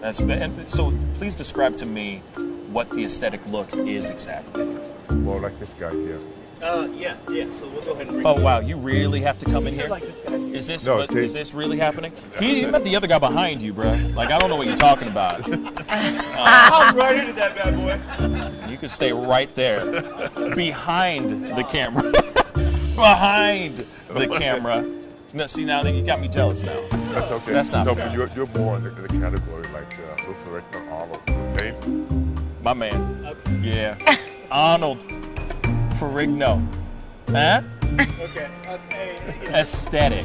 And so please describe to me what the aesthetic look is exactly. More like this guy here. Yeah. So we'll go ahead and bring Oh wow, you really have to come in here? like this guy. Is this No, is this really happening? He met the other guy behind you, bro. Like I don't know what you're talking about. I'm right into that bad boy. You can stay right there, behind the camera, behind the camera. No, see now that you got me jealous now. That's okay. That's not no, fair. but you're more in the category like Wilfred Arnold. Okay? My man. Yeah. Arnold Ferrigno. Huh? Okay. Hey. Aesthetic.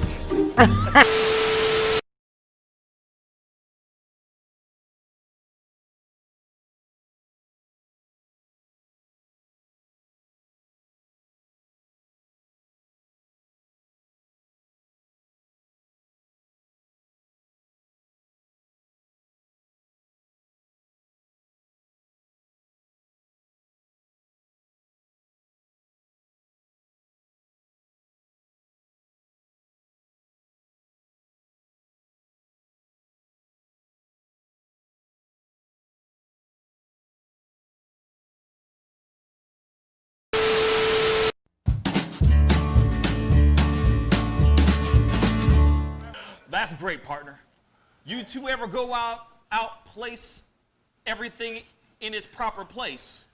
That's great, partner. You two ever go out place everything in its proper place?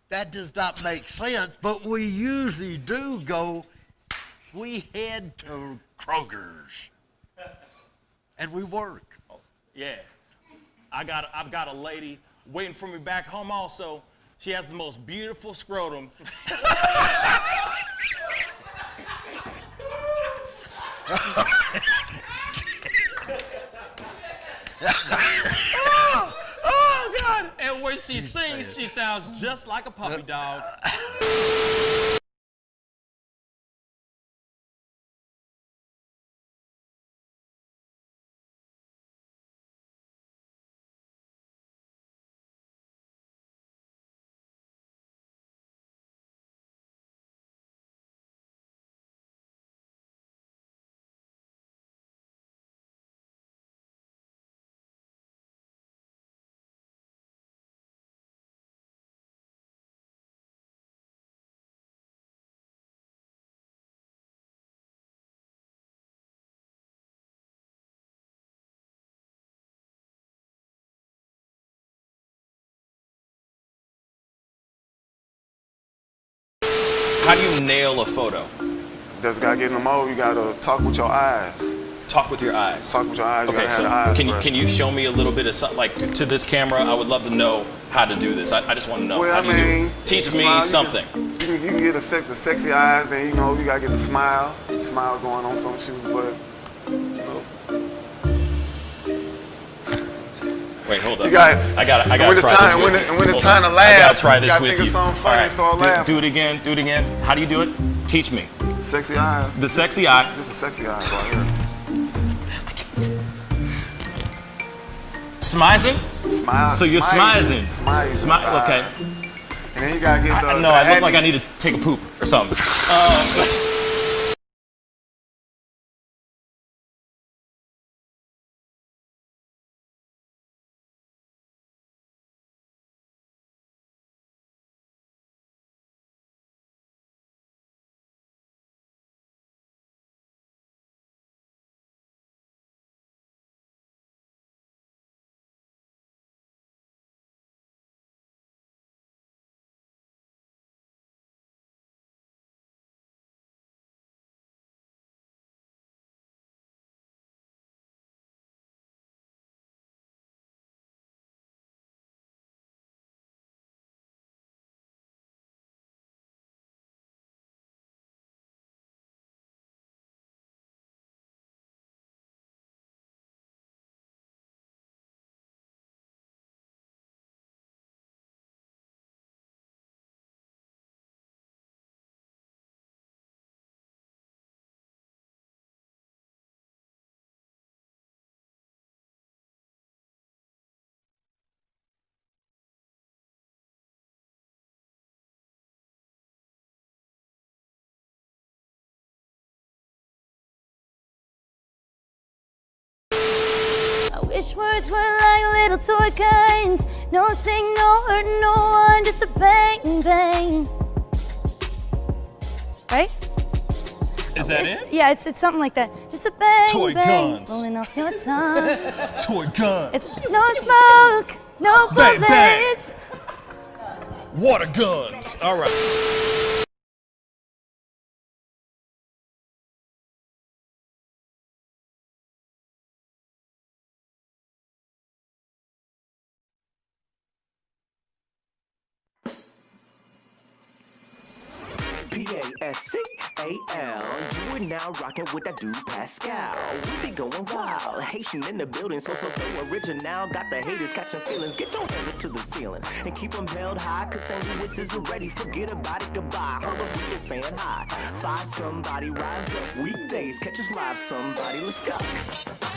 That does not make sense, but we usually do go. We head to Kroger's, and we work. Oh, yeah. I've got a lady waiting for me back home also. She has the most beautiful scrotum. Oh, God. And when she sings, she sounds just like a puppy dog. How do you nail a photo? Just gotta get in the mode. You gotta talk with your eyes. Talk with your eyes. Talk with your eyes. You Okay, gotta so have the eyes can you show me a little bit of something, like to this camera? I would love to know how to do this. I just want to know. Well, how I do you do mean, it? Teach the me smile, something. You can get the sexy eyes. Then you know you gotta get the smile. Smile going on some shoes, but you know. Wait, hold up. You got. I gotta when it's try time, this with you. when it's Hold time on. to laugh, I gotta try this you gotta with think you. of something funny and start laughing. Do it again. Do it again. How do you do it? Teach me. Sexy eyes. The sexy eye. This is sexy eyes right here. Smizing? Smile. So you're smizing. Smile. Okay. And then you gotta get the. No, I look like I need to take a poop or something. wish words were like little toy guns. No sting, no hurt, no one, just a bang, bang. Right? Is that it? Yeah, it's something like that. Just a bang, Toy bang, guns. rolling off your tongue. Toy guns. It's no smoke, no Bang, bang. bullets. Water guns. All right. Pascal. You are now rocking with that dude Pascal. We be going wild. Haitian in the building, so original. Got the haters catching feelings. Get your hands up to the ceiling and keep them held high. Cause St. Louis isn't ready. Forget about it, goodbye. Hold up, we just saying hi. Five somebody, rise up. Weekdays, catch us live, somebody. Let's go.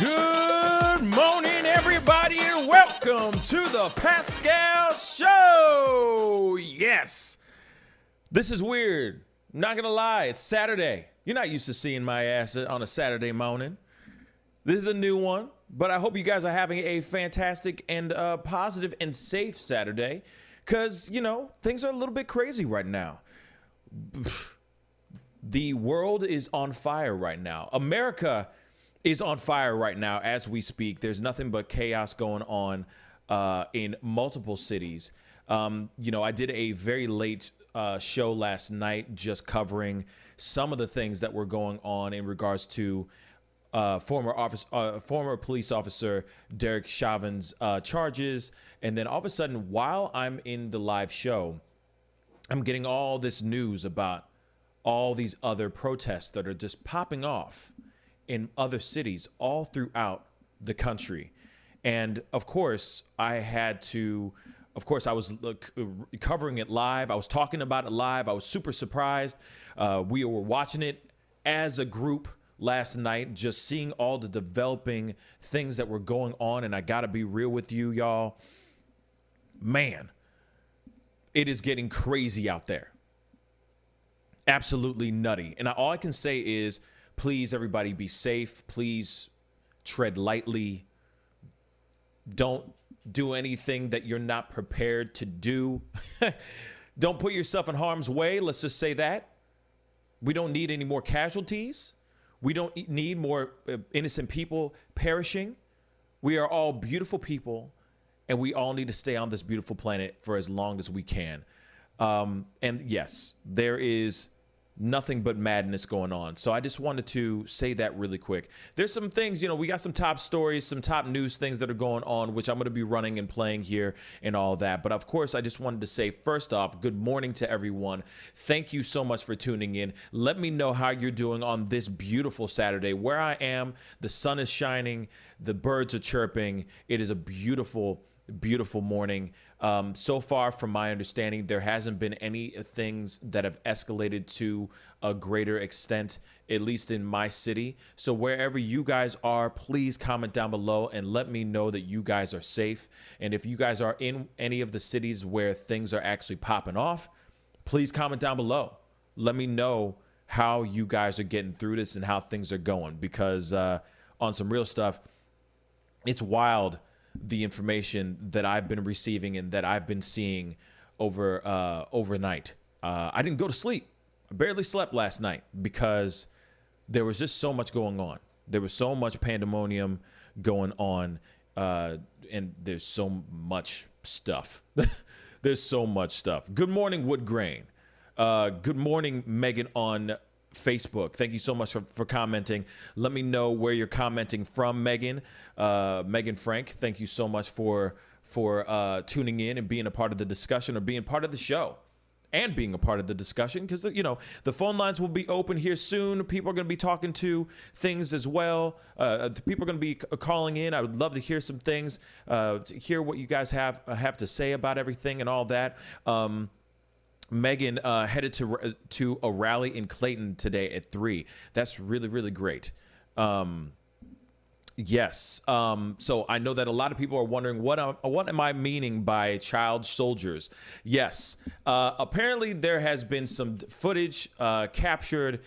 Good morning, everybody, and welcome to the Pascal Show. Yes, this is weird. I'm not gonna lie, it's Saturday. You're not used to seeing my ass on a Saturday morning. This is a new one, but I hope you guys are having a fantastic and positive and safe Saturday, because, you know, things are a little bit crazy right now. The world is on fire right now. America is on fire right now as we speak. There's nothing but chaos going on in multiple cities. You know, I did a very late show last night just covering some of the things that were going on in regards to former police officer Derek Chauvin's charges. And then all of a sudden, while I'm in the live show, I'm getting all this news about all these other protests that are just popping off in other cities all throughout the country. And of course, I was covering it live. I was talking about it live. I was super surprised. We were watching it as a group last night, just seeing all the developing things that were going on. And I got to be real with you, y'all. Man, it is getting crazy out there. Absolutely nutty. And all I can say is, please, everybody, be safe. Please tread lightly. Don't do anything that you're not prepared to do. Don't put yourself in harm's way. Let's just say that. We don't need any more casualties. We don't need more innocent people perishing. We are all beautiful people, and we all need to stay on this beautiful planet for as long as we can. And yes, there is nothing but madness going on. So I just wanted to say that really quick. There's some things, you know, we got some top stories, some top news things that are going on, which I'm going to be running and playing here and all that. But of course, I just wanted to say, first off, good morning to everyone. Thank you so much for tuning in. Let me know how you're doing on this beautiful Saturday. Where I am, the sun is shining, the birds are chirping. It is a beautiful, beautiful morning. So far, from my understanding, there hasn't been any things that have escalated to a greater extent, at least in my city. So wherever you guys are, please comment down below and let me know that you guys are safe. And if you guys are in any of the cities where things are actually popping off, please comment down below. Let me know how you guys are getting through this and how things are going, because on some real stuff, it's wild, the information that I've been receiving and that I've been seeing overnight. I didn't go to sleep. I barely slept last night because there was just so much going on. There was so much pandemonium going on, and there's so much stuff. There's so much stuff. Good morning, Wood Grain. Good morning, Megan on Facebook. Thank you so much for commenting. Let me know where you're commenting from, Megan. Megan Frank, thank you so much for tuning in and being a part of the discussion, or being part of the show and being a part of the discussion, because, you know, the phone lines will be open here soon. People are going to be talking to things as well. People are going to be calling in. I would love to hear some things, hear what you guys have to say about everything and all that. Megan headed to a rally in Clayton today at 3. That's really, really great. Yes. So I know that a lot of people are wondering, what am I meaning by child soldiers? Yes. Apparently there has been some footage captured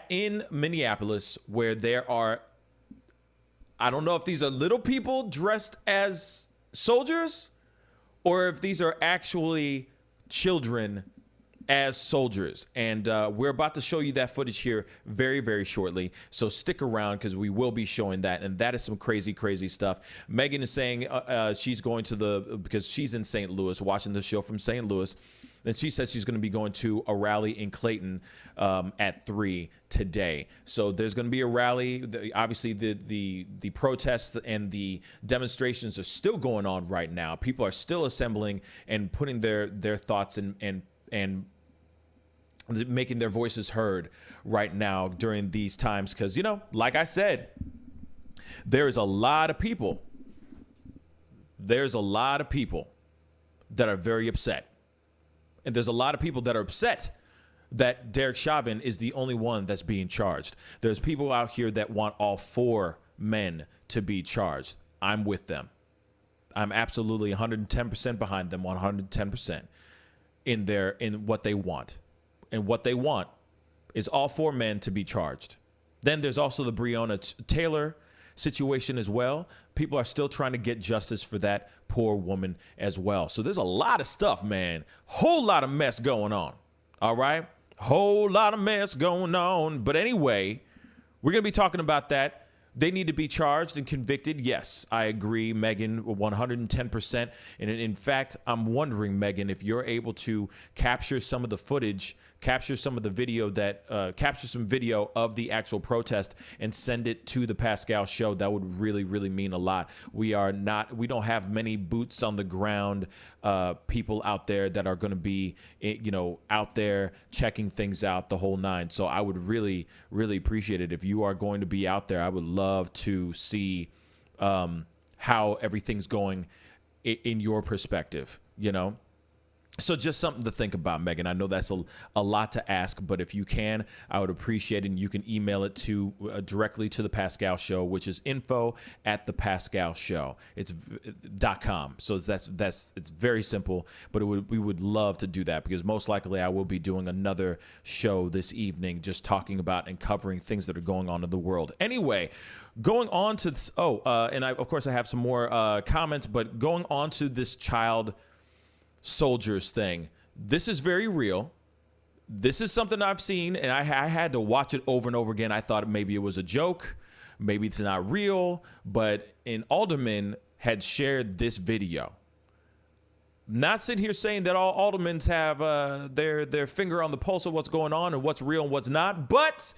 in Minneapolis where there are I don't know if these are little people dressed as soldiers or if these are actually children as soldiers. And we're about to show you that footage here very, very shortly. So stick around because we will be showing that. And that is some crazy, crazy stuff. Megan is saying she's going to because she's in St. Louis, watching the show from St. Louis. And she says she's going to be going to a rally in Clayton at 3 today. So there's going to be a rally. Obviously, the protests and the demonstrations are still going on right now. People are still assembling and putting their thoughts and making their voices heard right now during these times. Because, like I said, there is a lot of people. There's a lot of people that are very upset. And there's a lot of people that are upset that Derek Chauvin is the only one that's being charged. There's people out here that want all 4 men to be charged. I'm with them. I'm absolutely 110% behind them, 110% in what they want. And what they want is all 4 men to be charged. Then there's also the Breonna Taylor situation as well. People are still trying to get justice for that poor woman as well. So there's a lot of stuff, man. Whole lot of mess going on. All right? Whole lot of mess going on. But anyway, we're going to be talking about that. They need to be charged and convicted. Yes, I agree, Megan, 110%. And in fact, I'm wondering, Megan, if you're able to capture some of the footage, capture some of the video capture some video of the actual protest and send it to the Pascal show. That would really, really mean a lot. We don't have many boots on the ground people out there that are going to be, out there checking things out the whole 9. So I would really, really appreciate it if you are going to be out there. I would love to see how everything's going in your perspective, So just something to think about, Megan. I know that's a lot to ask, but if you can, I would appreciate it. And you can email it to directly to the Pascal Show, which is info@thepascalshow. It's .com. So it's very simple, but we would love to do that because most likely I will be doing another show this evening, just talking about and covering things that are going on in the world. Anyway, going on to this. And of course I have some more comments, but going on to this child soldiers thing. This is very real. This is something I've seen, and I had to watch it over and over again. I thought maybe it was a joke. Maybe it's not real. But an alderman had shared this video. Not sitting here saying that all aldermen have their finger on the pulse of what's going on and what's real and what's not. But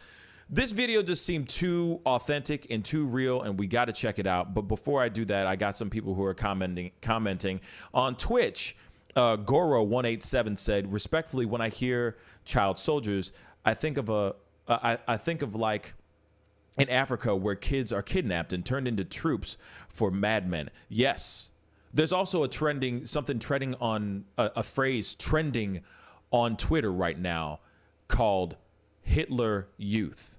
this video just seemed too authentic and too real, and we got to check it out. But before I do that, I got some people who are commenting on Twitch. Goro187 said, respectfully, when I hear child soldiers, I think of like in Africa where kids are kidnapped and turned into troops for madmen. Yes. There's also a phrase trending on Twitter right now called Hitler Youth.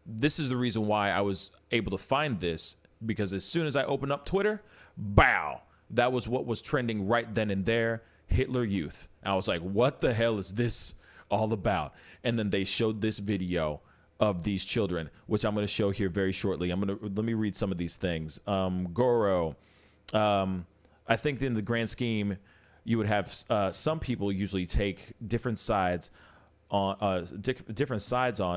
This is the reason why I was able to find this, because as soon as I opened up Twitter, bow. That was what was trending right then and there, Hitler Youth. I was like, what the hell is this all about? And then they showed this video of these children, which I'm going to show here very shortly. Let me read some of these things. Goro, I think in the grand scheme, you would have some people usually take different sides on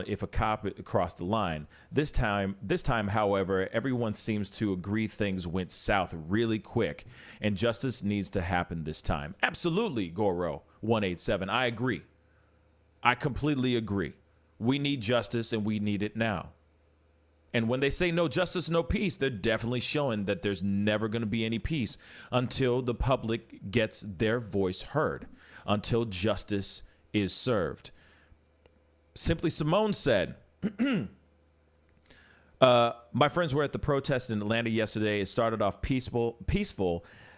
if a cop crossed the line. This time, however, everyone seems to agree things went south really quick, and justice needs to happen this time. Absolutely, Goro187. I agree. I completely agree. We need justice, and we need it now. And when they say no justice, no peace, they're definitely showing that there's never going to be any peace until the public gets their voice heard, until justice is served. Simply Simone said, my friends were at the protest in Atlanta yesterday. It started off peaceful.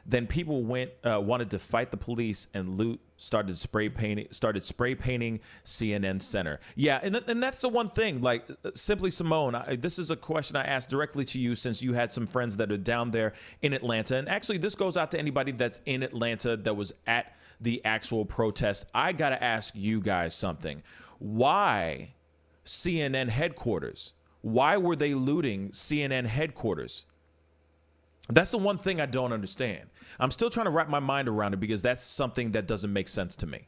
Then people wanted to fight the police and loot, started spray painting CNN Center. Yeah, and that's the one thing. Like, Simply Simone, this is a question I asked directly to you, since you had some friends that are down there in Atlanta. And actually, this goes out to anybody that's in Atlanta that was at the actual protest. I got to ask you guys something. Why CNN headquarters? Why were they looting CNN headquarters? That's the one thing I don't understand. I'm still trying to wrap my mind around it because that's something that doesn't make sense to me.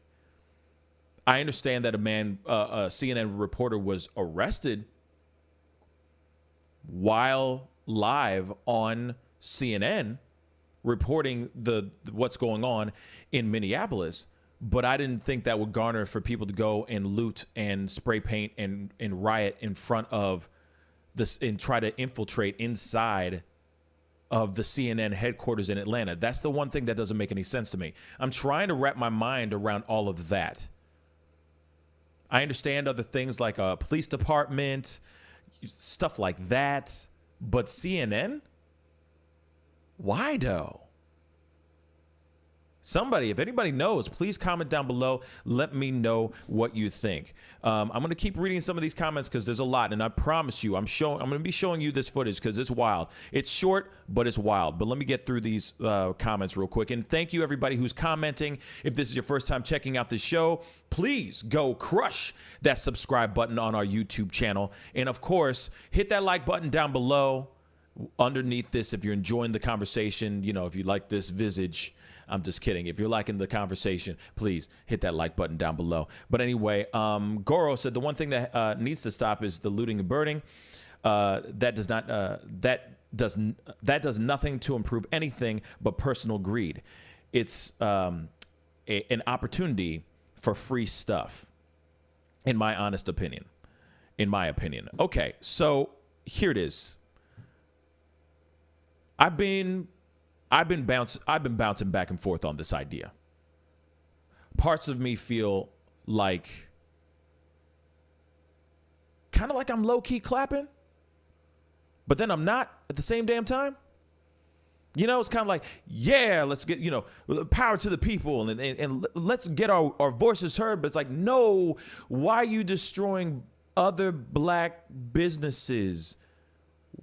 I understand that a CNN reporter was arrested while live on CNN reporting what's going on in Minneapolis, but I didn't think that would garner for people to go and loot and spray paint and riot in front of this and try to infiltrate inside of the CNN headquarters in Atlanta. That's the one thing that doesn't make any sense to me. I'm trying to wrap my mind around all of that. I understand other things like a police department, stuff like that, but CNN? Why though? Somebody, if anybody knows, please comment down below. Let me know what you think. I'm going to keep reading some of these comments because there's a lot, and I promise you, I'm going to be showing you this footage because it's wild. It's short, but it's wild. But let me get through these comments real quick. And thank you, everybody who's commenting. If this is your first time checking out this show, please go crush that subscribe button on our YouTube channel. And of course, hit that like button down below underneath this if you're enjoying the conversation. You know, if you like this visage. I'm just kidding. If you're liking the conversation, please hit that like button down below. But anyway, Goro said the one thing that needs to stop is the looting and burning. That does nothing to improve anything but personal greed. It's an opportunity for free stuff, in my honest opinion. In my opinion. Okay, so here it is. I've been bouncing back and forth on this idea. Parts of me feel like kind of like I'm low-key clapping, but then I'm not at the same damn time. You know, it's kind of like, yeah, let's get, power to the people and let's get our voices heard. But it's like, no, why are you destroying other black businesses?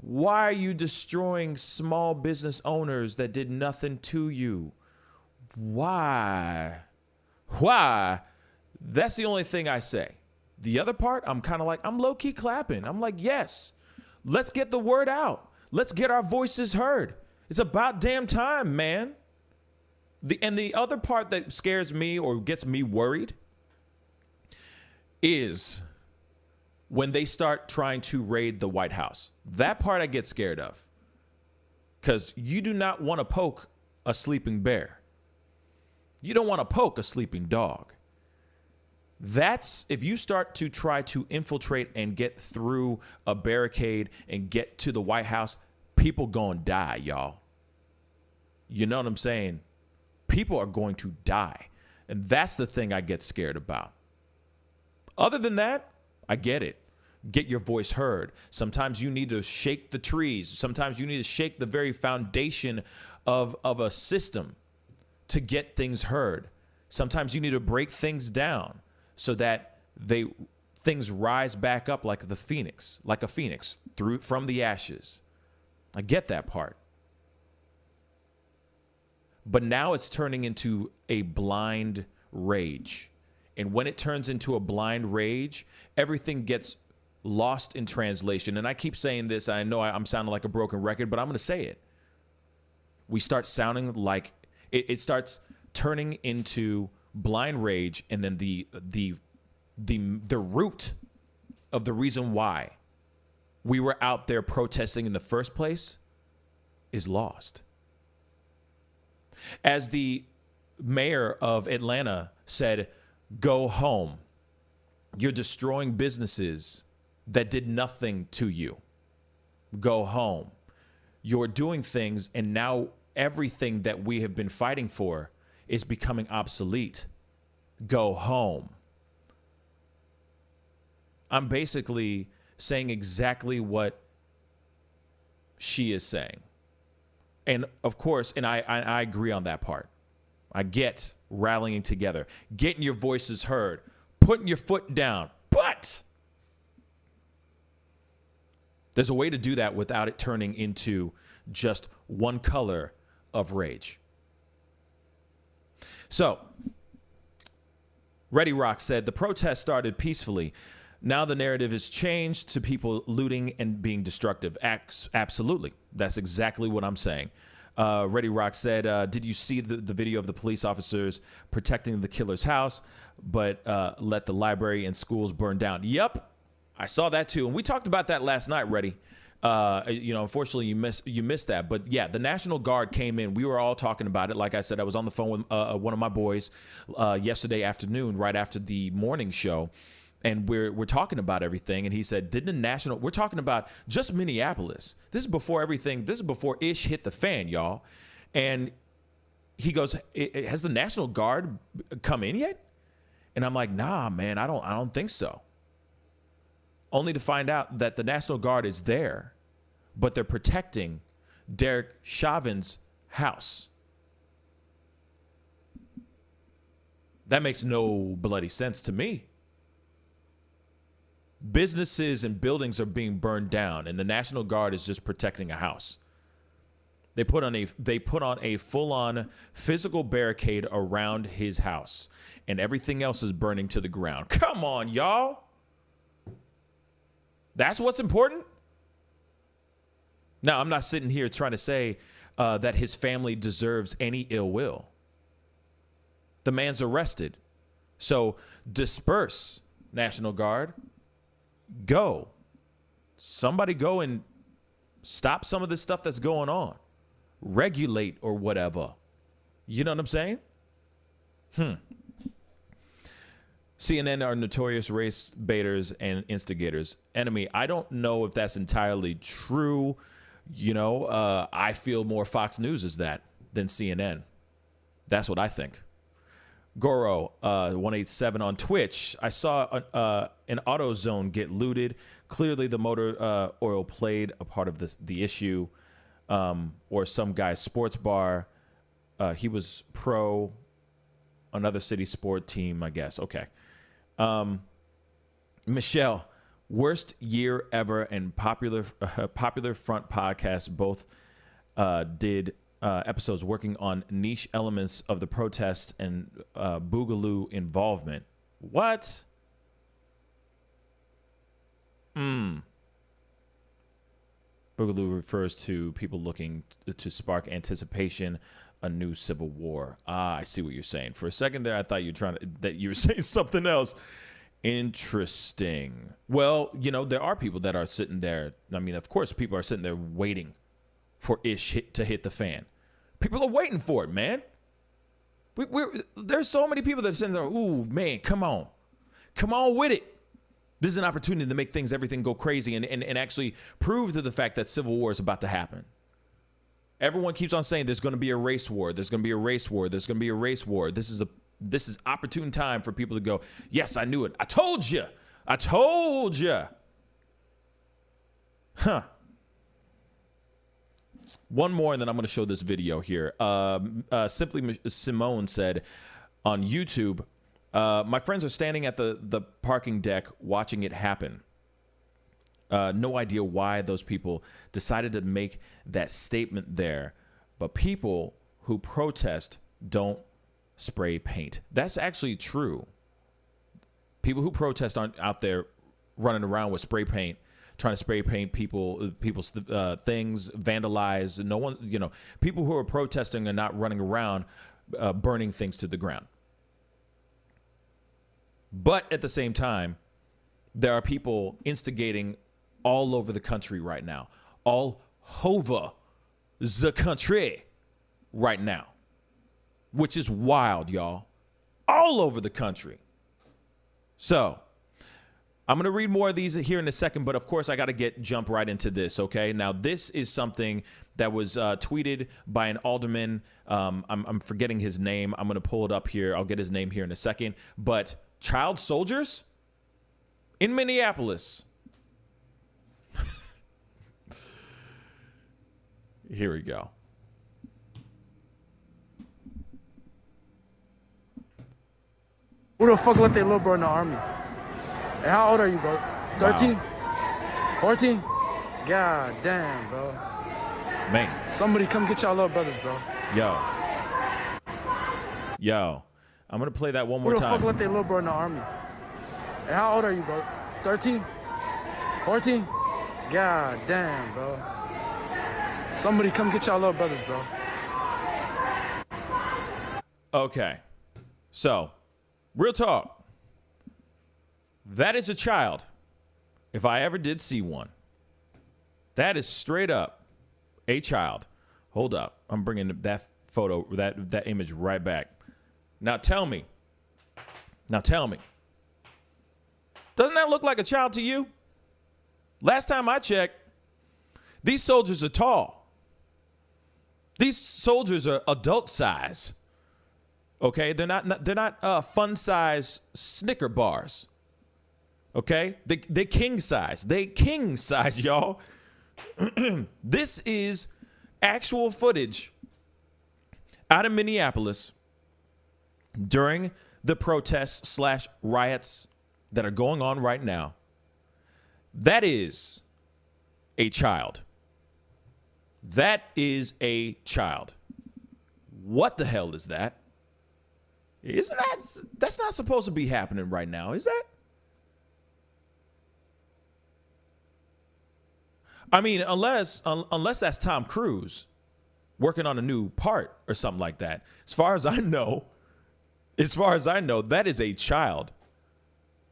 Why are you destroying small business owners that did nothing to you? Why? That's the only thing I say. The other part, I'm kind of like, I'm low-key clapping. I'm like, yes, let's get the word out. Let's get our voices heard. It's about damn time, man. The other part that scares me or gets me worried is when they start trying to raid the White House. That part I get scared of. Because you do not want to poke a sleeping bear. You don't want to poke a sleeping dog. That's if you start to try to infiltrate and get through a barricade and get to the White House, people gonna die, y'all. You know what I'm saying? People are going to die. And that's the thing I get scared about. Other than that, I get it. Get your voice heard. Sometimes you need to shake the trees. Sometimes you need to shake the very foundation of a system to get things heard. Sometimes you need to break things down so that things rise back up like a phoenix from the ashes. I get that part. But now it's turning into a blind rage. And when it turns into a blind rage, everything gets lost in translation. And I keep saying this. I know I'm sounding like a broken record, but I'm going to say it. We start sounding like it starts turning into blind rage. And then the root of the reason why we were out there protesting in the first place is lost. As the mayor of Atlanta said, go home. You're destroying businesses that did nothing to you. Go home. You're doing things, and now everything that we have been fighting for is becoming obsolete. Go home. I'm basically saying exactly what she is saying. And of course, and I agree on that part. I get rallying together, getting your voices heard, putting your foot down. But there's a way to do that without it turning into just one color of rage. So, Ready Rock said, the protest started peacefully. Now the narrative has changed to people looting and being destructive. Absolutely. That's exactly what I'm saying. Ready Rock said, did you see the video of the police officers protecting the killer's house, but let the library and schools burn down? Yep, I saw that too. And we talked about that last night, Ready. Unfortunately, you missed that. But yeah, the National Guard came in. We were all talking about it. Like I said, I was on the phone with one of my boys yesterday afternoon, right after the morning show. And we're talking about everything. And he said, didn't the National, we're talking about just Minneapolis. This is before everything. This is before ish hit the fan, y'all. And he goes, has the National Guard come in yet? And I'm like, nah, man, I don't think so. Only to find out that the National Guard is there, but they're protecting Derek Chauvin's house. That makes no bloody sense to me. Businesses and buildings are being burned down, and the National Guard is just protecting a house. They put on a full-on physical barricade around his house, and everything else is burning to the ground. Come on, y'all. That's what's important? Now, I'm not sitting here trying to say that his family deserves any ill will. The man's arrested. So disperse, National Guard. Go. Somebody go and stop some of this stuff that's going on. Regulate or whatever. You know what I'm saying? CNN are notorious race baiters and instigators. Enemy, I don't know if that's entirely true. I feel more Fox News is that than CNN. That's what I think. Goro 187 on Twitch. I saw an AutoZone get looted. Clearly, the motor oil played a part of the issue, or some guy's sports bar. He was pro another city sport team, I guess. Okay. Michelle, worst year ever, and popular front podcast both did episodes working on niche elements of the protest and Boogaloo involvement. What? Boogaloo refers to people looking to spark anticipation, a new civil war. I see what you're saying. For a second there, I thought you were saying something else. Interesting. Well, there are people that are sitting there. I mean, of course, people are sitting there waiting for ish to hit the fan. People are waiting for it, man. There's so many people that are sitting there. Ooh, man, come on with it. This is an opportunity to make everything go crazy and actually prove to the fact that civil war is about to happen. Everyone keeps on saying there's going to be a race war. There's going to be a race war. There's going to be a race war. This is opportune time for people to go, yes, I knew it. I told you. Huh. One more, and then I'm going to show this video here. Simply Simone said on YouTube, my friends are standing at the parking deck watching it happen. No idea why those people decided to make that statement there. But people who protest don't spray paint. That's actually true. People who protest aren't out there running around with spray paint, trying to spray paint people's things, vandalize. No one, people who are protesting are not running around burning things to the ground. But at the same time, there are people instigating all over the country right now. All over the country right now. Which is wild, y'all. All over the country. So, I'm going to read more of these here in a second, but of course I got to jump right into this, okay? Now, this is something that was tweeted by an alderman. I'm forgetting his name. I'm going to pull it up here. I'll get his name here in a second. But child soldiers in Minneapolis. Here we go. Who the fuck let their little bro in the army? Hey, how old are you, bro? 13? Wow. 14? God damn, bro. Man. Somebody come get y'all little brothers, bro. Yo. I'm going to play that one more time. Who the fuck let their little bro in the army? Hey, how old are you, bro? 13? 14? God damn, bro. Somebody come get y'all little brothers, bro. Okay. So, real talk. That is a child. If I ever did see one. That is straight up a child. Hold up. I'm bringing that photo, that image right back. Now tell me. Doesn't that look like a child to you? Last time I checked, these soldiers are tall. These soldiers are adult size. Okay? They're not fun size Snicker bars. Okay? They king size. They king size, y'all. This is actual footage out of Minneapolis during the protests / riots that are going on right now. That is a child. That is a child. What the hell is that? That's not supposed to be happening right now, is that? I mean, unless that's Tom Cruise working on a new part or something like that. As far as I know, that is a child.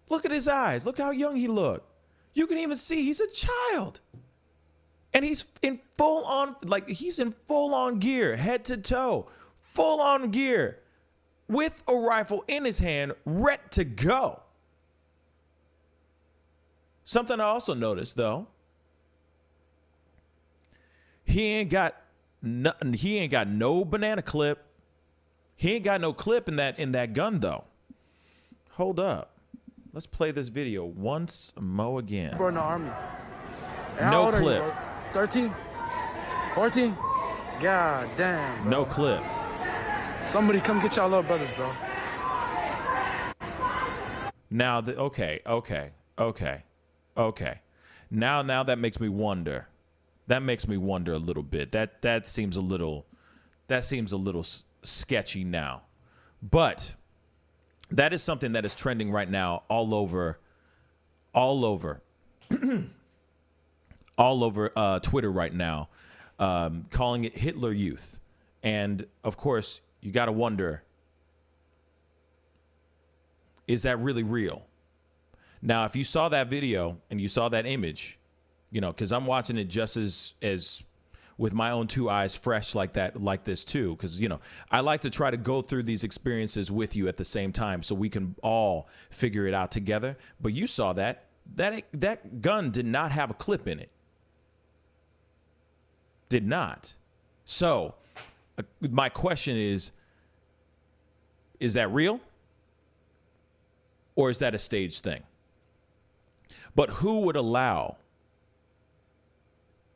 Look at his eyes. Look how young he looked. You can even see he's a child. And he's in full on gear, head to toe, full on gear, with a rifle in his hand, ready to go. Something I also noticed, though, he ain't got no banana clip. He ain't got no clip in that gun, though. Hold up. Let's play this video once more again. Bro, in the army. Hey, how No old are clip. you, bro? 13? 14? God damn, bro. No clip. Somebody come get y'all little brothers, bro. Now, okay. Now that makes me wonder. That makes me wonder a little bit. That seems a little sketchy now. But that is something that is trending right now all over Twitter right now, calling it Hitler Youth. And of course, you got to wonder, is that really real? Now, if you saw that video and you saw that image, because I'm watching it just as with my own two eyes fresh like this too, because I like to try to go through these experiences with you at the same time so we can all figure it out together. But you saw that gun did not have a clip in it. Did not. So my question is that real? Or is that a staged thing? But who would allow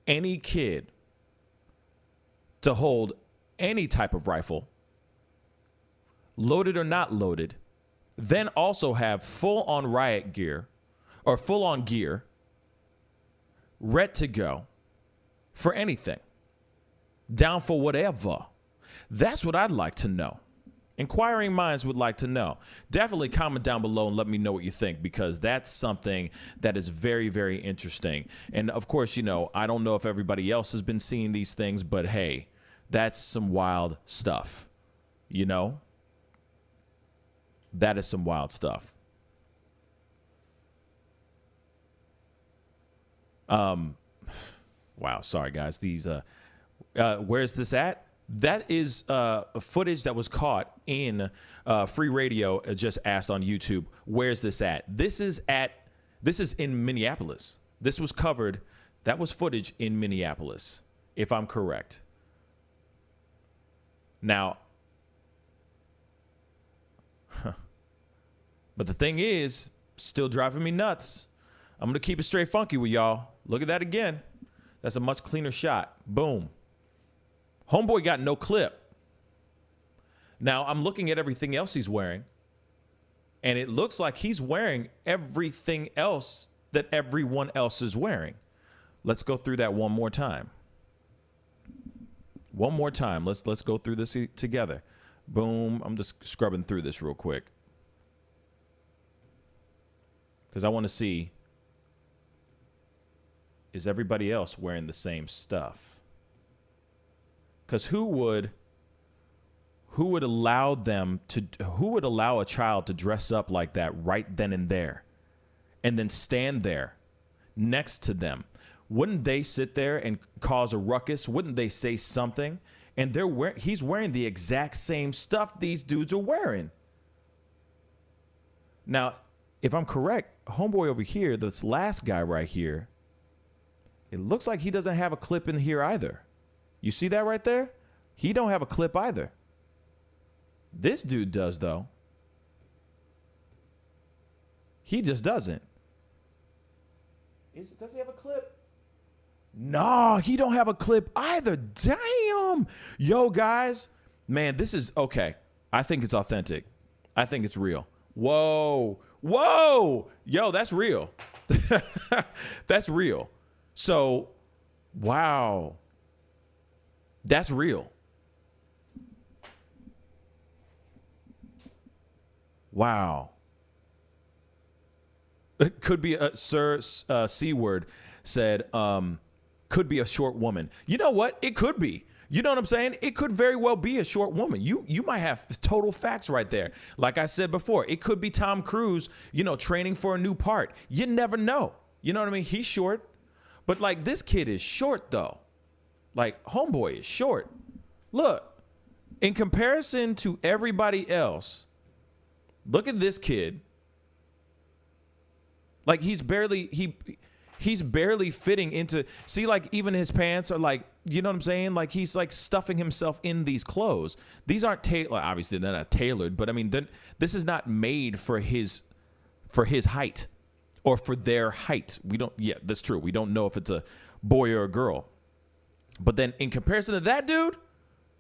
any kid to hold any type of rifle, loaded or not loaded, then also have full-on riot gear or full-on gear, ready to go for anything, down for whatever? That's what I'd like to know. Inquiring minds would like to know. Definitely comment down below and let me know what you think, because that's something that is very, very interesting. And of course, I don't know if everybody else has been seeing these things, but hey, that's some wild stuff. That is some wild stuff. Wow, sorry guys. These where's this at? That is footage that was caught in Free Radio. Just asked on YouTube, where's this at? This is in Minneapolis. This was covered. That was footage in Minneapolis, if I'm correct. Now, but the thing is, still driving me nuts. I'm going to keep it straight funky with y'all. Look at that again. That's a much cleaner shot. Boom. Homeboy got no clip. Now, I'm looking at everything else he's wearing, and it looks like he's wearing everything else that everyone else is wearing. Let's go through that one more time. One more time. Let's go through this together. Boom. I'm just scrubbing through this real quick, because I want to see is everybody else wearing the same stuff? Because who would allow a child to dress up like that right then and there and then stand there next to them? Wouldn't they sit there and cause a ruckus? Wouldn't they say something? And he's wearing the exact same stuff these dudes are wearing. Now, if I'm correct, homeboy over here, this last guy right here, it looks like he doesn't have a clip in here either. You see that right there? He don't have a clip either. This dude does, though. He just doesn't. Does he have a clip? No, he don't have a clip either. Damn. Yo, guys. Man, this is okay. I think it's authentic. I think it's real. Whoa. Whoa. Yo, that's real. That's real. So, wow. That's real. Wow. It could be a Sir C-word said, could be a short woman. You know what? It could be. You know what I'm saying? It could very well be a short woman. You might have total facts right there. Like I said before, it could be Tom Cruise, training for a new part. You never know. You know what I mean? He's short. But like this kid is short though. Like homeboy is short. Look, in comparison to everybody else, look at this kid. Like he's barely fitting into, see, like even his pants are like, you know what I'm saying? Like he's like stuffing himself in these clothes. These aren't tailored. Obviously they're not tailored, but I mean, this is not made for his height or for their height. Yeah, that's true. We don't know if it's a boy or a girl. But then in comparison to that dude,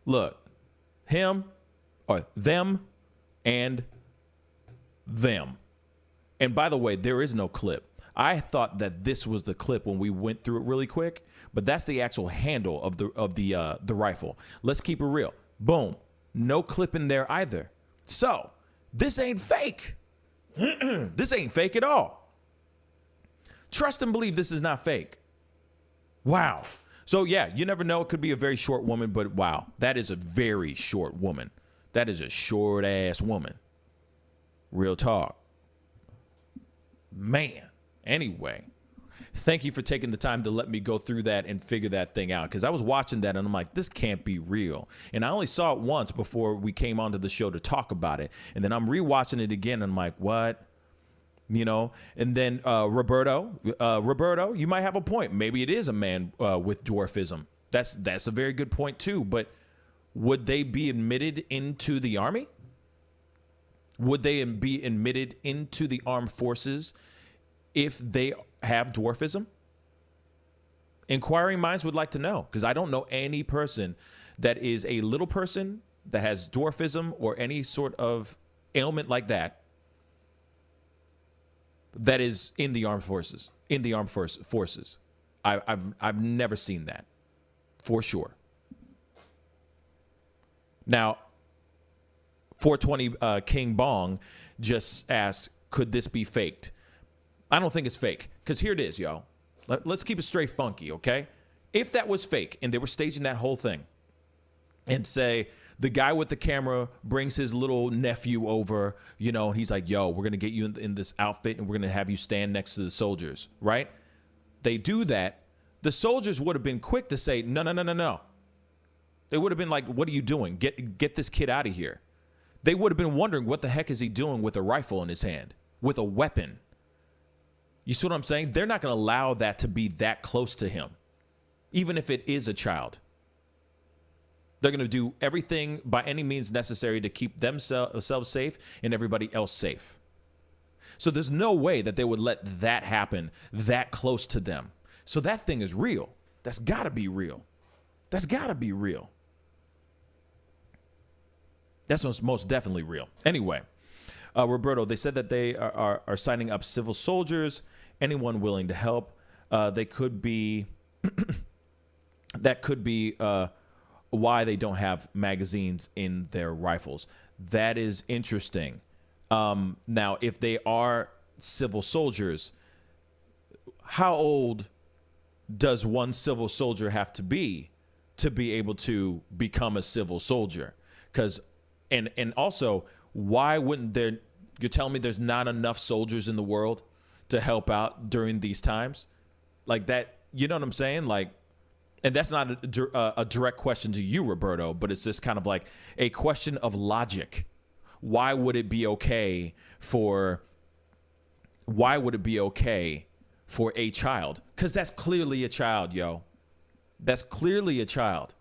look, him or them and them. And by the way, there is no clip. I thought that this was the clip when we went through it really quick, but that's the actual handle of the rifle. Let's keep it real. Boom. No clip in there either. So this ain't fake. This ain't fake at all. Trust and believe this is not fake. Wow. So yeah, you never know. It could be a very short woman, but wow, that is a very short woman. That is a short ass woman. Real talk. Man. Anyway, thank you for taking the time to let me go through that and figure that thing out. Because I was watching that and I'm like, this can't be real. And I only saw it once before we came onto the show to talk about it. And then I'm rewatching it again and I'm like, what? And then Roberto, you might have a point. Maybe it is a man with dwarfism. That's a very good point too. But would they be admitted into the army? Would they be admitted into the armed forces if they have dwarfism? Inquiring minds would like to know, because I don't know any person that is a little person that has dwarfism or any sort of ailment like that is in the armed forces. I've never seen that, for sure. Now, 420 King Bong just asked, could this be faked? I don't think it's fake, because here it is, yo. Let's keep it straight funky, okay? If that was fake and they were staging that whole thing and say the guy with the camera brings his little nephew over, and he's like, yo, we're going to get you in this outfit and we're going to have you stand next to the soldiers, right? They do that. The soldiers would have been quick to say, no. They would have been like, what are you doing? Get this kid out of here. They would have been wondering, what the heck is he doing with a rifle in his hand, with a weapon? You see what I'm saying? They're not going to allow that to be that close to him, even if it is a child. They're going to do everything by any means necessary to keep themselves safe and everybody else safe. So there's no way that they would let that happen that close to them. So that thing is real. That's got to be real. That's got to be real. That's most definitely real. Anyway, Roberto, they said that they are signing up civil soldiers, anyone willing to help. They could be, that could be why they don't have magazines in their rifles. That is interesting. Now, if they are civil soldiers, how old does one civil soldier have to be able to become a civil soldier? Because, and also, why wouldn't there, you're telling me there's not enough soldiers in the world to help out during these times? Like that, you know what I'm saying? Like, and that's not a direct question to you, Roberto, but it's just kind of like a question of logic. Why would it be okay for a child? Because that's clearly a child, yo. That's clearly a child.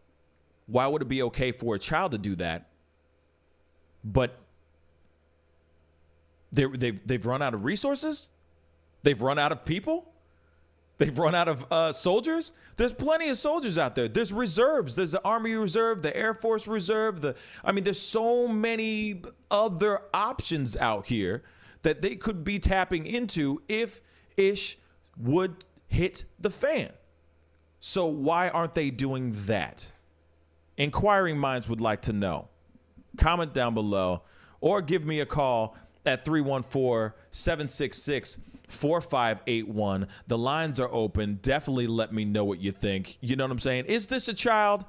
Why would it be okay for a child to do that? But they've run out of resources? They've run out of people? They've run out of soldiers? There's plenty of soldiers out there. There's reserves. There's the Army Reserve, the Air Force Reserve. There's so many other options out here that they could be tapping into if ish would hit the fan. So why aren't they doing that? Inquiring minds would like to know. Comment down below or give me a call at 314-766-4581. The lines are open. Definitely let me know what you think. You know what I'm saying? Is this a child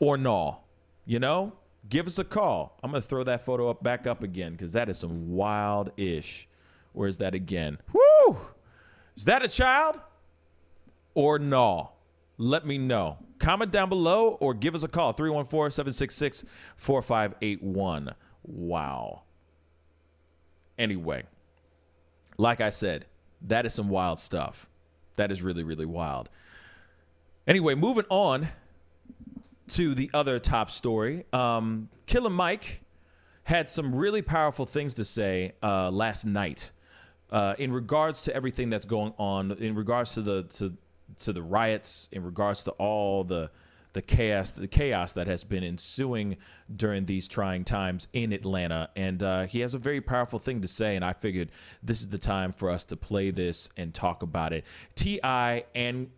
or no? You know? Give us a call. I'm going to throw that photo back up again because that is some wild-ish. Where's that again? Woo! Is that a child or no? Let me know. Comment down below or give us a call. 314-766-4581. Wow. Anyway, like I said, that is some wild stuff. That is really, really wild. Anyway, moving on to the other top story. Killer Mike had some really powerful things to say last night in regards to everything that's going on, in regards to the riots, in regards to all the chaos that has been ensuing during these trying times in Atlanta. And he has a very powerful thing to say, and I figured this is the time for us to play this and talk about it. T.I. and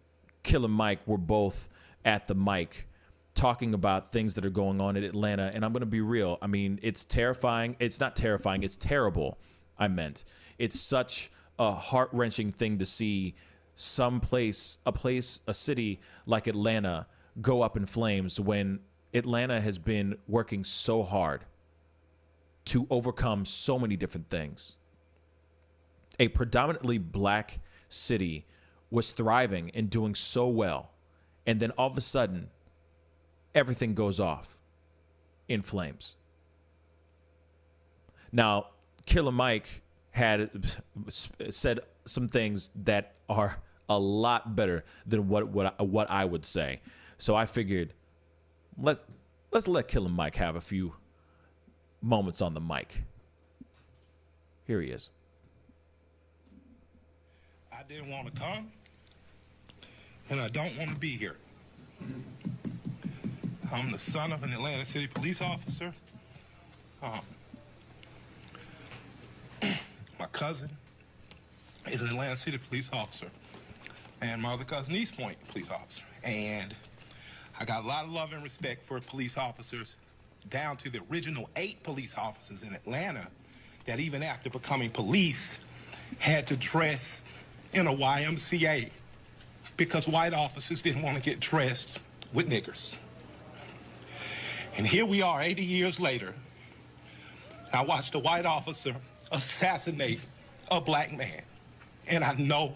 Killer Mike were both at the mic talking about things that are going on in Atlanta, and I'm going to be real. I mean, it's terrifying. It's not terrifying. It's terrible, I meant. It's such a heart-wrenching thing to see a city like Atlanta go up in flames when Atlanta has been working so hard to overcome so many different things. A predominantly black city was thriving and doing so well, and then all of a sudden, everything goes off in flames. Now, Killer Mike had said some things that are a lot better than what I would say. So I figured let's let Killer Mike have a few moments on the mic. Here he is. I didn't want to come, and I don't want to be here. I'm the son of an Atlanta City police officer. My cousin is an Atlanta City police officer, and my other cousin, East Point police officer. And I got a lot of love and respect for police officers, down to the original 8 police officers in Atlanta that even after becoming police had to dress in a YMCA because white officers didn't want to get dressed with niggers. And here we are 80 years later. I watched a white officer assassinate a black man. And I know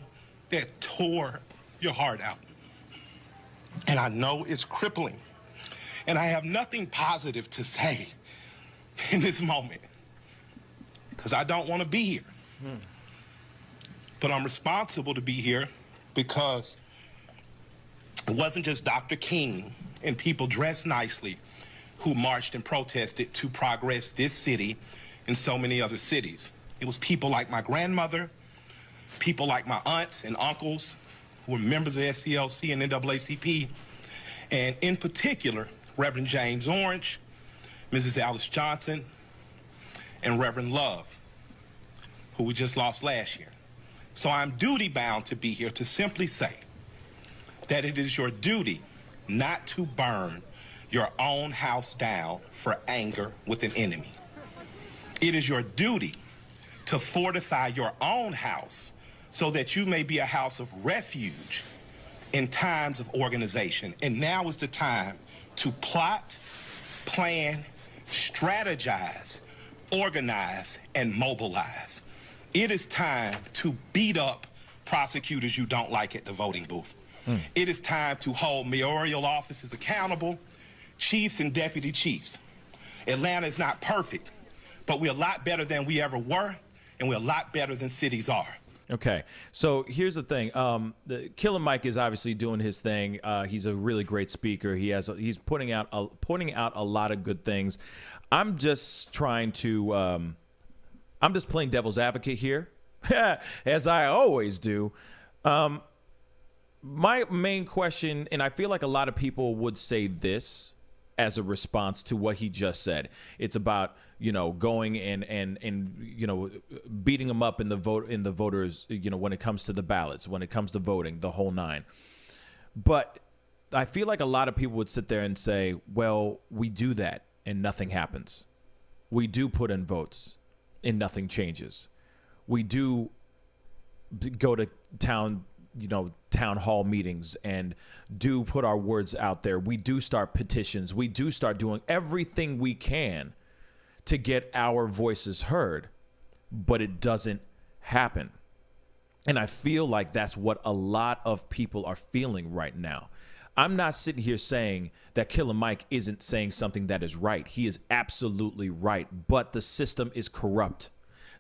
that tore your heart out. And I know it's crippling. And I have nothing positive to say in this moment because I don't want to be here. But I'm responsible to be here because it wasn't just Dr. King and people dressed nicely who marched and protested to progress this city and so many other cities. It was people like my grandmother, people like my aunts and uncles who were members of SCLC and NAACP, and in particular, Reverend James Orange, Mrs. Alice Johnson, and Reverend Love, who we just lost last year. So I'm duty-bound to be here to simply say that it is your duty not to burn your own house down for anger with an enemy. It is your duty to fortify your own house so that you may be a house of refuge in times of organization. And now is the time to plot, plan, strategize, organize, and mobilize. It is time to beat up prosecutors you don't like at the voting booth. It is time to hold mayoral offices accountable, chiefs and deputy chiefs. Atlanta is not perfect, but we're a lot better than we ever were, and we're a lot better than cities are. Okay, so here's the thing. Killer Mike is obviously doing his thing. He's a really great speaker. He's putting out a lot of good things. I'm just trying to. I'm just playing devil's advocate here, as I always do. My main question, and I feel like a lot of people would say this as a response to what he just said. It's about, going and beating them up in the voters, when it comes to the ballots, when it comes to voting, the whole nine. But I feel like a lot of people would sit there and say, well, we do that and nothing happens. We do put in votes and nothing changes. We do go to town hall meetings and do put our words out there. We do start petitions. We do start doing everything we can to get our voices heard, but it doesn't happen. And I feel like that's what a lot of people are feeling right now. I'm not sitting here saying that Killer Mike isn't saying something that is right. He is absolutely right, but the system is corrupt.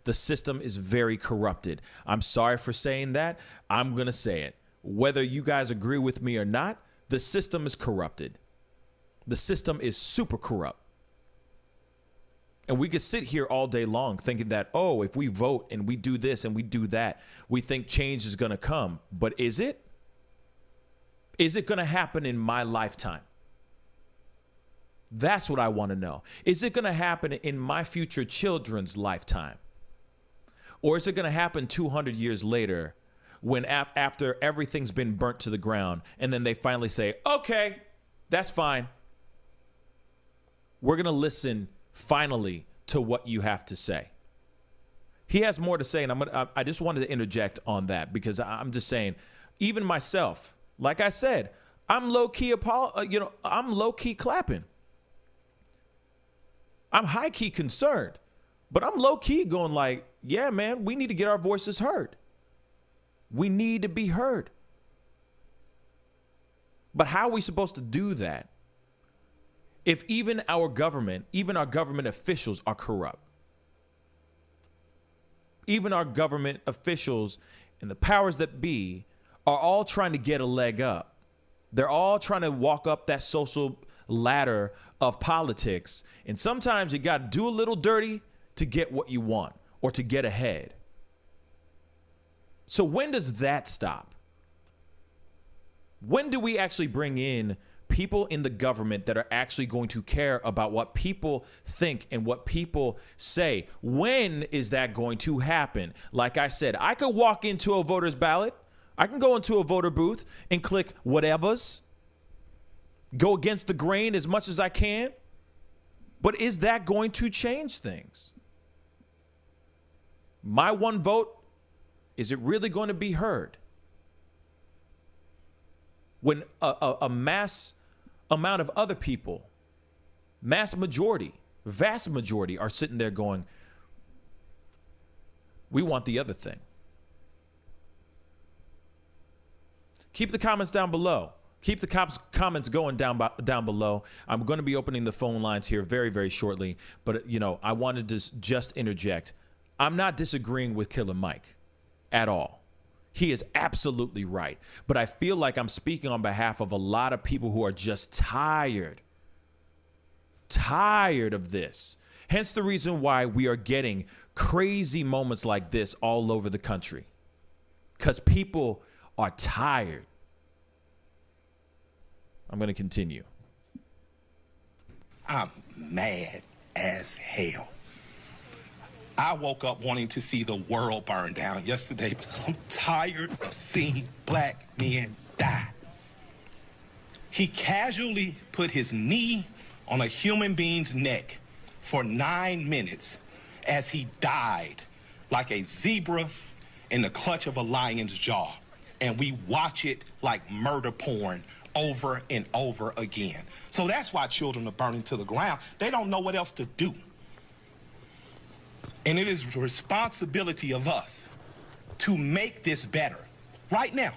The system is very corrupted. I'm sorry for saying that. I'm going to say it. Whether you guys agree with me or not, the system is corrupted. The system is super corrupt. And we could sit here all day long thinking that, oh, if we vote and we do this and we do that, we think change is going to come. But is it? Is it going to happen in my lifetime? That's what I want to know. Is it going to happen in my future children's lifetime? Or is it going to happen 200 years later when after everything's been burnt to the ground and then they finally say, okay, that's fine. We're going to listen finally to what you have to say. He has more to say, and I just wanted to interject on that because I'm just saying, even myself, like I said, I'm low-key I'm low-key clapping. I'm high-key concerned, but I'm low-key going like, yeah, man, we need to get our voices heard. We need to be heard. But how are we supposed to do that if even our government officials are corrupt? Even our government officials and the powers that be are all trying to get a leg up. They're all trying to walk up that social ladder of politics. And sometimes you got to do a little dirty to get what you want or to get ahead. So when does that stop? When do we actually bring in people in the government that are actually going to care about what people think and what people say? When is that going to happen? Like I said, I could walk into a voter's ballot. I can go into a voter booth and click whatevers, go against the grain as much as I can. But is that going to change things? My one vote, is it really going to be heard? When a mass amount of other people, vast majority are sitting there going, we want the other thing. Keep the comments down below. Keep the comments going down below. I'm going to be opening the phone lines here very, very shortly. But, I wanted to just interject. I'm not disagreeing with Killer Mike at all. He is absolutely right. But I feel like I'm speaking on behalf of a lot of people who are just tired of this. Hence the reason why we are getting crazy moments like this all over the country. Because people are tired. I'm going to continue. I'm mad as hell. I woke up wanting to see the world burn down yesterday because I'm tired of seeing black men die. He casually put his knee on a human being's neck for 9 minutes as he died like a zebra in the clutch of a lion's jaw. and we watch it like murder porn over and over again. So that's why children are burning to the ground. They don't know what else to do. And it is the responsibility of us to make this better right now.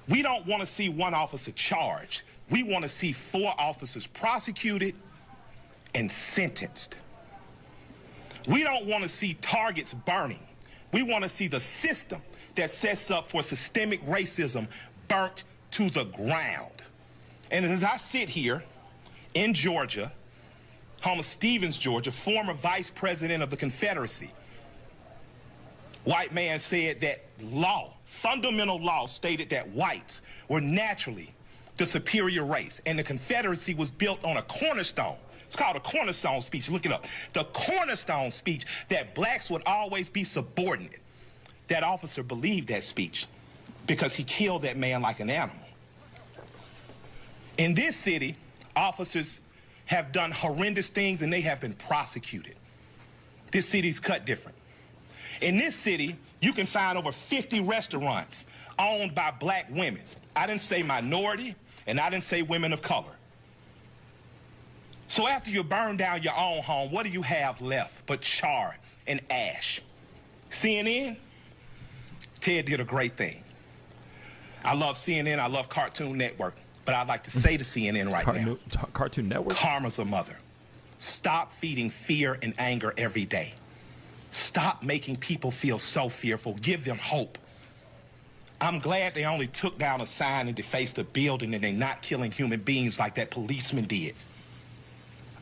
We don't want to see one officer charged. We want to see 4 officers prosecuted and sentenced. We don't want to see targets burning. We want to see the system that sets up for systemic racism burnt to the ground. And as I sit here in Georgia, home of Stevens, Georgia, former vice president of the Confederacy, white man said that law, fundamental law, stated that whites were naturally the superior race, and the Confederacy was built on a cornerstone. It's called a cornerstone speech. Look it up. The cornerstone speech that blacks would always be subordinate. That officer believed that speech because he killed that man like an animal. In this city, officers have done horrendous things and they have been prosecuted. This city's cut different. In this city, you can find over 50 restaurants owned by black women. I didn't say minority, and I didn't say women of color. So after you burn down your own home, what do you have left but char and ash? CNN? Ted did a great thing. I love CNN, I love Cartoon Network, but I'd like to say to CNN right now. Cartoon Network? Karma's a mother. Stop feeding fear and anger every day. Stop making people feel so fearful. Give them hope. I'm glad they only took down a sign and defaced a building and they're not killing human beings like that policeman did.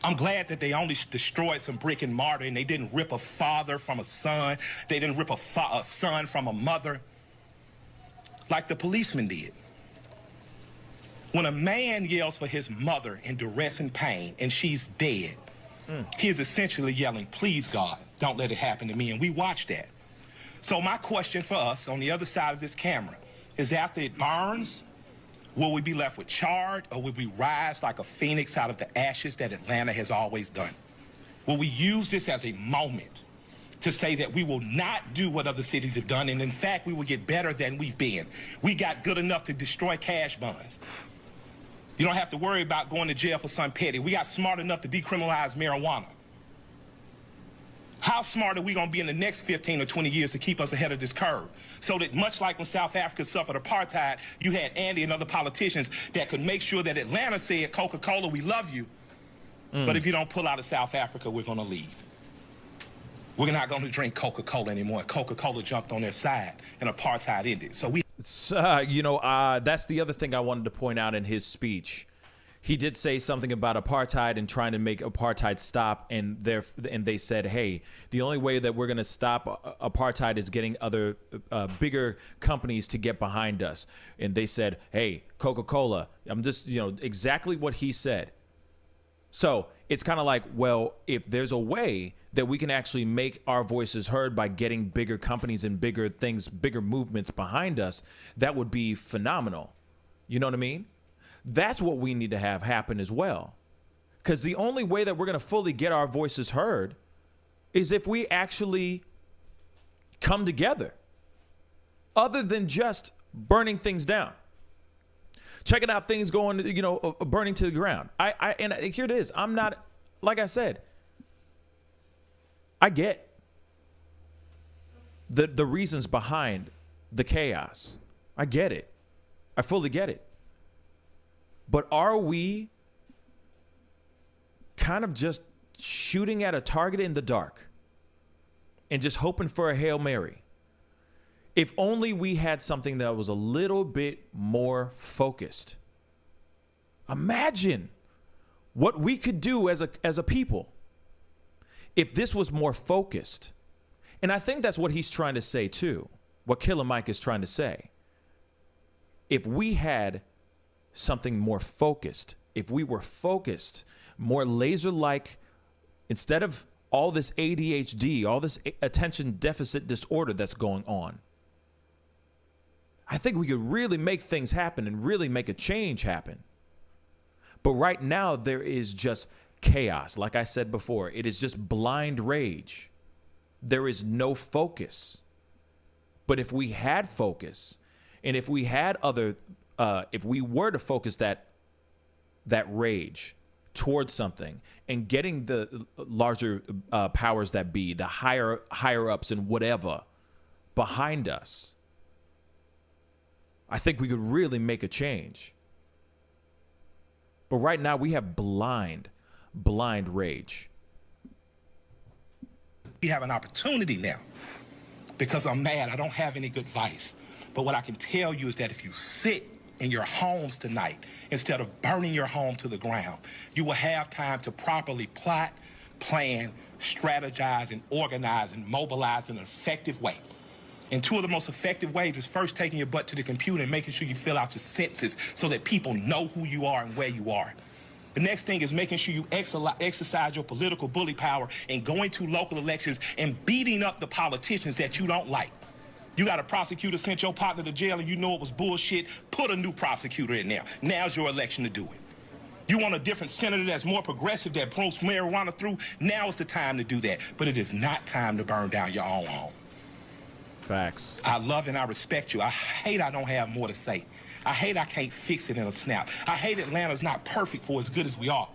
I'm glad that they only destroyed some brick and mortar and they didn't rip a father from a son. They didn't rip a son from a mother like the policeman did. When a man yells for his mother in duress and pain and she's dead, he is essentially yelling, please, God, don't let it happen to me. And we watch that. So my question for us on the other side of this camera is, after it burns, will we be left with charred, or will we rise like a phoenix out of the ashes that Atlanta has always done? Will we use this as a moment to say that we will not do what other cities have done, and in fact, we will get better than we've been? We got good enough to destroy cash bonds. You don't have to worry about going to jail for something petty. We got smart enough to decriminalize marijuana. How smart are we going to be in the next 15 or 20 years to keep us ahead of this curve? So that much like when South Africa suffered apartheid, you had Andy and other politicians that could make sure that Atlanta said, Coca-Cola, we love you, but if you don't pull out of South Africa, we're going to leave. We're not going to drink Coca-Cola anymore. Coca-Cola jumped on their side and apartheid ended. So we... that's the other thing I wanted to point out in his speech. He did say something about apartheid and trying to make apartheid stop, and they said, hey, the only way that we're going to stop apartheid is getting other bigger companies to get behind us. And they said, hey, Coca-Cola. I'm just, exactly what he said. So it's kind of like, well, if there's a way that we can actually make our voices heard by getting bigger companies and bigger things, bigger movements behind us, that would be phenomenal. You know what I mean? That's what we need to have happen as well. Because the only way that we're going to fully get our voices heard is if we actually come together, other than just burning things down. Checking out things going, burning to the ground. And here it is. I'm not, like I said, I get the reasons behind the chaos. I get it. I fully get it. But are we kind of just shooting at a target in the dark and just hoping for a Hail Mary? If only we had something that was a little bit more focused. Imagine what we could do as a people if this was more focused. And I think that's what he's trying to say too, what Killer Mike is trying to say. If we had something more focused, if we were focused, more laser-like, instead of all this ADHD, all this attention deficit disorder that's going on, I think we could really make things happen and really make a change happen. But right now, there is just chaos. Like I said before, it is just blind rage. There is no focus. But if we had focus And if we had if we were to focus that rage towards something and getting the larger powers that be, the higher ups and whatever behind us, I think we could really make a change. But right now we have blind rage. We have an opportunity now because I'm mad. I don't have any good advice. But what I can tell you is that if you sit in your homes tonight, instead of burning your home to the ground, you will have time to properly plot, plan, strategize, and organize and mobilize in an effective way. And two of the most effective ways is first taking your butt to the computer and making sure you fill out your census so that people know who you are and where you are. The next thing is making sure you exercise your political bully power and going to local elections and beating up the politicians that you don't like. You got a prosecutor sent your partner to jail and you know it was bullshit, put a new prosecutor in there. Now's your election to do it. You want a different senator that's more progressive, that promotes marijuana through, now is the time to do that. But it is not time to burn down your own home. Facts. I love and I respect you. I hate I don't have more to say. I hate I can't fix it in a snap. I hate Atlanta's not perfect for as good as we are.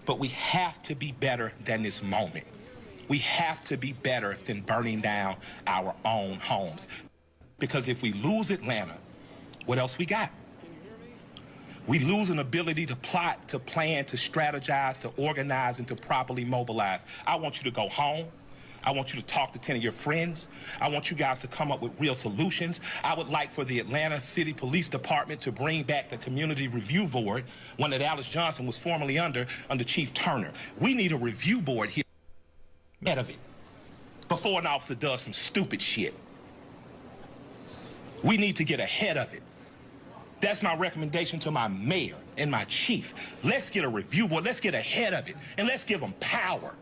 But we have to be better than this moment. We have to be better than burning down our own homes. Because if we lose Atlanta, what else we got? We lose an ability to plot, to plan, to strategize, to organize, and to properly mobilize. I want you to go home. I want you to talk to 10 of your friends. I want you guys to come up with real solutions. I would like for the Atlanta City Police Department to bring back the Community Review Board, one that Alice Johnson was formerly under Chief Turner. We need a review board here ahead of it before an officer does some stupid shit. We need to get ahead of it. That's my recommendation to my mayor and my chief. Let's get a review board. Let's get ahead of it, and let's give them power.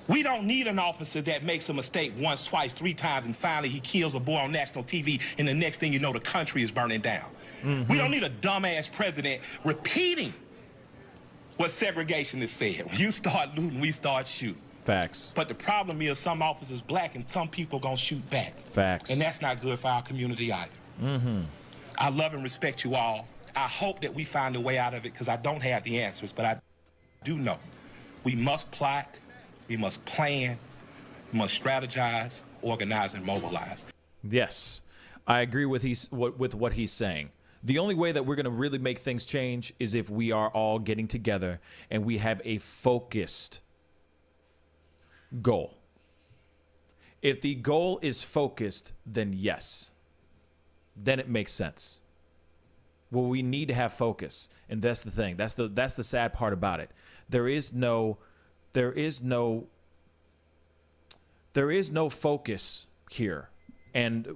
We don't need an officer that makes a mistake once, twice, 3 times, and finally he kills a boy on national TV, and the next thing you know, the country is burning down. We don't need a dumbass president repeating what segregation has said. When you start looting, we start shooting. Facts. But the problem is some officers black and some people gonna shoot back. Facts. And that's not good for our community either. I love and respect you all. I hope that we find a way out of it because I don't have the answers, but I do know we must plot, we must plan, we must strategize, organize, and mobilize. Yes, I agree with what he's saying. The only way that we're going to really make things change is if we are all getting together and we have a focused goal. If the goal is focused, then yes, then it makes sense. Well, we need to have focus, and that's the thing. That's the sad part about it. There is no focus here, and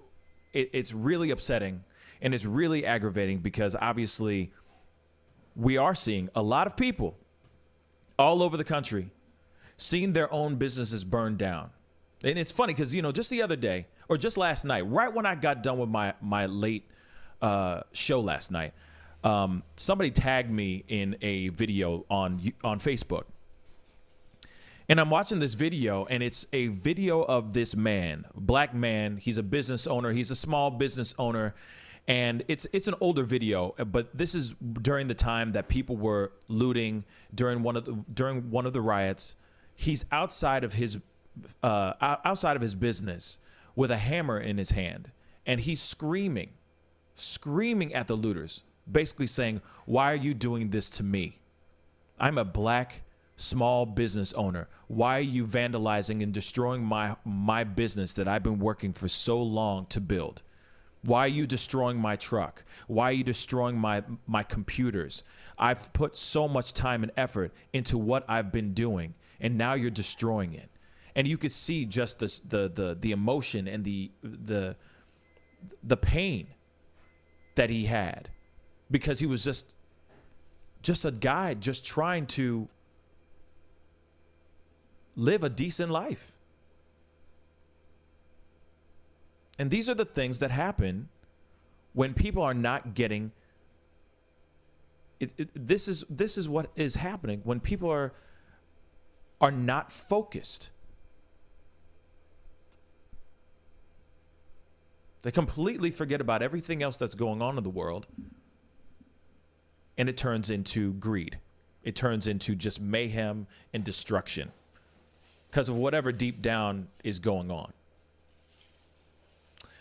it's really upsetting and it's really aggravating because obviously we are seeing a lot of people all over the country seeing their own businesses burned down. And it's funny because, just the other day or just last night, right when I got done with my late show last night, somebody tagged me in a video on Facebook. And I'm watching this video, and it's a video of this man, black man. He's a business owner. He's a small business owner. And it's an older video, but this is during the time that people were looting during one of the riots. He's outside of his business with a hammer in his hand, and he's screaming at the looters, basically saying, "Why are you doing this to me? I'm a black small business owner. Why are you vandalizing and destroying my business that I've been working for so long to build? Why are you destroying my truck? Why are you destroying my computers? I've put so much time and effort into what I've been doing, and now you're destroying it." And you could see just the emotion and the pain that he had, because he was just a guy just trying to live a decent life. And these are the things that happen when people are not getting this is what is happening when people are not focused. They completely forget about everything else that's going on in the world. And it turns into greed. It turns into just mayhem and destruction because of whatever deep down is going on.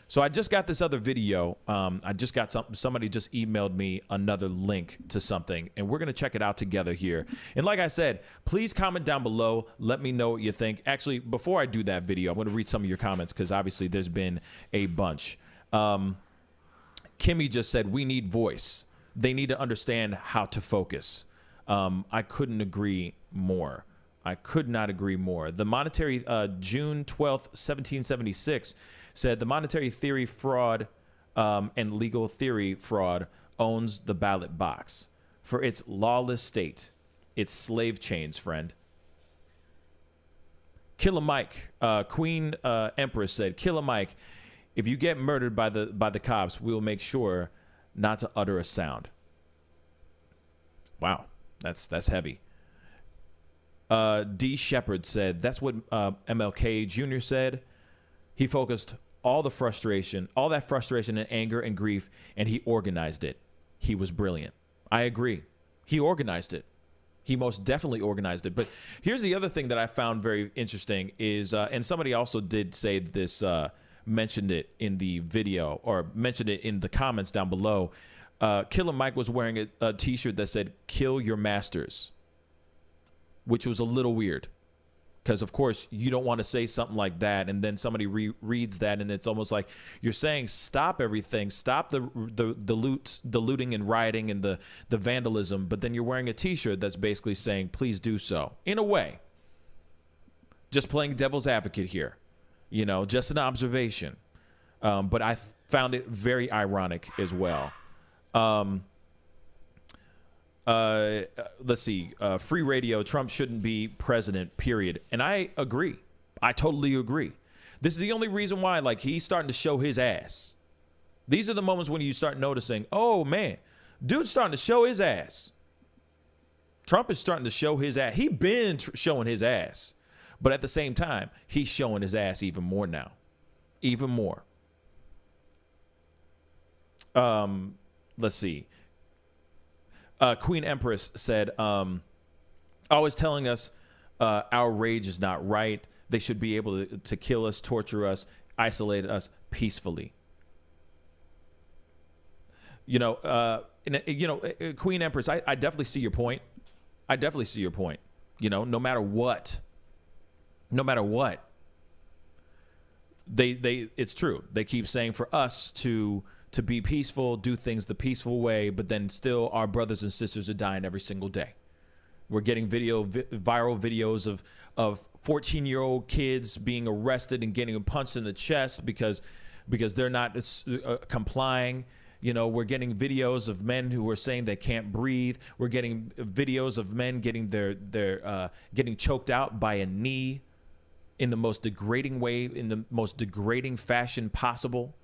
So I just got this other video. I just got somebody just emailed me another link to something, and we're going to check it out together here. And like I said, please comment down below. Let me know what you think. Actually, before I do that video, I'm going to read some of your comments because obviously there's been a bunch. Kimmy just said, we need voice. They need to understand how to focus. I couldn't agree more. I could not agree more. The monetary, June 12th, 1776, said the monetary theory fraud and legal theory fraud owns the ballot box. For its lawless state, its slave chains, friend. Killer Mike, Queen Empress said, Killer Mike, if you get murdered by the cops, we'll make sure not to utter a sound. Wow, that's heavy. D. Shepard said, that's what MLK Jr. said. He focused all that frustration and anger and grief, and he organized it. He was brilliant. I agree. He organized it. He most definitely organized it. But here's the other thing that I found very interesting is, and somebody also did say this, mentioned it in the video or mentioned it in the comments down below. Killer Mike was wearing a t-shirt that said, kill your masters, which was a little weird. Because, of course, you don't want to say something like that, and then somebody reads that, and it's almost like you're saying stop everything, stop the looting and rioting and the vandalism, but then you're wearing a T-shirt that's basically saying please do so. In a way, just playing devil's advocate here, you know, just an observation. But I found it very ironic as well. Let's see, free radio, Trump shouldn't be president, period. And I agree. I totally agree. This is the only reason why, like, he's starting to show his ass. These are the moments when you start noticing, oh man, dude's starting to show his ass. Trump is starting to show his ass. He been showing his ass, but at the same time, he's showing his ass even more now, even more. Let's see. Queen Empress said, always telling us our rage is not right. They should be able to kill us, torture us, isolate us peacefully. You know, Queen Empress, I definitely see your point. I definitely see your point. You know, no matter what, it's true. They keep saying for us to be peaceful, do things the peaceful way, but then still our brothers and sisters are dying every single day. We're getting viral videos of 14-year-old kids being arrested and getting punched in the chest because they're not complying. You know, we're getting videos of men who are saying they can't breathe. We're getting videos of men getting getting choked out by a knee in the most degrading way, in the most degrading fashion possible.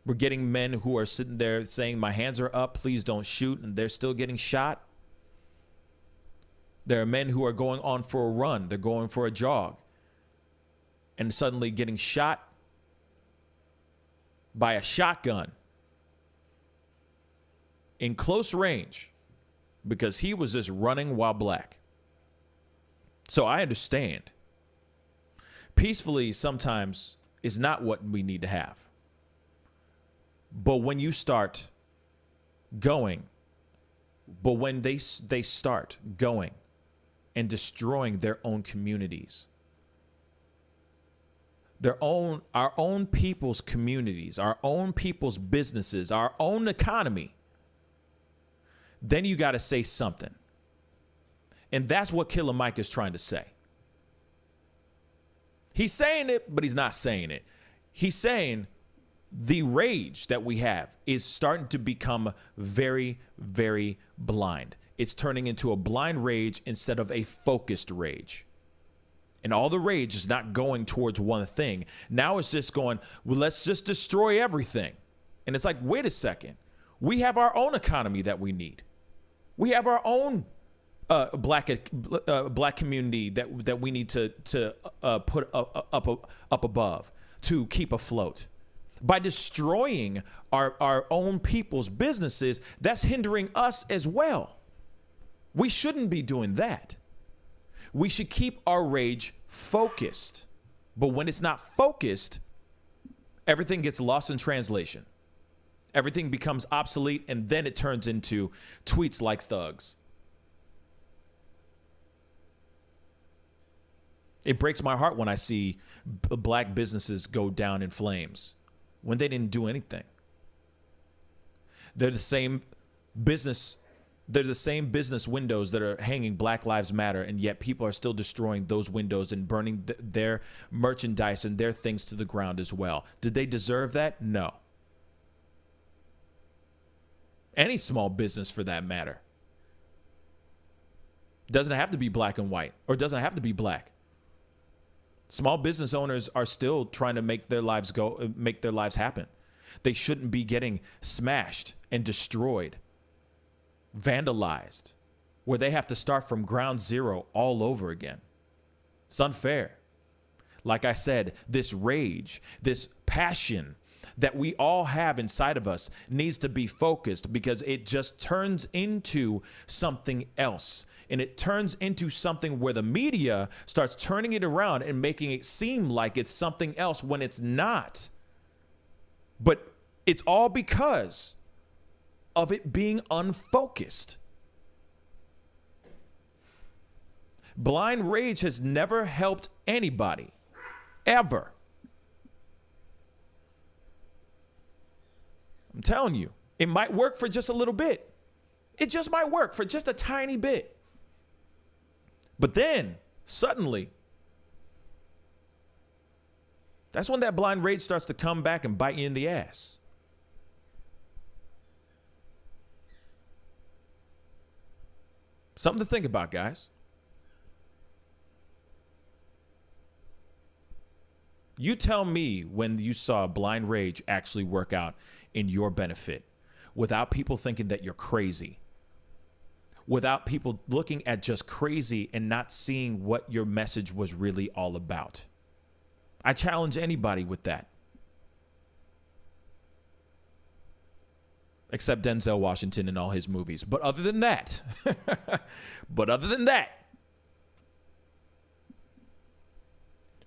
We're getting men who are sitting there saying, my hands are up, please don't shoot, and they're still getting shot. There are men who are going on for a run, they're going for a jog, and suddenly getting shot by a shotgun in close range because he was just running while black. So I understand. Peacefully sometimes is not what we need to have. But when you start going, when they start going and destroying their own communities, our own people's communities, our own people's businesses, our own economy, then you got to say something. And that's what Killer Mike is trying to say. He's saying it, but he's not saying it. He's saying the rage that we have is starting to become very, very blind. It's turning into a blind rage instead of a focused rage. And all the rage is not going towards one thing. Now it's just going, well, let's just destroy everything. And it's like, wait a second. We have our own economy that we need. We have our own black community that we need to put up above to keep afloat. By destroying our own people's businesses, that's hindering us as well. We shouldn't be doing that. We should keep our rage focused. But when it's not focused, everything gets lost in translation. Everything becomes obsolete, and then it turns into tweets like thugs. It breaks my heart when I see black businesses go down in flames when they didn't do anything. They're the same business windows that are hanging Black Lives Matter, and yet people are still destroying those windows and burning their merchandise and their things to the ground as well. Did they deserve that? No. Any small business for that matter. Doesn't have to be black and white, or doesn't have to be black. Small business owners are still trying to make their lives happen. They shouldn't be getting smashed and destroyed, vandalized, where they have to start from ground zero all over again. It's unfair. Like I said, this rage, this passion that we all have inside of us needs to be focused, because it just turns into something else. And it turns into something where the media starts turning it around and making it seem like it's something else when it's not. But it's all because of it being unfocused. Blind rage has never helped anybody, ever. I'm telling you, it might work for just a little bit. It just might work for just a tiny bit. But then, suddenly, that's when that blind rage starts to come back and bite you in the ass. Something to think about, guys. You tell me when you saw blind rage actually work out in your benefit, without people thinking that you're crazy, without people looking at just crazy and not seeing what your message was really all about. I challenge anybody with that. Except Denzel Washington in all his movies. But other than that,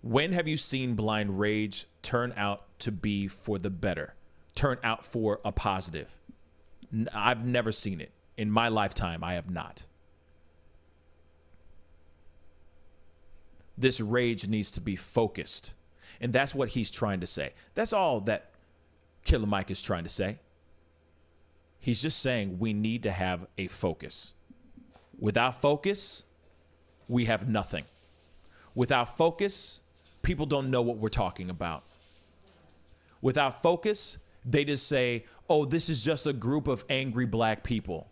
when have you seen blind rage turn out to be for the better? Turn out for a positive? I've never seen it. In my lifetime, I have not. This rage needs to be focused. And that's what he's trying to say. That's all that Killer Mike is trying to say. He's just saying we need to have a focus. Without focus, we have nothing. Without focus, people don't know what we're talking about. Without focus, they just say, oh, this is just a group of angry black people.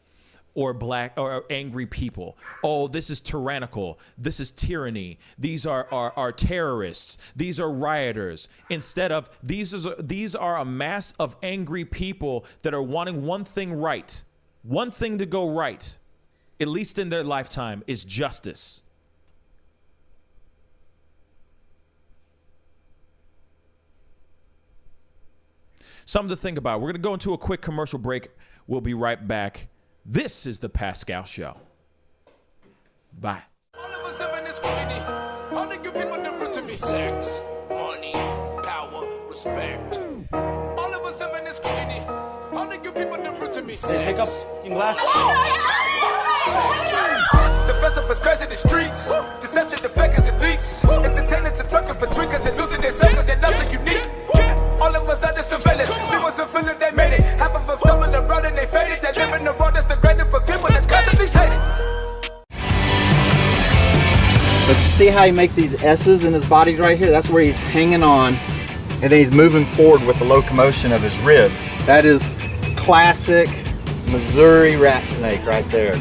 Or angry people. Oh, this is tyrannical. This is tyranny. These are terrorists. These are rioters. Instead of these are a mass of angry people that are wanting one thing right. One thing to go right, at least in their lifetime, is justice. Something to think about. We're going to go into a quick commercial break. We'll be right back. This is the Pascal Show. Bye. Sex, money, power, respect. All of us have in this community. All of you people different to me. Take up your glass. The festival is crazy in the streets. Deception, the fake as it leaks. Entertainers are talking for tweakers and losing their self because their loves are unique. All of us under surveillance. There was a feeling they made it. Half of them stumbling around and they faded. They live in the world that's degraded for people that's constantly hated. But you see how he makes these S's in his body right here? That's where he's hanging on, and then he's moving forward with the locomotion of his ribs. That is classic Missouri rat snake right there.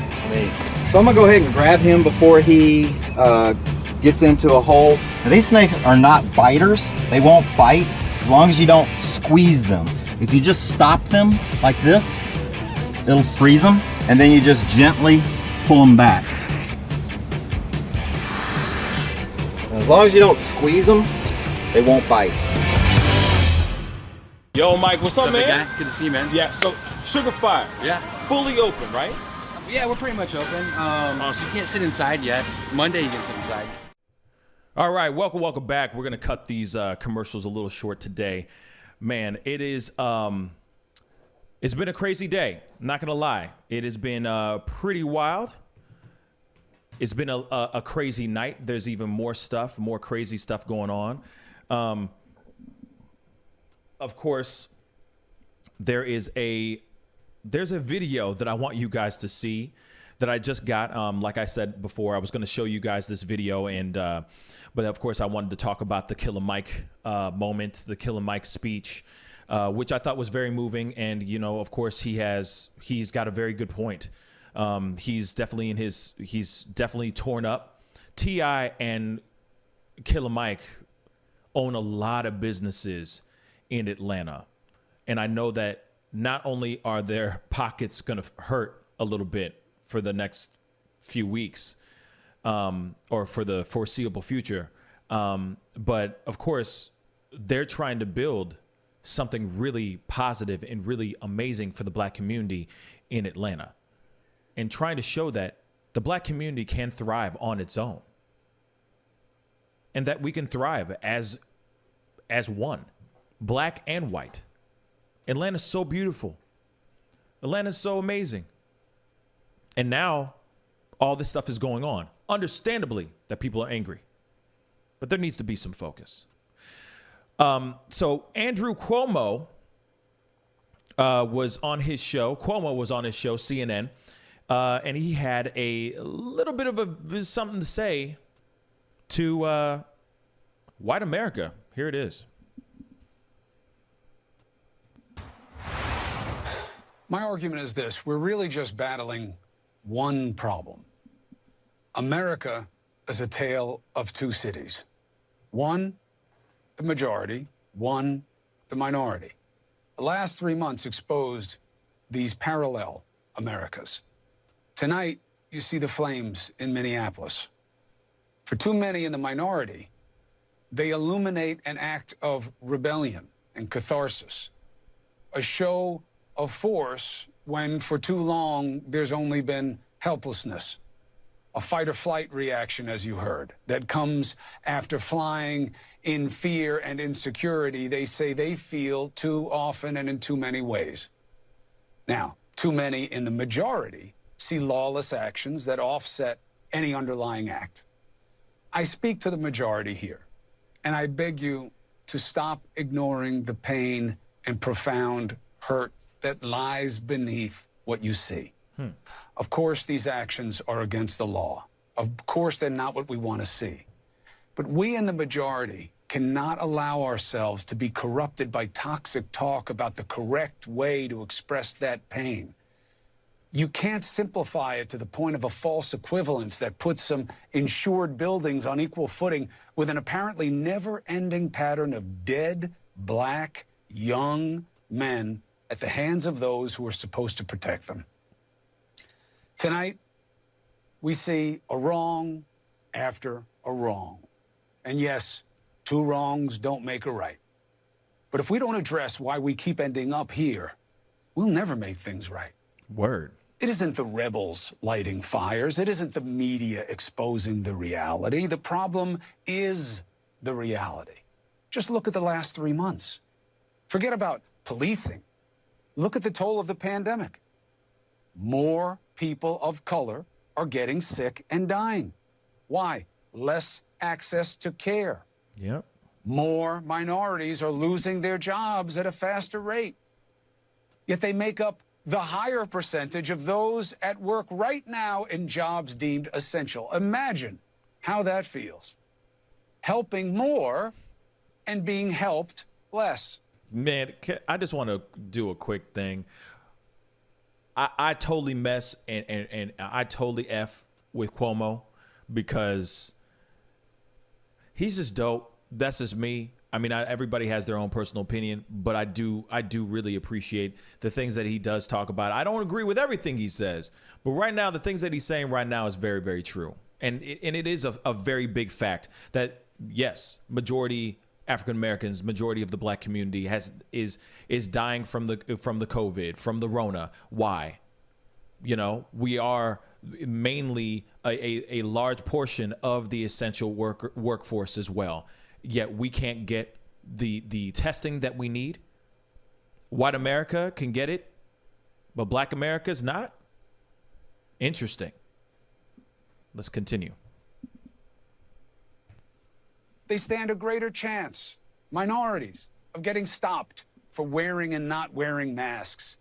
So I'm gonna go ahead and grab him before he gets into a hole. Now, these snakes are not biters. They won't bite as long as you don't squeeze them. If you just stop them like this, it'll freeze them, and then you just gently pull them back. As long as you don't squeeze them, they won't bite. Yo, Mike, what's up, big man? guy? Good to see you, man. Yeah, so Sugar Fire. Yeah. Fully open, right? Yeah, we're pretty much open. You can't sit inside yet. Monday you can sit inside. All right, welcome back. We're gonna cut these commercials a little short today. Man, it is it's been a crazy day. I'm not gonna lie. It has been pretty wild. It's been a crazy night. There's even more crazy stuff going on. Of course, there's a video that I want you guys to see that I just got. Like I said before, I was going to show you guys this video, but of course I wanted to talk about the Killer Mike moment, the Killer Mike speech, which I thought was very moving. And of course he's got a very good point. He's definitely torn up. T.I. and Killer Mike own a lot of businesses in Atlanta. And I know that not only are their pockets going to hurt a little bit for the next few weeks, or for the foreseeable future, but of course they're trying to build something really positive and really amazing for the black community in Atlanta, and trying to show that the black community can thrive on its own, and that we can thrive as one, black and white. Atlanta's so beautiful. Atlanta's so amazing. And now all this stuff is going on. Understandably that people are angry, but there needs to be some focus. So Andrew Cuomo was on his show. CNN, and he had a little bit of something to say to white America. Here it is. My argument is this: we're really just battling one problem. America is a tale of two cities. One, the majority. One, the minority. The last 3 months exposed these parallel Americas. Tonight, you see the flames in Minneapolis. For too many in the minority, they illuminate an act of rebellion and catharsis, a show of force when for too long there's only been helplessness, a fight or flight reaction, as you heard, that comes after flying in fear and insecurity they say they feel too often and in too many ways. Now, too many in the majority see lawless actions that offset any underlying act. I speak to the majority here, and I beg you to stop ignoring the pain and profound hurt that lies beneath what you see. Of course, these actions are against the law. Of course, they're not what we want to see. But we in the majority cannot allow ourselves to be corrupted by toxic talk about the correct way to express that pain. You can't simplify it to the point of a false equivalence that puts some insured buildings on equal footing with an apparently never-ending pattern of dead, black, young men at the hands of those who are supposed to protect them. Tonight, we see a wrong after a wrong. And yes, two wrongs don't make a right. But if we don't address why we keep ending up here, we'll never make things right. Word. It isn't the rebels lighting fires. It isn't the media exposing the reality. The problem is the reality. Just look at the last 3 months. Forget about policing. Look at the toll of the pandemic. More people of color are getting sick and dying. Why? Less access to care. Yep. More minorities are losing their jobs at a faster rate. Yet they make up the higher percentage of those at work right now in jobs deemed essential. Imagine how that feels. Helping more and being helped less. Man, I just want to do a quick thing. I totally mess and I totally F with Cuomo because he's just dope. That's just me. I mean, everybody has their own personal opinion, but I do really appreciate the things that he does talk about. I don't agree with everything he says, but right now, the things that he's saying right now is very, very true. And it is a very big fact that, yes, majority African Americans, majority of the black community is dying from the COVID, from the Rona. Why? You know, we are mainly a large portion of the essential workforce as well. Yet we can't get the testing that we need. White America can get it, but Black America's not. Interesting. Let's continue. They stand a greater chance, minorities, of getting stopped for wearing and not wearing masks.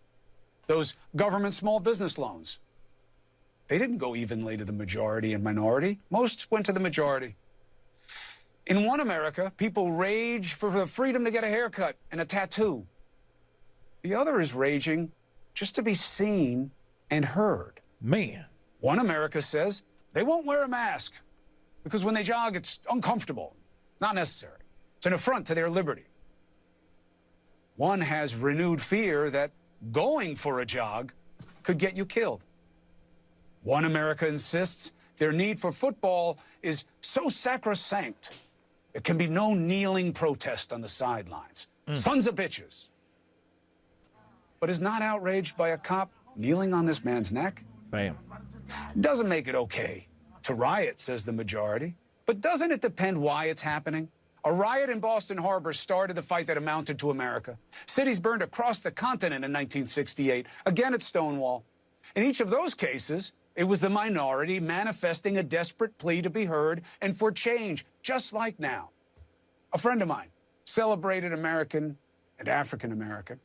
Those government small business loans, they didn't go evenly to the majority and minority. Most went to the majority. In one America, people rage for the freedom to get a haircut and a tattoo. The other is raging just to be seen and heard. Man. One America says they won't wear a mask because when they jog, it's uncomfortable, not necessary. It's an affront to their liberty. One has renewed fear that going for a jog could get you killed. One America insists their need for football is so sacrosanct, there can be no kneeling protest on the sidelines. Sons of bitches. But is not outraged by a cop kneeling on this man's neck? Bam. Doesn't make it okay to riot, says the majority. But doesn't it depend why it's happening? A riot in Boston Harbor started the fight that amounted to America. Cities burned across the continent in 1968, again at Stonewall. In each of those cases, it was the minority manifesting a desperate plea to be heard and for change, just like now. A friend of mine, celebrated American and African American,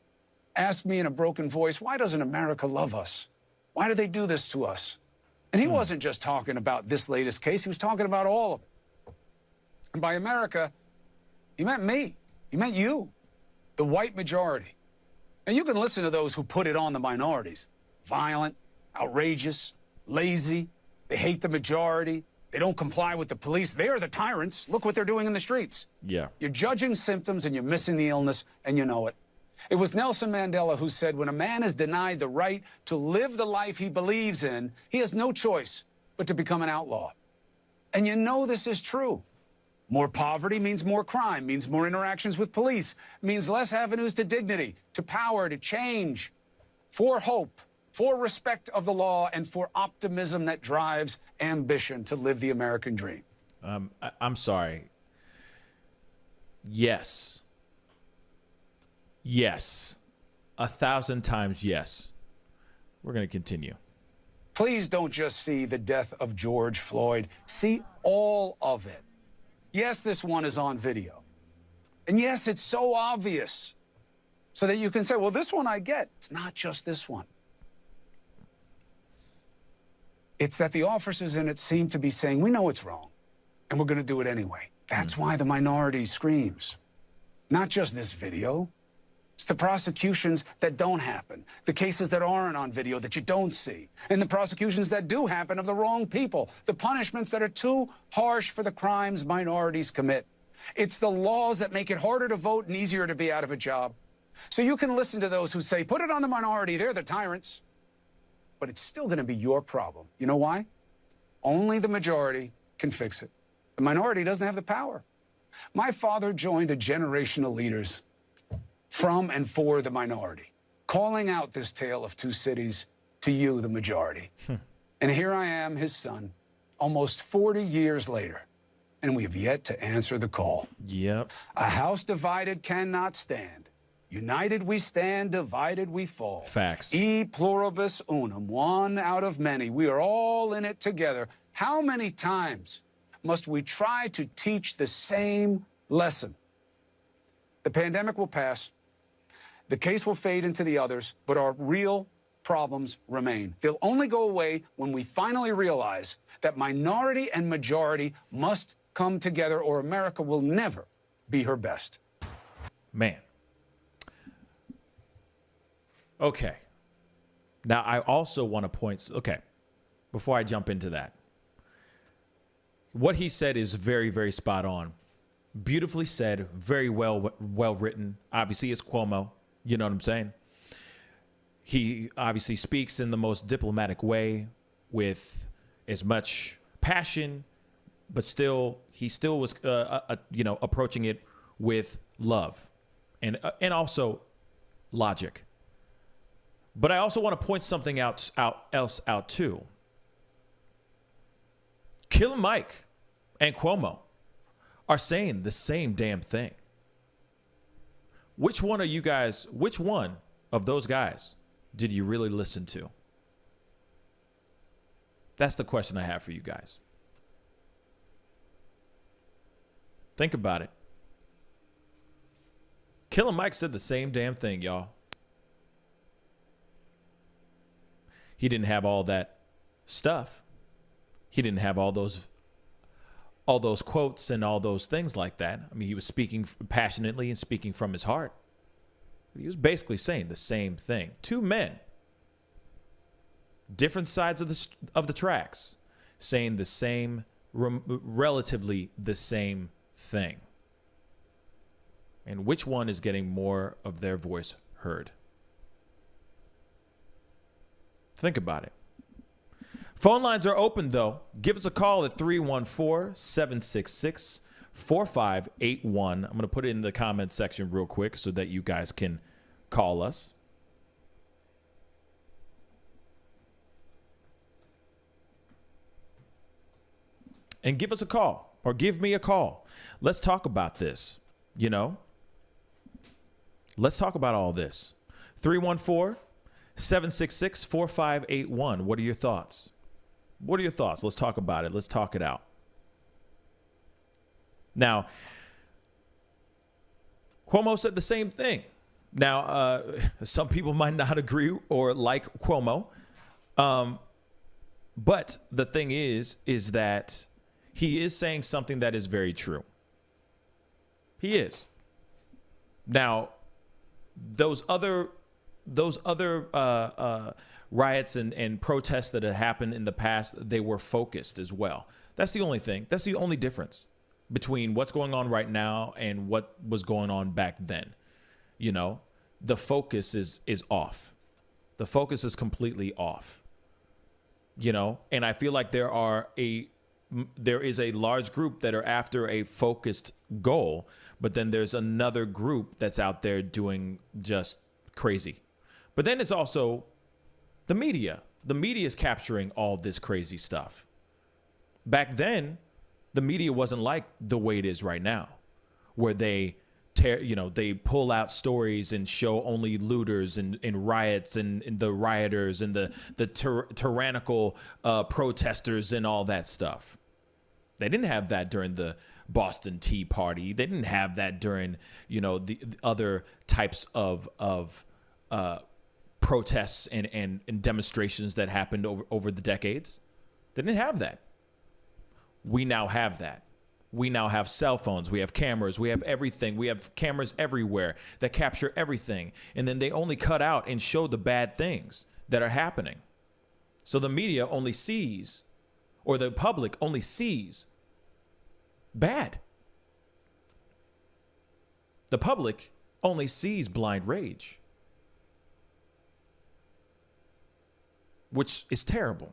asked me in a broken voice, why doesn't America love us? Why do they do this to us? And he wasn't just talking about this latest case, he was talking about all of it. And by America, he meant me. He meant you, the white majority. And you can listen to those who put it on the minorities. Violent, outrageous, lazy, they hate the majority, they don't comply with the police, they are the tyrants. Look what they're doing in the streets. Yeah. You're judging symptoms and you're missing the illness, and you know it. It was Nelson Mandela who said, when a man is denied the right to live the life he believes in, he has no choice but to become an outlaw. And you know this is true. More poverty means more crime, means more interactions with police, means less avenues to dignity, to power, to change, for hope, for respect of the law, and for optimism that drives ambition to live the American dream. I'm sorry. Yes. Yes. 1,000 times yes. We're going to continue. Please don't just see the death of George Floyd. See all of it. Yes, this one is on video. And yes, it's so obvious. So that you can say, well, this one I get. It's not just this one. It's that the officers in it seem to be saying, we know it's wrong, and we're going to do it anyway. That's why the minority screams. Not just this video. It's the prosecutions that don't happen, the cases that aren't on video that you don't see, and the prosecutions that do happen of the wrong people, the punishments that are too harsh for the crimes minorities commit. It's the laws that make it harder to vote and easier to be out of a job. So you can listen to those who say, put it on the minority, they're the tyrants. But it's still going to be your problem. You know why? Only the majority can fix it. The minority doesn't have the power. My father joined a generation of leaders from and for the minority, calling out this tale of two cities to you, the majority. And here I am, his son, almost 40 years later, and we have yet to answer the call. Yep. A house divided cannot stand. United we stand, divided we fall. Facts. E pluribus unum, one out of many. We are all in it together. How many times must we try to teach the same lesson? The pandemic will pass. The case will fade into the others, but our real problems remain. They'll only go away when we finally realize that minority and majority must come together, or America will never be her best. Man. Okay. Now, I also want to point, okay, before I jump into that, what he said is very, very spot on. Beautifully said, very well written. Obviously, it's Cuomo. You know what I'm saying? He obviously speaks in the most diplomatic way with as much passion, but still, he still was, approaching it with love and also logic. But I also want to point something else out too. Killer Mike and Cuomo are saying the same damn thing. Which one of those guys did you really listen to? That's the question I have for you guys. Think about it. Killer Mike said the same damn thing, y'all. He didn't have all that stuff. He didn't have all those quotes and all those things like that. I mean, he was speaking passionately and speaking from his heart. He was basically saying the same thing. Two men, different sides of the tracks, saying the same, relatively the same thing. And which one is getting more of their voice heard? Think about it. Phone lines are open, though. Give us a call at 314-766-4581. I'm going to put it in the comment section real quick so that you guys can call us. And give us a call, or give me a call. Let's talk about this, you know? Let's talk about all this. 314-766-4581. What are your thoughts? What are your thoughts? Let's talk about it. Let's talk it out. Now, Cuomo said the same thing. Now, some people might not agree or like Cuomo. But the thing is that he is saying something that is very true. He is. Now, those other riots and protests that had happened in the past, they were focused as well. That's the only thing. That's the only difference between what's going on right now and what was going on back then. You know, the focus is off. The focus is completely off. You know, and I feel like there is a large group that are after a focused goal, but then there's another group that's out there doing just crazy. But then it's also the media. The media is capturing all this crazy stuff. Back then, the media wasn't like the way it is right now, where they pull out stories and show only looters and riots and the rioters and the tyrannical protesters and all that stuff. They didn't have that during the Boston Tea Party. They didn't have that during, the other types of protests and demonstrations that happened over the decades. They didn't have that. We now have that. We now have cell phones. We have cameras. We have everything. We have cameras everywhere that capture everything. And then they only cut out and show the bad things that are happening. So the media only sees, or the public only sees, bad. The public only sees blind rage, which is terrible.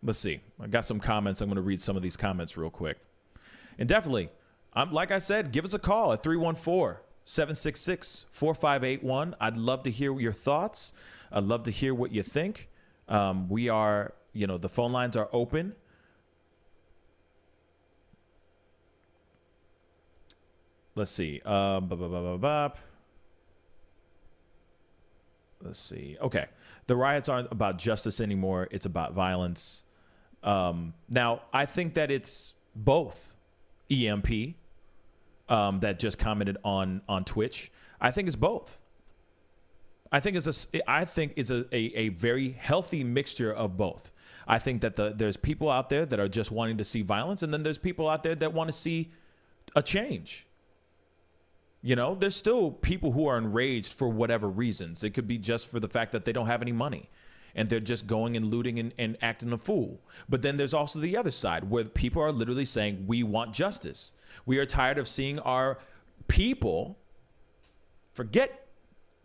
Let's see. I got some comments. I'm going to read some of these comments real quick. And definitely, like I said, give us a call at 314-766-4581. I'd love to hear your thoughts. I'd love to hear what you think. We are, the phone lines are open. Let's see. Let's see. Okay. The riots aren't about justice anymore. It's about violence. Now, I think that it's both. EMP, that just commented on Twitch. I think it's both. I think it's a very healthy mixture of both. I think that there's people out there that are just wanting to see violence, and then there's people out there that want to see a change. There's still people who are enraged for whatever reasons. It could be just for the fact that they don't have any money and they're just going and looting and acting a fool. But then there's also the other side where people are literally saying, we want justice. We are tired of seeing our people, forget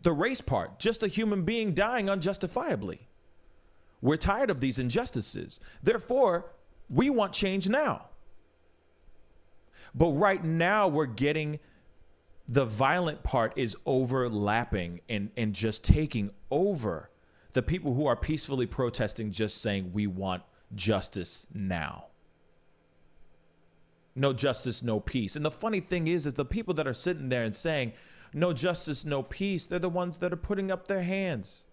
the race part, just a human being dying unjustifiably. We're tired of these injustices. Therefore, We want change now. But right now we're getting the violent part is overlapping and just taking over the people who are peacefully protesting, just saying we want justice now. No justice, no peace. And the funny thing is the people that are sitting there and saying no justice, no peace, they're the ones that are putting up their hands.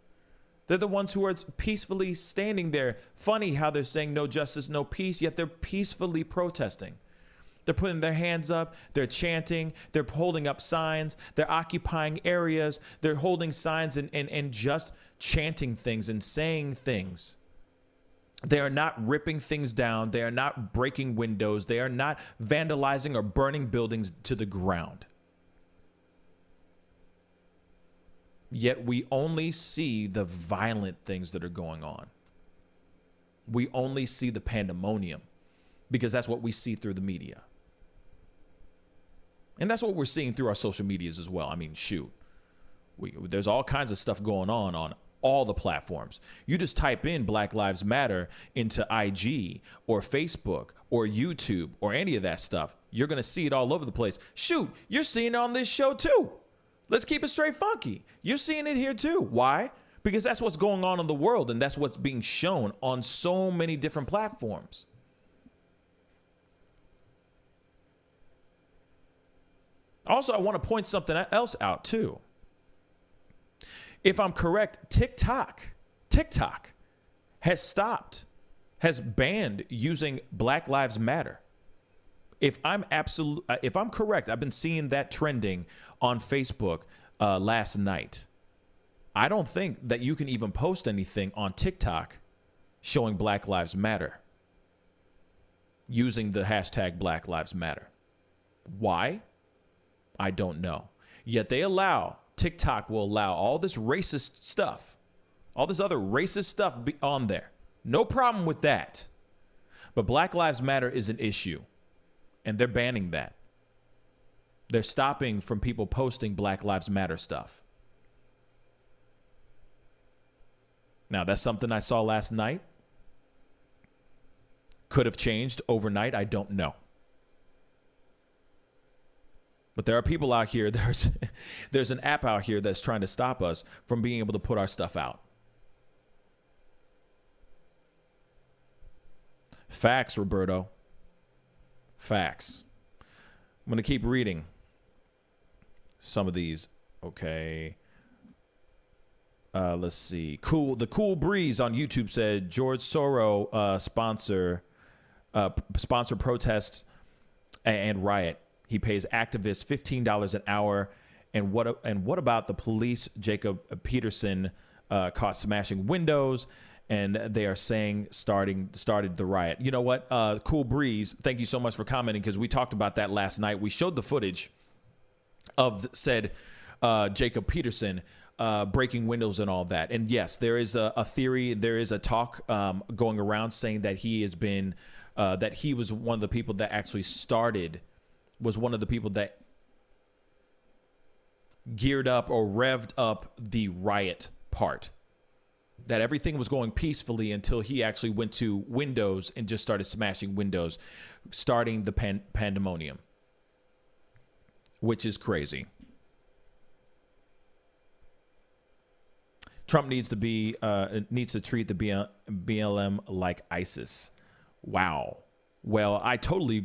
They're the ones who are peacefully standing there. Funny how they're saying no justice, no peace, yet they're peacefully protesting. They're putting their hands up, they're chanting, they're holding up signs, they're occupying areas, they're holding signs and just chanting things and saying things. They are not ripping things down. They are not breaking windows. They are not vandalizing or burning buildings to the ground. Yet we only see the violent things that are going on. We only see the pandemonium because that's what we see through the media. And that's what we're seeing through our social medias as well. I mean, shoot, there's all kinds of stuff going on all the platforms. You just type in Black Lives Matter into IG or Facebook or YouTube or any of that stuff. You're going to see it all over the place. Shoot, you're seeing it on this show too. Let's keep it straight funky. You're seeing it here too. Why? Because that's what's going on in the world, and that's what's being shown on so many different platforms. Also, I want to point something else out too. If I'm correct, TikTok has banned using Black Lives Matter. If I'm correct, I've been seeing that trending on Facebook last night. I don't think that you can even post anything on TikTok showing Black Lives Matter using the hashtag Black Lives Matter. Why? I don't know. Yet TikTok will allow all this racist stuff, all this other racist stuff be on there. No problem with that. But Black Lives Matter is an issue, and they're banning that. They're stopping from people posting Black Lives Matter stuff. Now, that's something I saw last night. Could have changed overnight. I don't know. But there are people out here, there's an app out here that's trying to stop us from being able to put our stuff out. Facts, Roberto. Facts. I'm going to keep reading some of these. Okay. Let's see. The Cool Breeze on YouTube said George Soros sponsor protests and riot. He pays activists $15 an hour. And what about the police? Jacob Peterson caught smashing windows, and they are saying started the riot. You know what? Cool Breeze, thank you so much for commenting, because we talked about that last night. We showed the footage of said Jacob Peterson breaking windows and all that. And yes, there is a theory, there is a talk going around saying that he has been that he was one of the people that actually was one of the people that geared up or revved up the riot part. That everything was going peacefully until he actually went to windows and just started smashing windows, starting the pandemonium, which is crazy. Trump needs to treat the BLM like ISIS. Wow. Well, I totally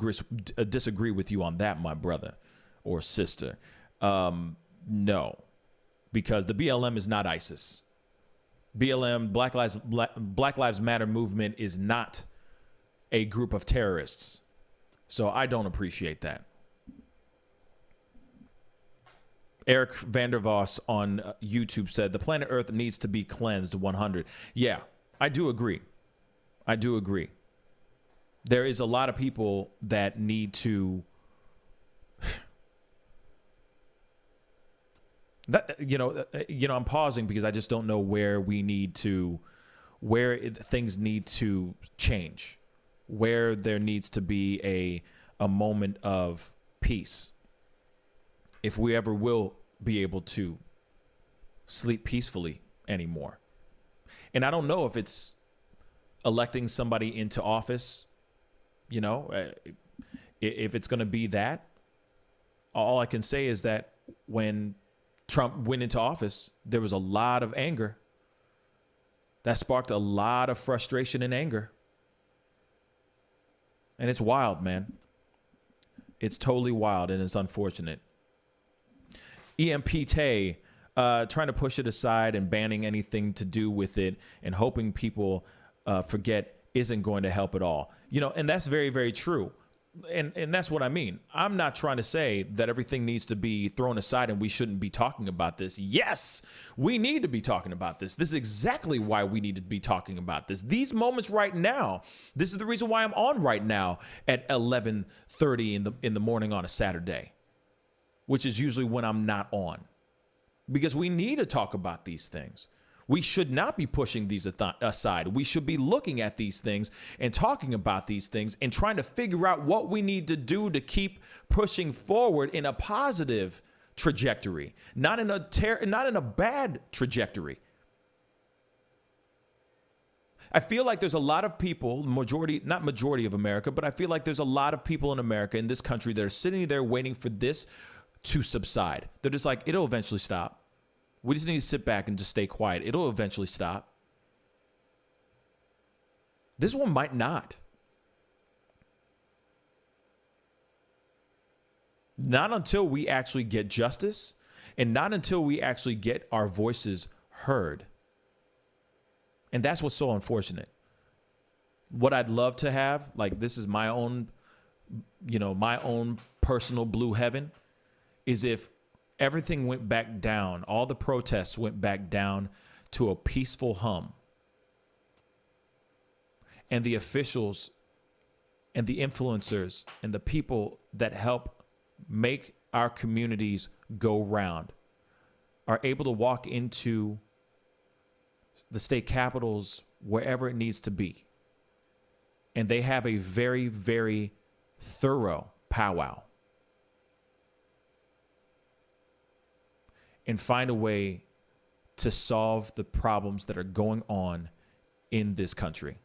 disagree with you on that, my brother or sister. No, because the BLM is not ISIS. BLM, Black Lives Matter movement is not a group of terrorists. So I don't appreciate that. Eric Vandervoss on YouTube said the planet Earth needs to be cleansed 100. Yeah, I do agree. There is a lot of people that need to I'm pausing because I just don't know where things need to change, where there needs to be a moment of peace. If we ever will be able to sleep peacefully anymore. And I don't know if it's electing somebody into office You know, if it's going to be that, all I can say is that when Trump went into office, there was a lot of anger. That sparked a lot of frustration and anger. And it's wild, man. It's totally wild, and it's unfortunate. EMP Tay, trying to push it aside and banning anything to do with it and hoping people forget isn't going to help at all. You know, and that's very, very true. And that's what I mean. I'm not trying to say that everything needs to be thrown aside and we shouldn't be talking about this. Yes, we need to be talking about this. This is exactly why we need to be talking about this. These moments right now, this is the reason why I'm on right now at 11:30 in the morning on a Saturday, which is usually when I'm not on, because we need to talk about these things. We should not be pushing these aside. We should be looking at these things and talking about these things and trying to figure out what we need to do to keep pushing forward in a positive trajectory, not in a bad trajectory. I feel like there's a lot of people, not majority of America, but I feel like there's a lot of people in America, in this country, that are sitting there waiting for this to subside. They're just like, it'll eventually stop. We just need to sit back and just stay quiet. It'll eventually stop. This one might not. Not until we actually get justice, and not until we actually get our voices heard. And that's what's so unfortunate. What I'd love to have, like, this is my own, my own personal blue heaven, is if everything went back down, all the protests went back down to a peaceful hum. And the officials and the influencers and the people that help make our communities go round are able to walk into the state capitals, wherever it needs to be. And they have a very, very thorough powwow. And find a way to solve the problems that are going on in this country.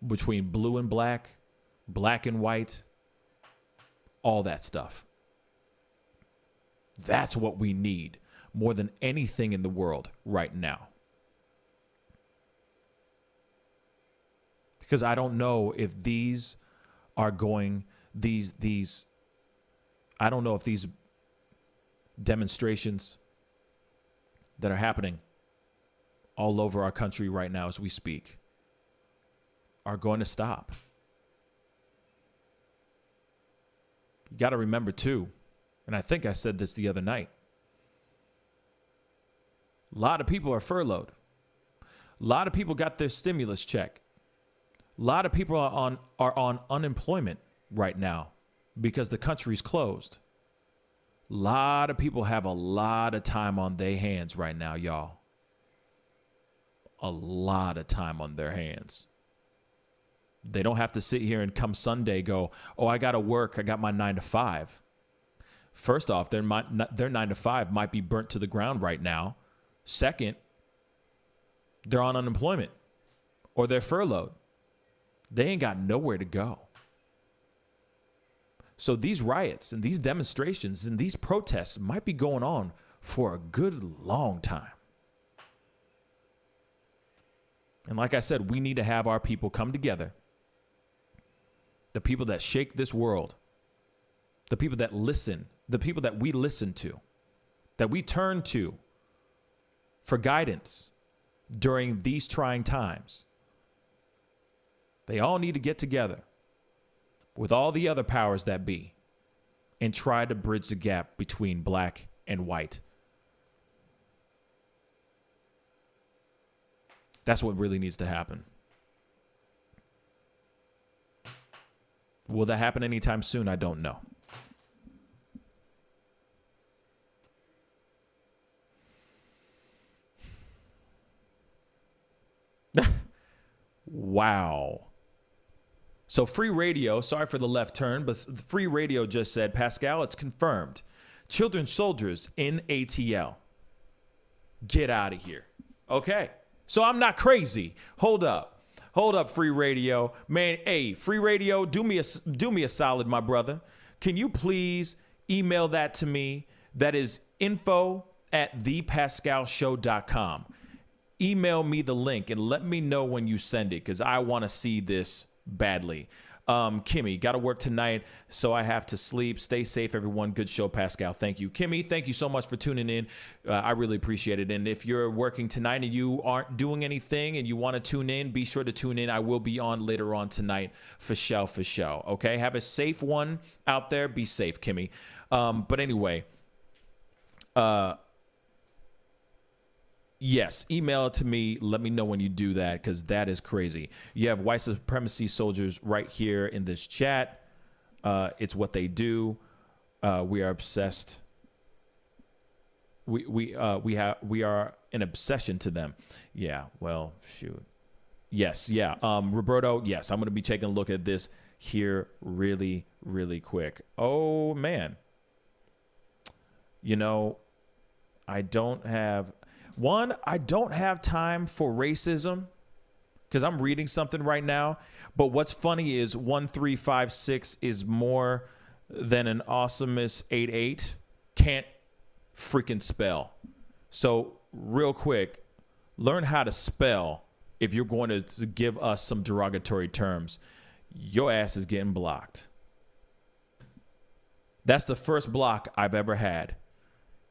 Between blue and black, black and white, all that stuff. That's what we need more than anything in the world right now. Because I don't know if these are going, I don't know if these demonstrations that are happening all over our country right now as we speak are going to stop. You got to remember too, and I think I said this the other night, a lot of people are furloughed. A lot of people got their stimulus check. A lot of people are on unemployment right now because the country's closed. A lot of people have a lot of time on their hands right now, y'all. A lot of time on their hands. They don't have to sit here and come Sunday go, oh, I got to work. I got my 9 to 5. First off, their 9 to 5 might be burnt to the ground right now. Second, they're on unemployment or they're furloughed. They ain't got nowhere to go. So these riots and these demonstrations and these protests might be going on for a good long time. And like I said, we need to have our people come together. The people that shake this world, the people that listen, the people that we listen to, that we turn to for guidance during these trying times. They all need to get together with all the other powers that be and try to bridge the gap between black and white. That's what really needs to happen. Will that happen anytime soon? I don't know. Wow. So Free Radio, sorry for the left turn, but Free Radio just said, Pascal, it's confirmed. Children soldiers in ATL. Get out of here. Okay. So I'm not crazy. Hold up. Hold up, Free Radio. Man, hey, Free Radio, do me a solid, my brother. Can you please email that to me? That is info@thepascalshow.com. Email me the link and let me know when you send it, because I want to see this badly. Kimmy, got to work tonight, so I have to sleep. Stay safe, everyone. Good show, Pascal. Thank you. Kimmy, thank you so much for tuning in. I really appreciate it. And if you're working tonight and you aren't doing anything and you want to tune in, be sure to tune in. I will be on later on tonight for show. Okay? Have a safe one out there. Be safe, Kimmy. But anyway, yes, email it to me. Let me know when you do that, because that is crazy. You have white supremacy soldiers right here in this chat. It's what they do. We are obsessed. We are an obsession to them. Yeah. Well, shoot. Yes. Yeah. Roberto. Yes, I'm going to be taking a look at this here really, really quick. Oh man. You know, I don't have time for racism, because I'm reading something right now. But what's funny is 1356 is more than an awesomest 88 can't freaking spell. So real quick, learn how to spell if you're going to give us some derogatory terms. Your ass is getting blocked. That's the first block I've ever had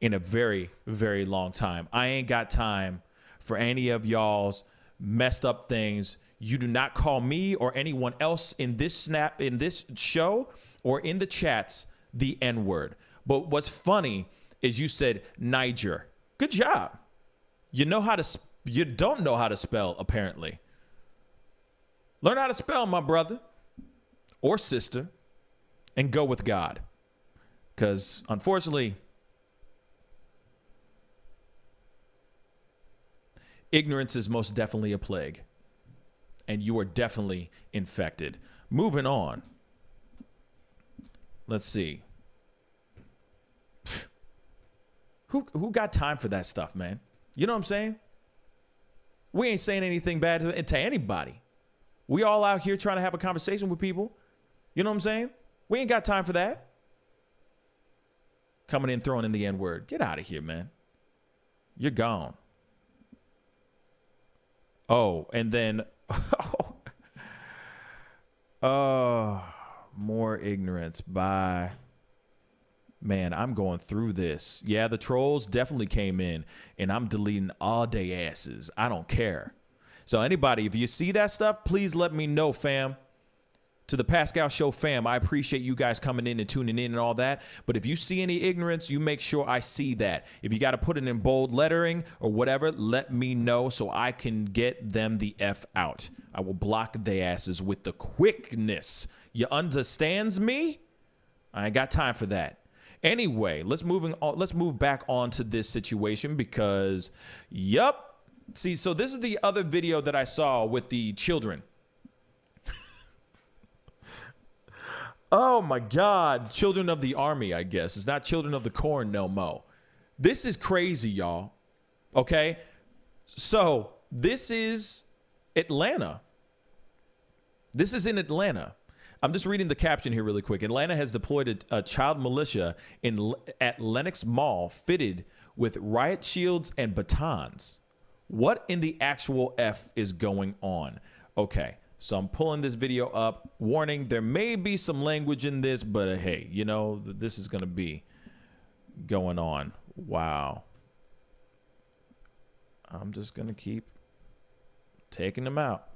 in a very, very long time. I ain't got time for any of y'all's messed up things. You do not call me or anyone else in this show or in the chats the N-word. But what's funny is you said Niger. Good job. You don't know how to spell, apparently. Learn how to spell, my brother or sister, and go with God. Because unfortunately, ignorance is most definitely a plague, and you are definitely infected. Moving on. Let's see. Who got time for that stuff, man? You know what I'm saying? We ain't saying anything bad to anybody. We all out here trying to have a conversation with people. You know what I'm saying? We ain't got time for that. Coming in, throwing in the N-word. Get out of here, man. You're gone. Oh, and then, more ignorance. Bye. Man, I'm going through this. Yeah, the trolls definitely came in, and I'm deleting all they asses. I don't care. So anybody, if you see that stuff, please let me know, fam. To the Pascal Show fam, I appreciate you guys coming in and tuning in and all that. But if you see any ignorance, you make sure I see that. If you got to put it in bold lettering or whatever, let me know so I can get them the F out. I will block their asses with the quickness. You understands me? I ain't got time for that. Anyway, let's move back on to this situation because, yup. See, so this is the other video that I saw with the children. Oh my God, children of the army, I guess. It's not children of the corn no mo. This is crazy, y'all. Okay? So, this is Atlanta. This is in Atlanta. I'm just reading the caption here really quick. Atlanta has deployed a child militia at Lenox Mall fitted with riot shields and batons. What in the actual F is going on? Okay. So I'm pulling this video up. Warning, there may be some language in this, but hey, you know, this is going to be going on. Wow. I'm just going to keep taking them out.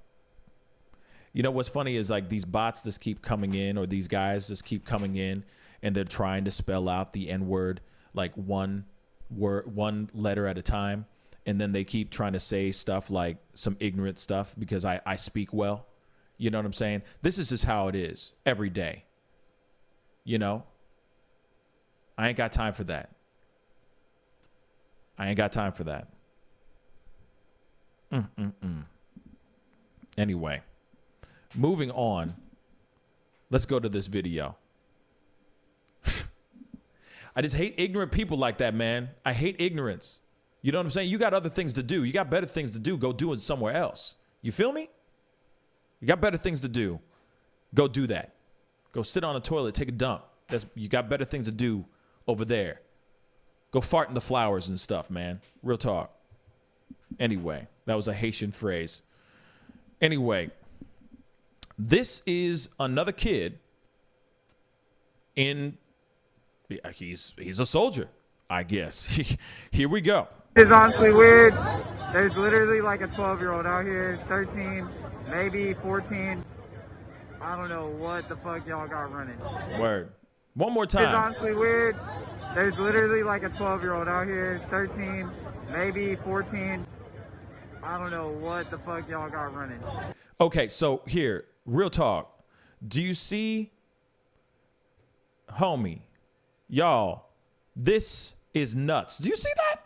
You know, what's funny is like these bots just keep coming in, or these guys just keep coming in, and they're trying to spell out the N-word like one letter at a time. And then they keep trying to say stuff like some ignorant stuff because I speak well. You know what I'm saying? This is just how it is every day. You know? I ain't got time for that. I ain't got time for that. Anyway, moving on. Let's go to this video. I just hate ignorant people like that, man. I hate ignorance. You know what I'm saying? You got other things to do. You got better things to do. Go do it somewhere else. You feel me? You got better things to do. Go do that. Go sit on a toilet, take a dump. You got better things to do over there. Go fart in the flowers and stuff, man. Real talk. Anyway, that was a Haitian phrase. Anyway, this is another kid he's a soldier, I guess. Here we go. It's honestly weird. There's literally like a 12-year-old out here, 13, maybe 14. I don't know what the fuck y'all got running. Word. One more time. It's honestly weird. There's literally like a 12-year-old out here, 13, maybe 14. I don't know what the fuck y'all got running. Okay, so here, real talk. Do you see, homie, y'all, this is nuts. Do you see that?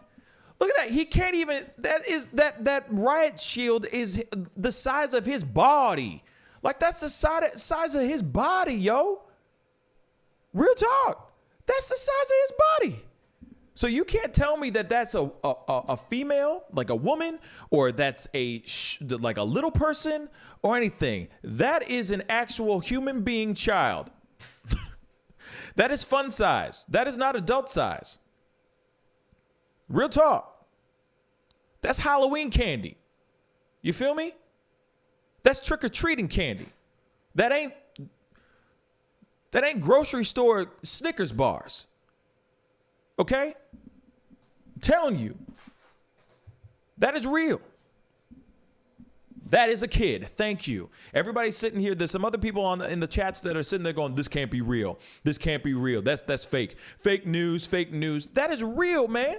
Look at that. He can't even, that riot shield is the size of his body. Like, that's the size of his body, yo. Real talk. That's the size of his body. So you can't tell me that that's a female, like a woman, or that's like a little person or anything. That is an actual human being child. That is fun size. That is not adult size. Real talk. That's Halloween candy. You feel me? That's trick-or-treating candy. That ain't grocery store Snickers bars. Okay? I'm telling you. That is real. That is a kid. Thank you. Everybody's sitting here. There's some other people in the chats that are sitting there going, this can't be real. This can't be real. That's fake. Fake news, fake news. That is real, man.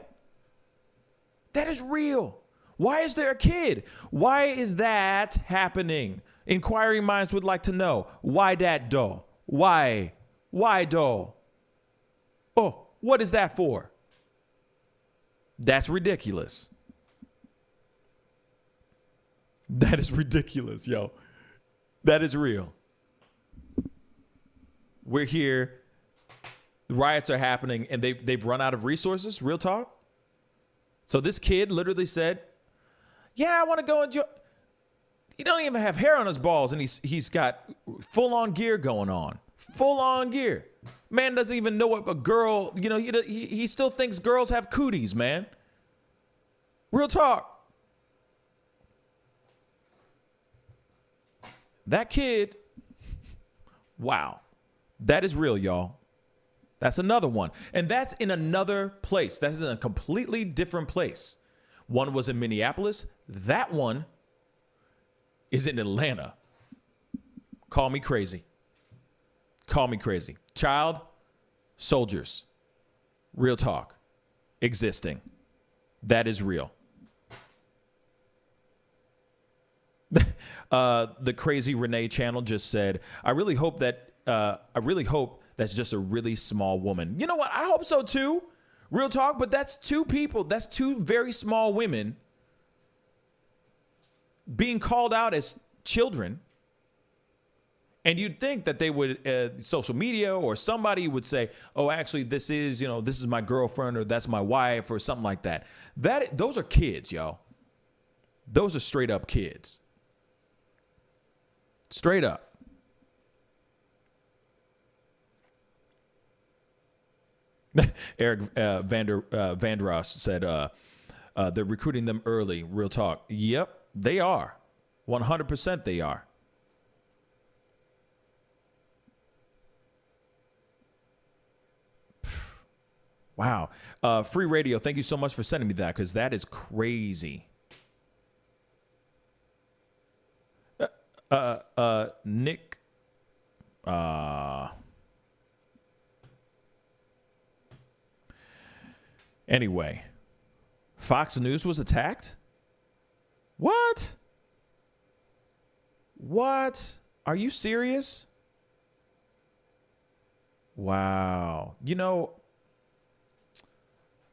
That is real. Why is there a kid? Why is that happening? Inquiring minds would like to know. Why that, doll? Why? Why, doll? Oh, what is that for? That's ridiculous. That is ridiculous, yo. That is real. We're here. The riots are happening, and they've run out of resources. Real talk. So this kid literally said, yeah, I want to go enjoy. He don't even have hair on his balls, and he's got full-on gear going on. Full-on gear. Man doesn't even know what a girl, he still thinks girls have cooties, man. Real talk. That kid, wow. That is real, y'all. That's another one. And that's in another place. That's in a completely different place. One was in Minneapolis. That one is in Atlanta. Call me crazy. Call me crazy. Child soldiers. Real talk. Existing. That is real. The crazy Renee channel just said, I really hope that's just a really small woman. You know what? I hope so too. Real talk, but that's two people. That's two very small women being called out as children. And you'd think that they would, social media or somebody would say, oh, actually, this is my girlfriend or that's my wife or something like that. Those are kids, yo. Those are straight up kids. Straight up. Eric Vandross said they're recruiting them early. Real talk. Yep, they are. 100% they are. Wow. Free Radio, thank you so much for sending me that because that is crazy. Nick. Anyway, Fox News was attacked? What? What? Are you serious? Wow.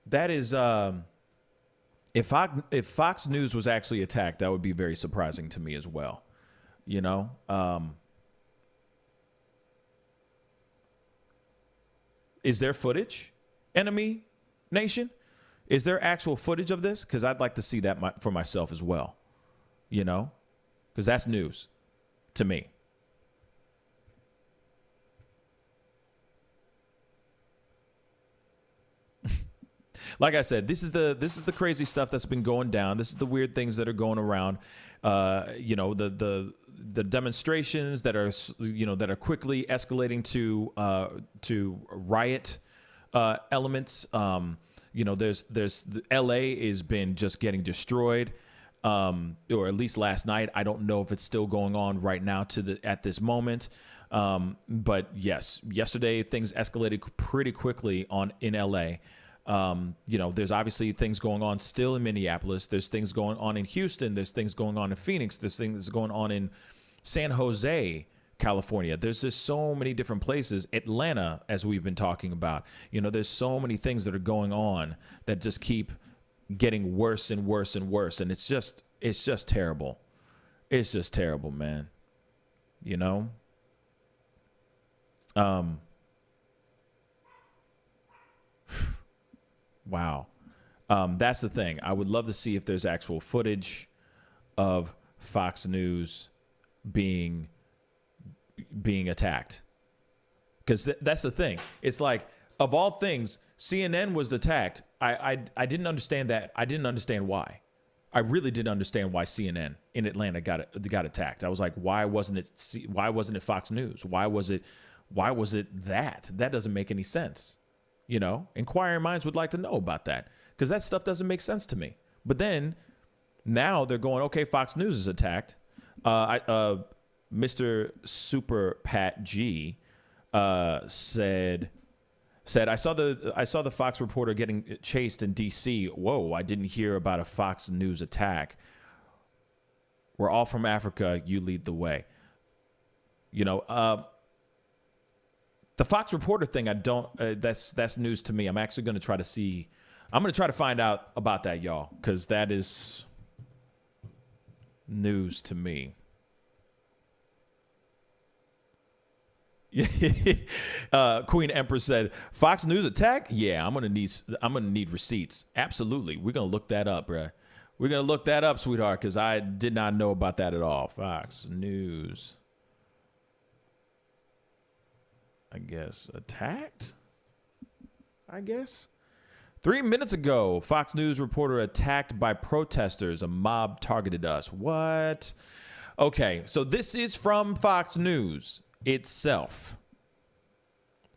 That is if Fox News was actually attacked, that would be very surprising to me as well. Is there footage, Enemy Nation? Is there actual footage of this? Because I'd like to see that for myself as well. Because that's news. to me. Like I said, this is the crazy stuff that's been going down. This is the weird things that are going around. The demonstrations that are that are quickly escalating to riot elements. There's the LA has been just getting destroyed, or at least last night. I don't know if it's still going on right now at this moment. But yes, yesterday things escalated pretty quickly in LA. There's obviously things going on still in Minneapolis. There's things going on in Houston. There's things going on in Phoenix. There's things going on in San Jose, California. There's just so many different places. Atlanta, as we've been talking about. There's so many things that are going on that just keep getting worse and worse and worse. And it's just terrible. It's just terrible, man. Wow. That's the thing. I would love to see if there's actual footage of Fox News being attacked. Because that's the thing. It's like, of all things, CNN was attacked. I didn't understand that. I didn't understand why. I really didn't understand why CNN in Atlanta got attacked. I was like, why wasn't it Fox News? Why was it that? That doesn't make any sense. Inquiring minds would like to know about that, because that stuff doesn't make sense to me. But then now they're going, okay, Fox News is attacked. Mr. Super Pat G said, I saw the Fox reporter getting chased in D.C. Whoa, I didn't hear about a Fox News attack. We're all from Africa. You lead the way. The Fox reporter thing, I don't. That's news to me. I'm actually going to try to see. I'm going to try to find out about that, y'all, because that is news to me. Queen Empress said, "Fox News attack? Yeah, I'm gonna need receipts. Absolutely, we're gonna look that up, bruh. We're gonna look that up, sweetheart, because I did not know about that at all. Fox News." I guess attacked. 3 minutes ago, Fox News reporter attacked by protesters. A mob targeted us. What? Okay, so this is from Fox News itself.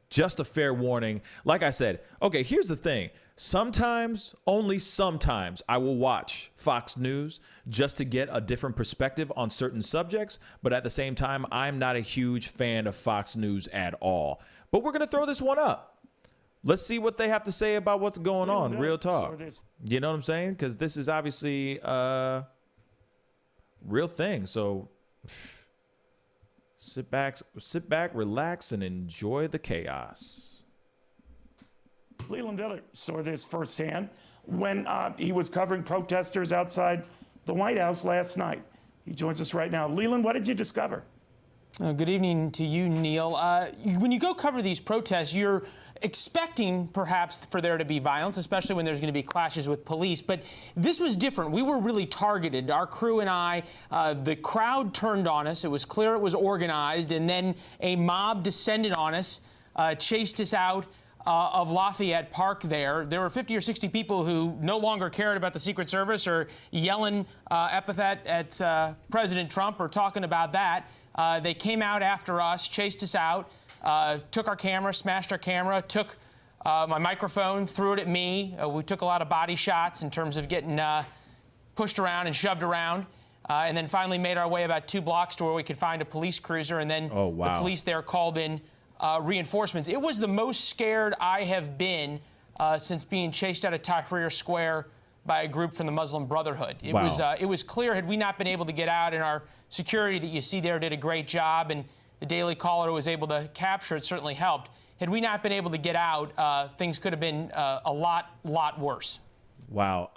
Just a fair warning. Like I said, okay, here's the thing. Sometimes, only sometimes, I will watch Fox News just to get a different perspective on certain subjects. But at the same time, I'm not a huge fan of Fox News at all. But we're going to throw this one up. Let's see what they have to say about what's going on. Real talk. You know what I'm saying? Because this is obviously a real thing. So sit back, relax, and enjoy the chaos. Leland Diller saw this firsthand when he was covering protesters outside the White House last night. He joins us right now. Leland, what did you discover? Good evening to you, Neil. When you go cover these protests, you're expecting perhaps for there to be violence, especially when there's going to be clashes with police. But this was different. We were really targeted. Our crew and I, the crowd turned on us. It was clear it was organized. And then a mob descended on us, chased us out of Lafayette Park there. There were 50 or 60 people who no longer cared about the Secret Service or yelling epithet at President Trump or talking about that. They came out after us, chased us out, took our camera, smashed our camera, took my microphone, threw it at me. We took a lot of body shots in terms of getting pushed around and shoved around. And then finally made our way about 2 blocks to where we could find a police cruiser. And then the police there called in reinforcements. It was the most scared I have been since being chased out of Tahrir Square by a group from the Muslim Brotherhood. It was clear, had we not been able to get out, and our security that you see there did a great job, and the Daily Caller was able to capture it, certainly helped. Had we not been able to get out, things could have been a lot worse. Wow.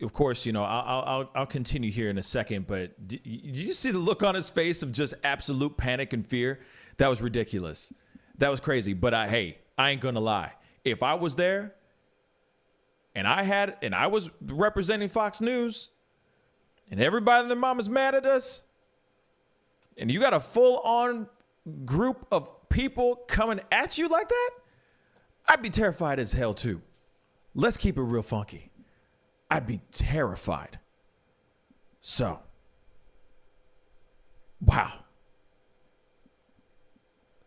Of course, you know, I'll continue here in a second, but did you see the look on his face of just absolute panic and fear? That was ridiculous. That was crazy. But hey, I ain't gonna lie. If I was there and I was representing Fox News and everybody and their mama's mad at us, and you got a full-on group of people coming at you like that, I'd be terrified as hell too. Let's keep it real funky. I'd be terrified. So, wow.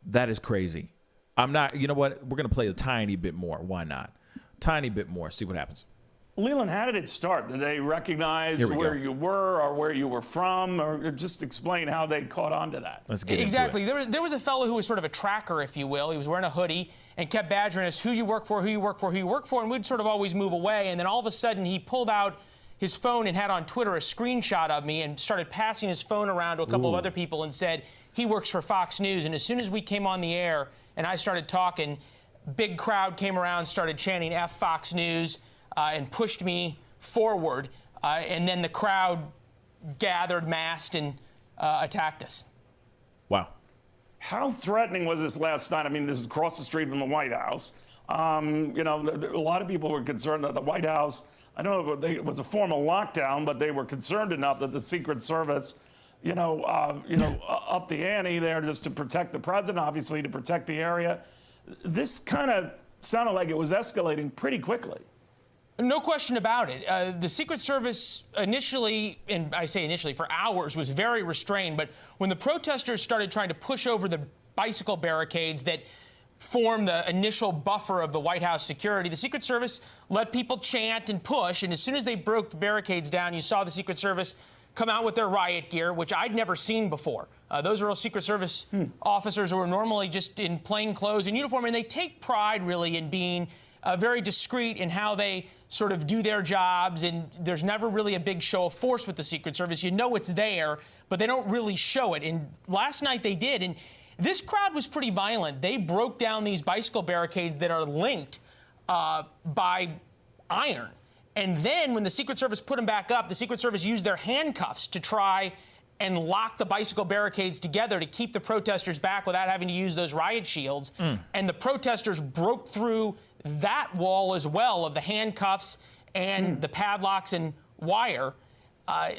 That is crazy. I'm not, you know what? We're going to play a tiny bit more. Why not? Tiny bit more. See what happens. Leland, how did it start? Did they recognize where you were or where you were from, or just explain how they caught on to that? Let's get exactly. into it. There was a fellow who was sort of a tracker, if you will. He was wearing a hoodie and kept badgering us, who you work for, who you work for, who you work for, and we'd sort of always move away. And then all of a sudden, he pulled out his phone and had on Twitter a screenshot of me and started passing his phone around to a couple of other people and said he works for Fox News. And as soon as we came on the air and I started talking, big crowd came around, started chanting F Fox News, and pushed me forward, and then the crowd gathered, massed, and attacked us. Wow. How threatening was this last night? I mean, this is across the street from the White House. You know, a lot of people were concerned that the White House, I don't know if it was a formal lockdown, but they were concerned enough that the Secret Service, upped the ante there just to protect the president, obviously to protect the area. This kind of sounded like it was escalating pretty quickly. No question about it. The Secret Service initially, and I say initially, for hours, was very restrained. But when the protesters started trying to push over the bicycle barricades that form the initial buffer of the White House security, the Secret Service let people chant and push. And as soon as they broke the barricades down, you saw the Secret Service come out with their riot gear, which I'd never seen before. Those are all Secret Service officers who are normally just in plain clothes and uniform. And they take pride, really, in being very discreet in how they sort of do their jobs, and there's never really a big show of force with the Secret Service. You know it's there, but they don't really show it. And last night they did, and this crowd was pretty violent. They broke down these bicycle barricades that are linked by iron. And then when the Secret Service put them back up, the Secret Service used their handcuffs to try and lock the bicycle barricades together to keep the protesters back without having to use those riot shields. And the protesters broke through that wall as well of the handcuffs and the padlocks and wire,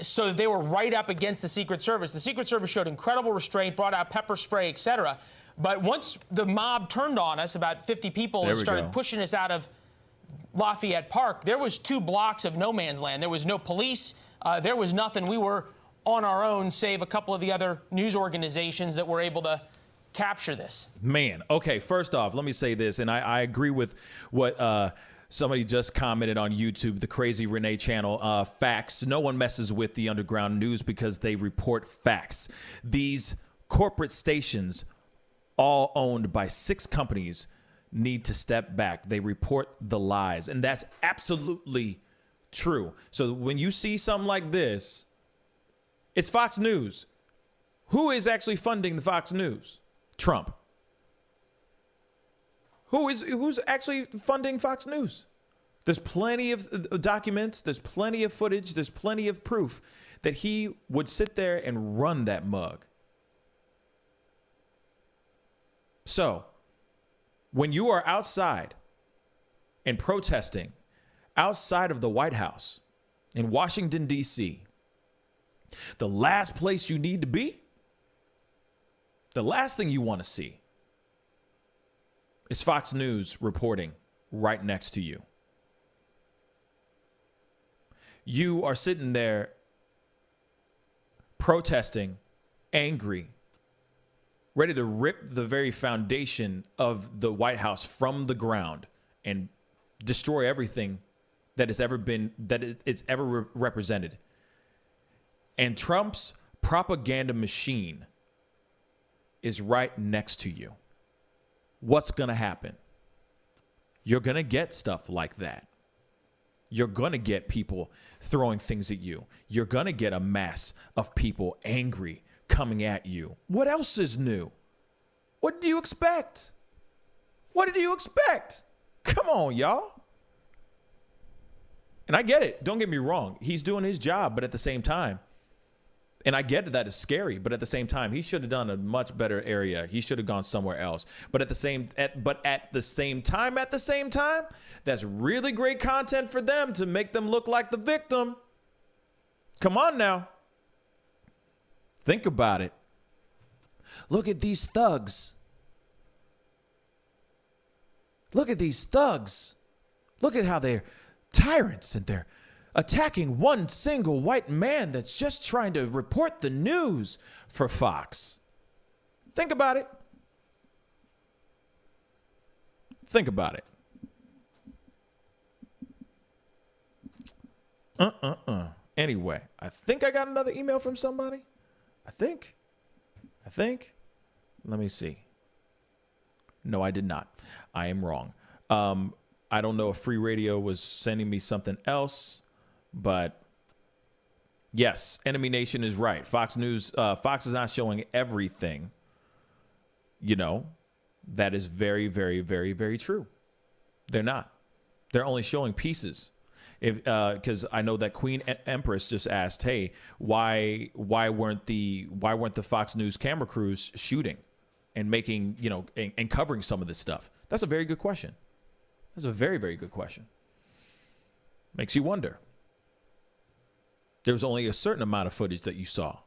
so that they were right up against the Secret Service. The Secret Service showed incredible restraint, brought out pepper spray, etc. But once the mob turned on us, about 50 people, and started pushing us out of Lafayette Park, there was 2 blocks of no man's land. There was no police. There was nothing. We were on our own, save a couple of the other news organizations that were able to capture this. Man, okay, first off, let me say this, and I agree with what somebody just commented on YouTube, the Crazy Renee channel, facts. No one messes with the underground news because they report facts. These corporate stations, all owned by 6 companies, need to step back. They report the lies, and that's absolutely true. So when you see something like this, it's Fox News. Who is actually funding the Fox News? Trump. Who's actually funding Fox News? There's plenty of documents, there's plenty of footage, there's plenty of proof that he would sit there and run that mug. So, when you are outside and protesting outside of the White House in Washington, D.C., the last place you need to be, the last thing you want to see is Fox News reporting right next to you. You are sitting there protesting, angry, ready to rip the very foundation of the White House from the ground and destroy everything that has ever been, it's ever represented. And Trump's propaganda machine is right next to you. What's going to happen? You're going to get stuff like that. You're going to get people throwing things at you. You're going to get a mass of people angry coming at you. What else is new? What do you expect? What did you expect? Come on, y'all. And I get it. Don't get me wrong. He's doing his job, but at the same time, and I get that it's scary, but at the same time, he should have done a much better area. He should have gone somewhere else. But at the same time, that's really great content for them to make them look like the victim. Come on now. Think about it. Look at these thugs. Look at these thugs. Look at how they're tyrants and they're attacking one single white man that's just trying to report the news for Fox. Think about it. Think about it. Anyway, I think I got another email from somebody. I think. Let me see. No, I did not. I am wrong. I don't know if Free Radio was sending me something else, but yes, Enemy Nation is right. Fox News, Fox is not showing everything. You know, that is very, very, very, very true. They're not. They're only showing pieces. Because I know that Queen Empress just asked, hey, why weren't the Fox News camera crews shooting and making, you know, and covering some of this stuff? That's a very good question. That's a very, very good question. Makes you wonder. There was only a certain amount of footage that you saw.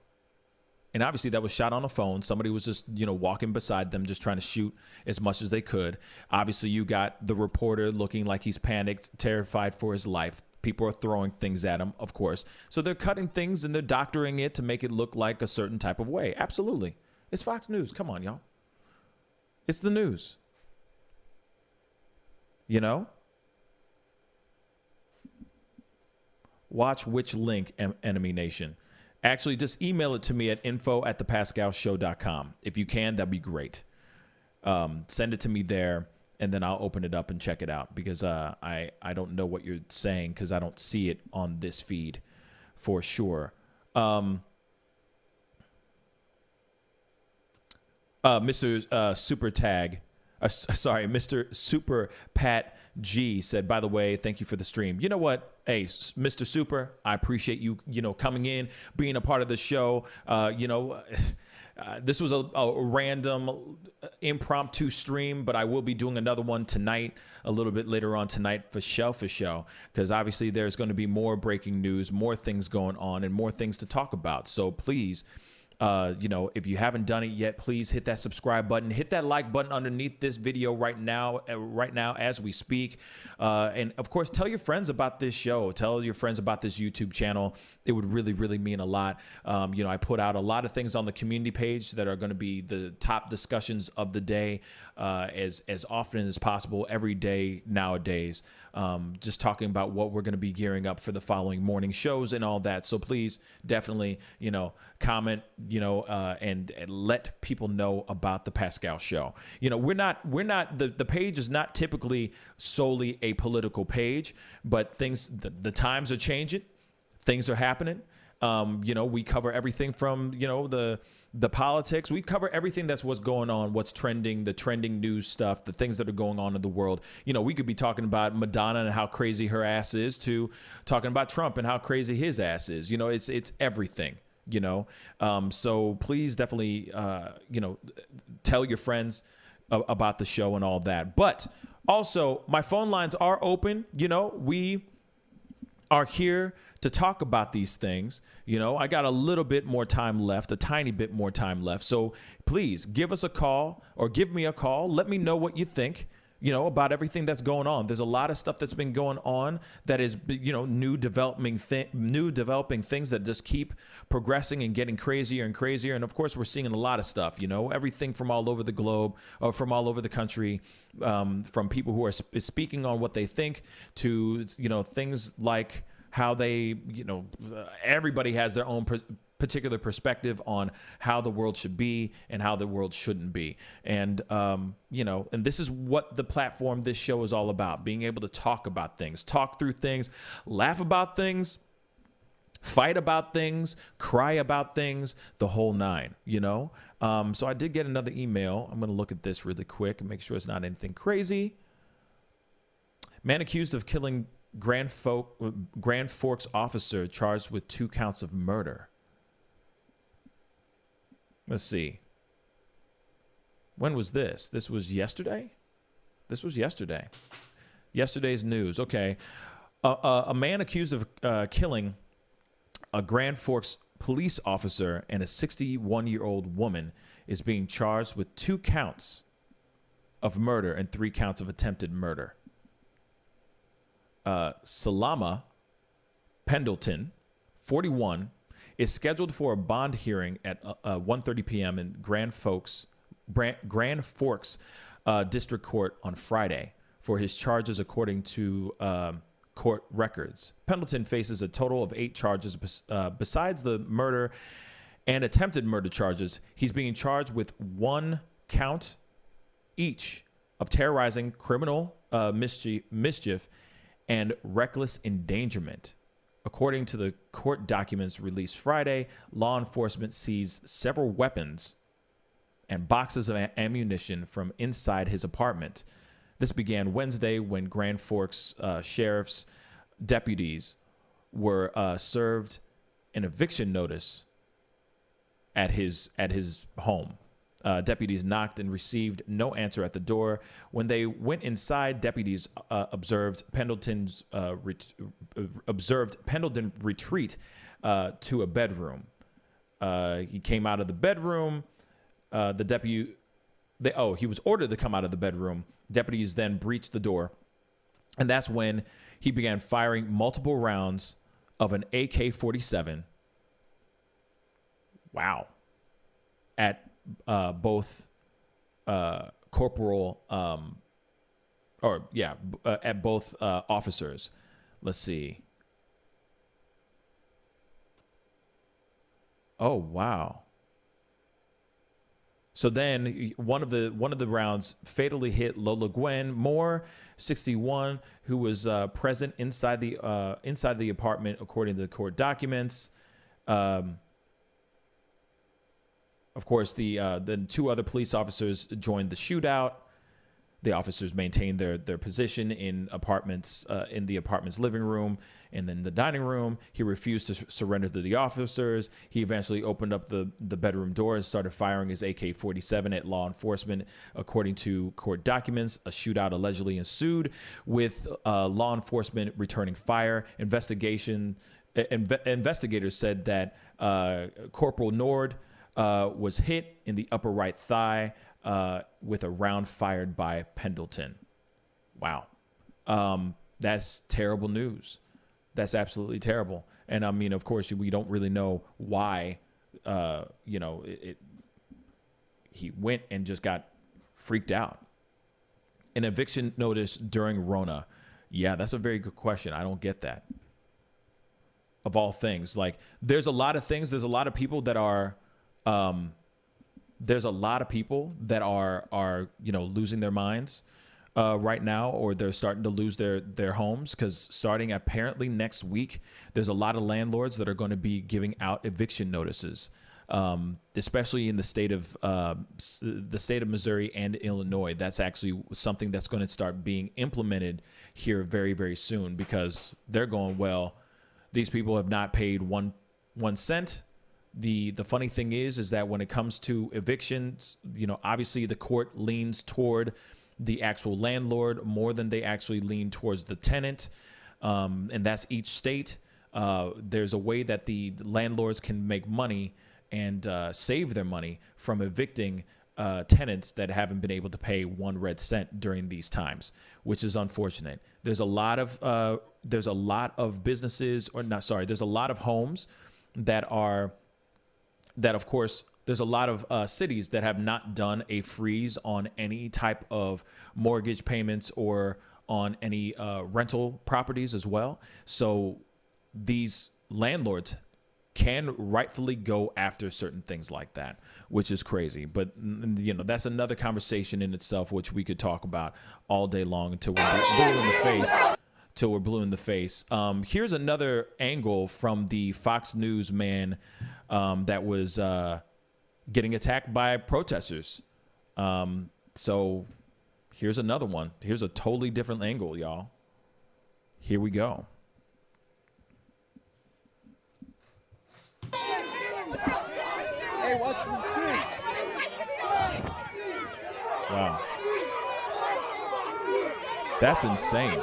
And obviously that was shot on a phone. Somebody was just, you know, walking beside them, just trying to shoot as much as they could. Obviously you got the reporter looking like he's panicked, terrified for his life. People are throwing things at him, of course. So they're cutting things and they're doctoring it to make it look like a certain type of way. Absolutely. It's Fox News. Come on, y'all. It's the news. You know? Watch which link, Enemy Nation. Actually, just email it to me at info@thepascalshow.com. If you can, that'd be great. Send it to me there, and then I'll open it up and check it out because I don't know what you're saying because I don't see it on this feed for sure. Mr. Super Tag, Mr. Super Pat G said, by the way, thank you for the stream. You know what? Hey, Mr. Super, I appreciate you, coming in, being a part of the show. This was a random impromptu stream, but I will be doing another one tonight, a little bit later on tonight for show, because obviously there's going to be more breaking news, more things going on, and more things to talk about. So please, if you haven't done it yet, please hit that subscribe button, hit that like button underneath this video right now as we speak. And of course, tell your friends about this show. Tell your friends about this YouTube channel. It would really, really mean a lot. I put out a lot of things on the community page that are going to be the top discussions of the day as often as possible every day nowadays. Just talking about what we're going to be gearing up for the following morning shows and all that. So please definitely, comment, and let people know about the Pascal Show. The page is not typically solely a political page, but the times are changing. Things are happening. We cover everything from, the politics. We cover everything that's what's going on, what's trending, the trending news stuff, the things that are going on in the world. We could be talking about Madonna and how crazy her ass is to talking about Trump and how crazy his ass is. It's everything, So please definitely, tell your friends about the show and all that. But also my phone lines are open. We are here to talk about these things. I got a little bit more time left, a tiny bit more time left. So please give us a call or give me a call. Let me know what you think, about everything that's going on. There's a lot of stuff that's been going on that is, new developing things that just keep progressing and getting crazier and crazier. And of course, we're seeing a lot of stuff, everything from all over the globe or from all over the country, from people who are speaking on what they think to, things like how they, everybody has their own particular perspective on how the world should be and how the world shouldn't be. And, and this is what the platform, this show is all about, being able to talk about things, talk through things, laugh about things, fight about things, cry about things, the whole nine, So I did get another email. I'm going to look at this really quick and make sure it's not anything crazy. Man accused of killing Grand Forks officer charged with 2 counts of murder. Let's see. When was this? This was yesterday? Yesterday's news. Okay. A man accused of killing a Grand Forks police officer and a 61-year-old woman is being charged with 2 counts of murder and 3 counts of attempted murder. Salama Pendleton, 41, is scheduled for a bond hearing at 1:30 p.m. in Grand Forks District Court on Friday for his charges, according to court records. Pendleton faces a total of 8 charges. Besides the murder and attempted murder charges, he's being charged with 1 count each of terrorizing, criminal mischief, and reckless endangerment. According to the court documents released Friday, law enforcement seized several weapons and boxes of ammunition from inside his apartment. This began Wednesday when Grand Forks Sheriff's deputies were served an eviction notice at his home. Deputies knocked and received no answer at the door. When they went inside, deputies observed Pendleton retreat to a bedroom. He came out of the bedroom. He was ordered to come out of the bedroom. Deputies then breached the door, and that's when he began firing multiple rounds of an AK-47. Wow. At both corporal, at both officers. Let's see. Oh, wow. So then one of the rounds fatally hit Lola Gwen Moore, 61, who was present inside the apartment, according to the court documents. Of course, the 2 other police officers joined the shootout. The officers maintained their position in the apartment's living room and then the dining room. He refused to surrender to the officers. He eventually opened up the bedroom door and started firing his AK-47 at law enforcement. According to court documents, a shootout allegedly ensued, with law enforcement returning fire. Investigators said that Corporal Nord was hit in the upper right thigh with a round fired by Pendleton. Wow. That's terrible news. That's absolutely terrible. And I mean, of course, we don't really know why, he went and just got freaked out. An eviction notice during Rona. Yeah, that's a very good question. I don't get that. Of all things, like there's a lot of things. There's a lot of people that are, losing their minds right now, or they're starting to lose their homes, because starting apparently next week, there's a lot of landlords that are going to be giving out eviction notices, especially in the state of Missouri and Illinois. That's actually something that's going to start being implemented here very, very soon, because they're going, well, these people have not paid one cent. The funny thing is that when it comes to evictions, obviously the court leans toward the actual landlord more than they actually lean towards the tenant. And that's each state. There's a way that the landlords can make money and save their money from evicting tenants that haven't been able to pay 1 red cent during these times, which is unfortunate. There's a lot of businesses, there's a lot of homes that of course, there's a lot of cities that have not done a freeze on any type of mortgage payments or on any rental properties as well. So these landlords can rightfully go after certain things like that, which is crazy. But, that's another conversation in itself, which we could talk about all day long until we're blue in the face. Here's another angle from the Fox News man that was getting attacked by protesters. So here's another one. Here's a totally different angle, y'all. Here we go. Hey, watch the six. Wow. That's insane.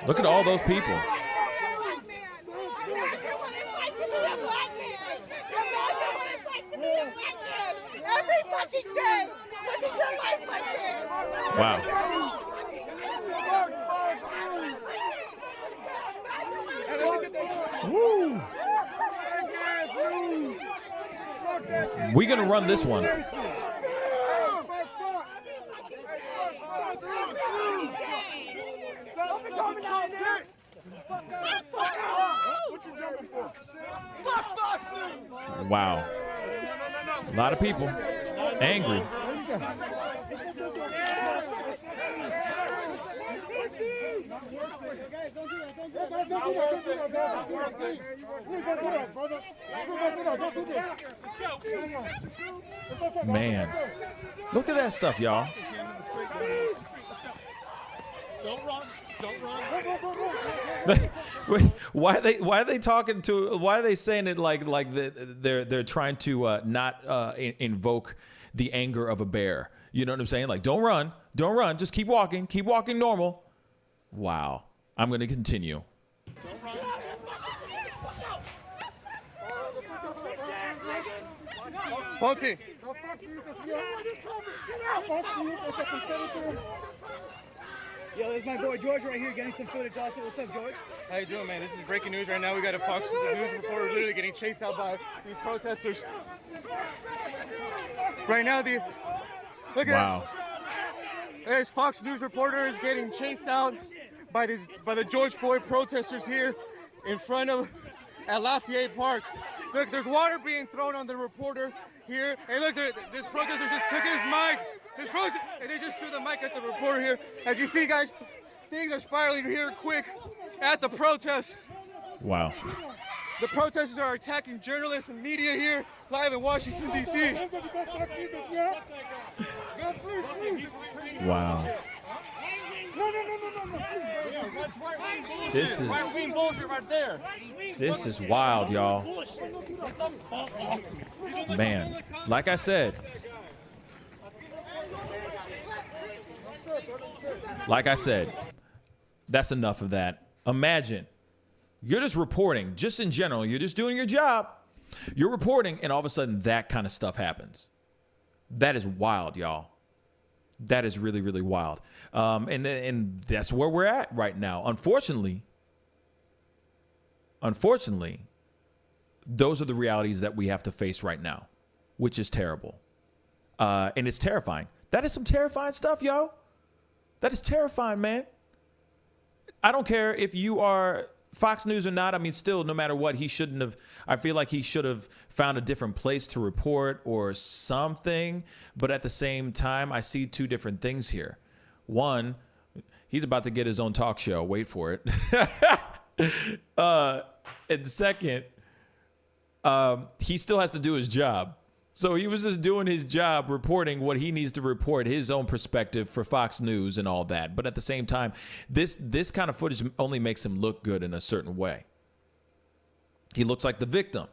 Look at all those people. Wow. Woo. We're gonna run this one. Wow. A lot of people angry. Man, look at that stuff, y'all. Don't run. Don't run. Why are they talking to? Why are they saying it like they're trying to not invoke the anger of a bear? You know what I'm saying? Like, don't run, just keep walking normal. Wow, I'm gonna continue. Fonzie. Yo, there's my boy George right here getting some footage also. What's up, George? How you doing, man? This is breaking news right now. We got a Fox News reporter literally getting chased out by these protesters. Right now, look at this Fox News reporter is getting chased out by the George Floyd protesters here in front of at Lafayette Park. Look, there's water being thrown on the reporter here. Hey, look, this protester just took his mic. And they just threw the mic at the reporter here. As you see, guys, things are spiraling here quick at the protest. Wow. The protesters are attacking journalists and media here live in Washington, D.C. Wow. This is bullshit right there. This is wild, y'all. Man, like I said, that's enough of that. Imagine you're just reporting, just in general, you're just doing your job. You're reporting, and all of a sudden that kind of stuff happens. That is wild, y'all. That is really, really wild. And that's where we're at right now. Unfortunately, those are the realities that we have to face right now, which is terrible. And it's terrifying. That is some terrifying stuff, yo. That is terrifying, man. I don't care if you are Fox News or not. I mean, still, no matter what, I feel like he should have found a different place to report or something. But at the same time, I see two different things here. One, he's about to get his own talk show. Wait for it. And second, he still has to do his job. So he was just doing his job, reporting what he needs to report, his own perspective for Fox News and all that. But at the same time, this kind of footage only makes him look good in a certain way. He looks like the victim.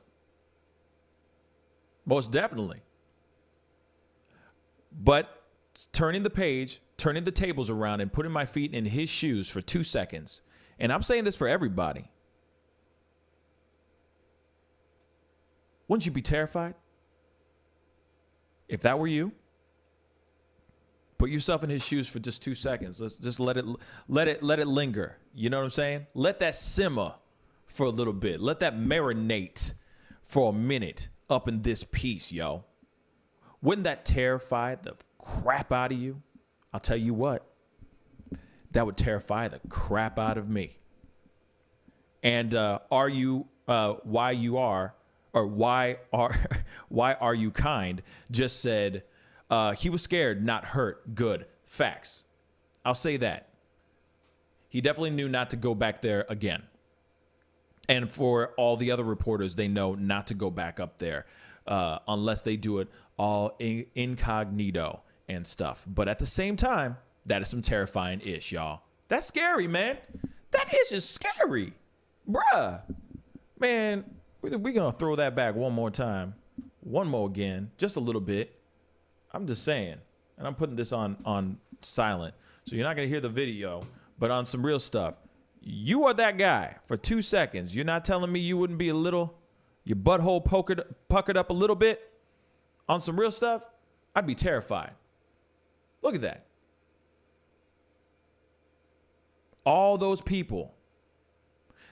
Most definitely. But turning the page, turning the tables around and putting my feet in his shoes for 2 seconds. And I'm saying this for everybody. Wouldn't you be terrified? If that were you, put yourself in his shoes for just 2 seconds. Let's just let it linger. You know what I'm saying? Let that simmer for a little bit. Let that marinate for a minute up in this piece, yo. Wouldn't that terrify the crap out of you? I'll tell you what. That would terrify the crap out of me. And why are you kind just said he was scared, not hurt. Good. Facts. I'll say that. He definitely knew not to go back there again. And for all the other reporters, they know not to go back up there unless they do it all incognito and stuff. But at the same time, that is some terrifying ish, y'all. That's scary, man. That ish is scary. Bruh. Man, we're going to throw that back one more time. One more again. Just a little bit. I'm just saying. And I'm putting this on silent. So you're not going to hear the video. But on some real stuff. You are that guy for 2 seconds. You're not telling me you wouldn't be your butthole puckered up a little bit on some real stuff? I'd be terrified. Look at that. All those people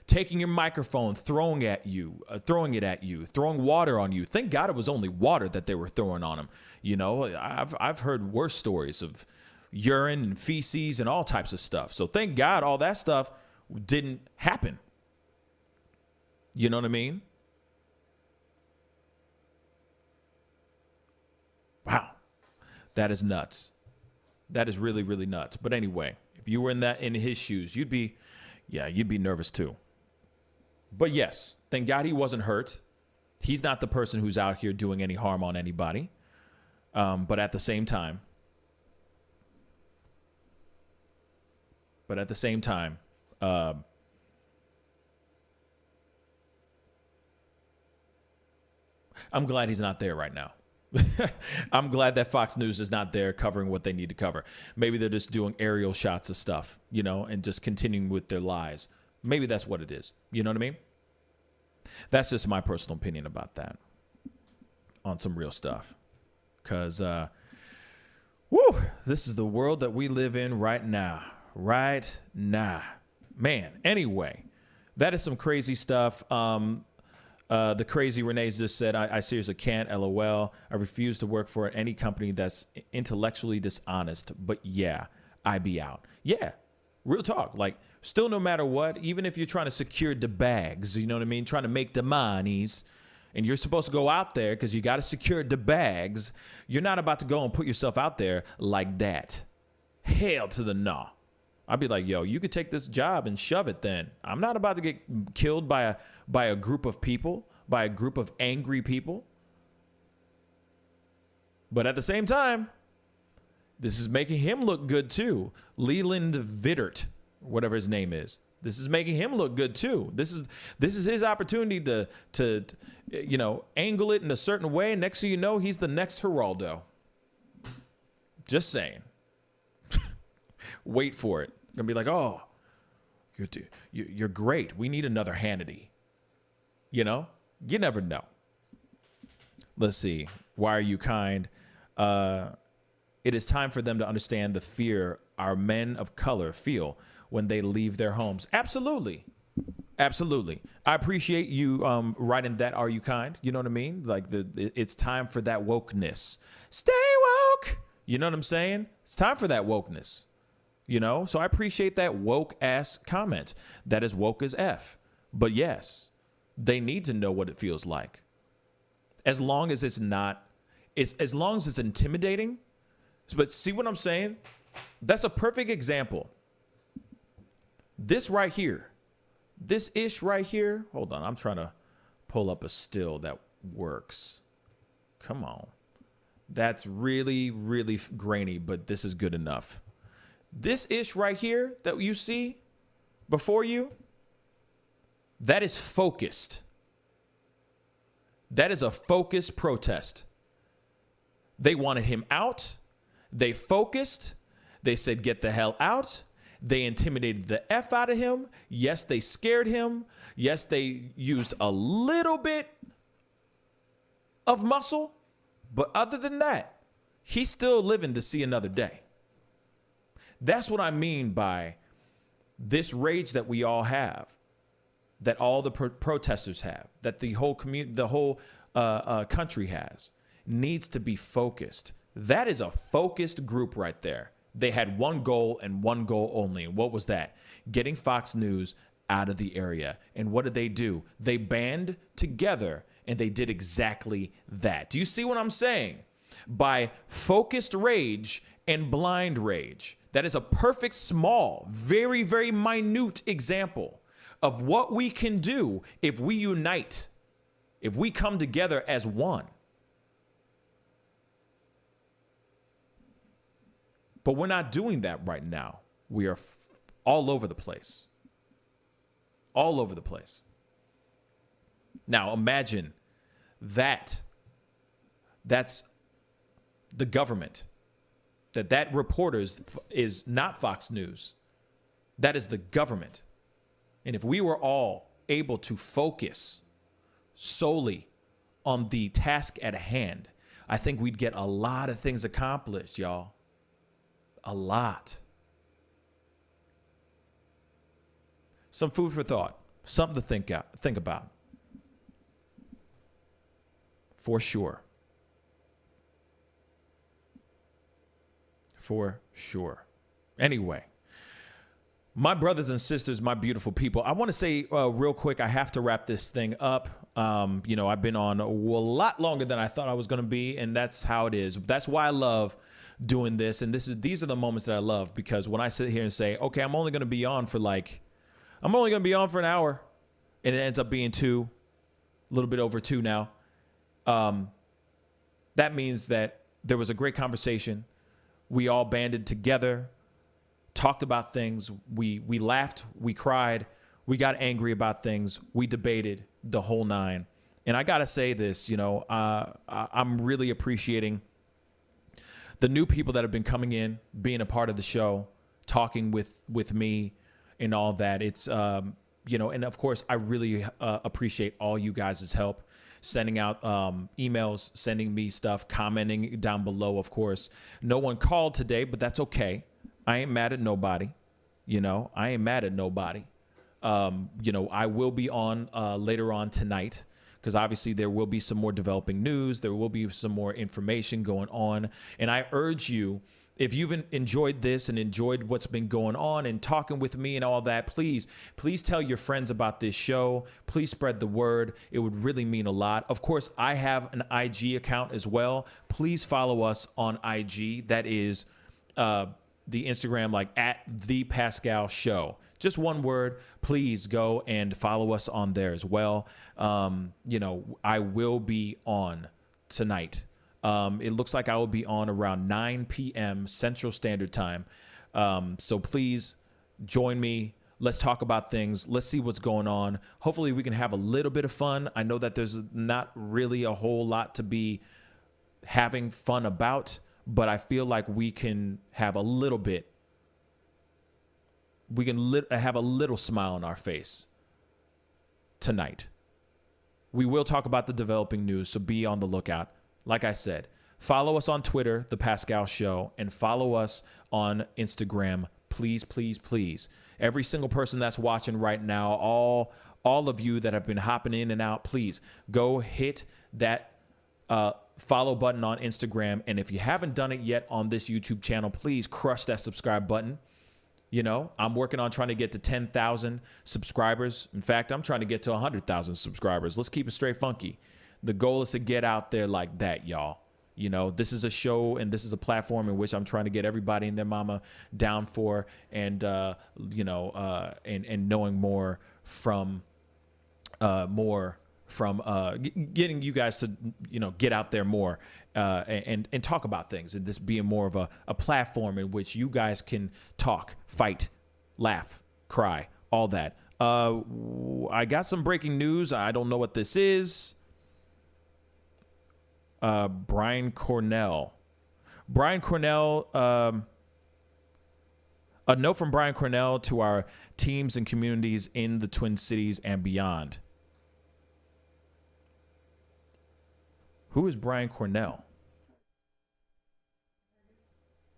taking your microphone, throwing it at you, throwing water on you. Thank God it was only water that they were throwing on him. You know, I've heard worse stories of urine and feces and all types of stuff. So thank God all that stuff didn't happen. You know what I mean? Wow. That is nuts. That is really, really nuts. But anyway, if you were in his shoes, you'd be nervous too. But yes, thank God he wasn't hurt. He's not the person who's out here doing any harm on anybody. But at the same time, I'm glad he's not there right now. I'm glad that Fox News is not there covering what they need to cover. Maybe they're just doing aerial shots of stuff, you know, and just continuing with their lies. Maybe that's what it is. You know what I mean? That's just my personal opinion about that on some real stuff. Because, this is the world that we live in right now. Right now. Man, anyway, that is some crazy stuff. The crazy Renee just said, I seriously can't, LOL. I refuse to work for any company that's intellectually dishonest. But yeah, I be out. Yeah, real talk. Like, still no matter what, even if you're trying to secure the bags, you know what I mean? Trying to make the monies, and you're supposed to go out there because you got to secure the bags, you're not about to go and put yourself out there like that. Hell to the no. I'd be like, yo, you could take this job and shove it then. I'm not about to get killed by a group of people, by a group of angry people. But at the same time, this is making him look good too. Leland Vittert, whatever his name is. This is making him look good too. This is his opportunity to you know, angle it in a certain way. Next thing you know, he's the next Geraldo. Just saying. Wait for it. Gonna be like, oh, you're great. We need another Hannity. You know, you never know. Let's see. Why are you kind? It is time for them to understand the fear our men of color feel when they leave their homes. Absolutely. Absolutely. I appreciate you writing that. Are you kind? You know what I mean? Like it's time for that wokeness. Stay woke. You know what I'm saying? It's time for that wokeness. You know, so I appreciate that woke ass comment. That is woke as F. But yes, they need to know what it feels like. As long as it's not, as long as it's intimidating. But see what I'm saying? That's a perfect example. This right here, this ish right here. Hold on, I'm trying to pull up a still that works. Come on. That's really, really grainy, but this is good enough. This ish right here that you see before you, that is focused. That is a focused protest. They wanted him out. They focused. They said, get the hell out. They intimidated the F out of him. Yes, they scared him. Yes, they used a little bit of muscle. But other than that, he's still living to see another day. That's what I mean by this rage that we all have, that all the protesters have, that the whole community, the whole country has, needs to be focused. That is a focused group right there. They had one goal and one goal only. And what was that? Getting Fox News out of the area. And what did they do? They band together and they did exactly that. Do you see what I'm saying? By focused rage and blind rage. That is a perfect, small, very, very minute example of what we can do if we unite, if we come together as one. But we're not doing that right now. We are all over the place. All over the place. Now imagine that. That's the government. That reporters is not Fox News. That is the government. And if we were all able to focus solely on the task at hand, I think we'd get a lot of things accomplished, y'all. A lot. Some food for thought. Something to think about. For sure. For sure. Anyway, my brothers and sisters, my beautiful people, I want to say real quick, I have to wrap this thing up. You know, I've been on a lot longer than I thought I was going to be, and that's how it is. That's why I love doing this, and these are the moments that I love, because when I sit here and say, okay, I'm only going to be on for an hour, and it ends up being a little bit over 2 now. That means that there was a great conversation. We all banded together, talked about things. We laughed, we cried, we got angry about things, we debated the whole 9. And I gotta say this, you know, I'm really appreciating the new people that have been coming in, being a part of the show, talking with me and all that. It's you know, and of course I really appreciate all you guys' help, sending out emails, sending me stuff, commenting down below. Of course, no one called today, but that's okay. I ain't mad at nobody. You know, I ain't mad at nobody. You know, I will be on later on tonight, because obviously there will be some more developing news. There will be some more information going on. And I urge you, if you've enjoyed this and enjoyed what's been going on and talking with me and all that, please tell your friends about this show. Please spread the word. It would really mean a lot. Of course, I have an IG account as well. Please follow us on IG. That is the Instagram, like @ThePascalShow. Just one word. Please go and follow us on there as well. You know, I will be on tonight. It looks like I will be on around 9 p.m. Central Standard Time. So please join me. Let's talk about things. Let's see what's going on. Hopefully we can have a little bit of fun. I know that there's not really a whole lot to be having fun about, but I feel like we can have a little bit. We can have a little smile on our face tonight. We will talk about the developing news, so be on the lookout. Like I said, follow us on Twitter, The Pascal Show, and follow us on Instagram. Please, please, please. Every single person that's watching right now, all of you that have been hopping in and out, please go hit that follow button on Instagram. And if you haven't done it yet on this YouTube channel, please crush that subscribe button. You know, I'm working on trying to get to 10,000 subscribers. In fact, I'm trying to get to 100,000 subscribers. Let's keep it straight funky. The goal is to get out there like that, y'all. You know, this is a show and this is a platform in which I'm trying to get everybody and their mama down for, and you know, and knowing more from getting you guys to, you know, get out there more and talk about things, and this being more of a platform in which you guys can talk, fight, laugh, cry, all that. I got some breaking news. I don't know what this is. Brian Cornell. A note from Brian Cornell to our teams and communities in the Twin Cities and beyond. Who is Brian Cornell?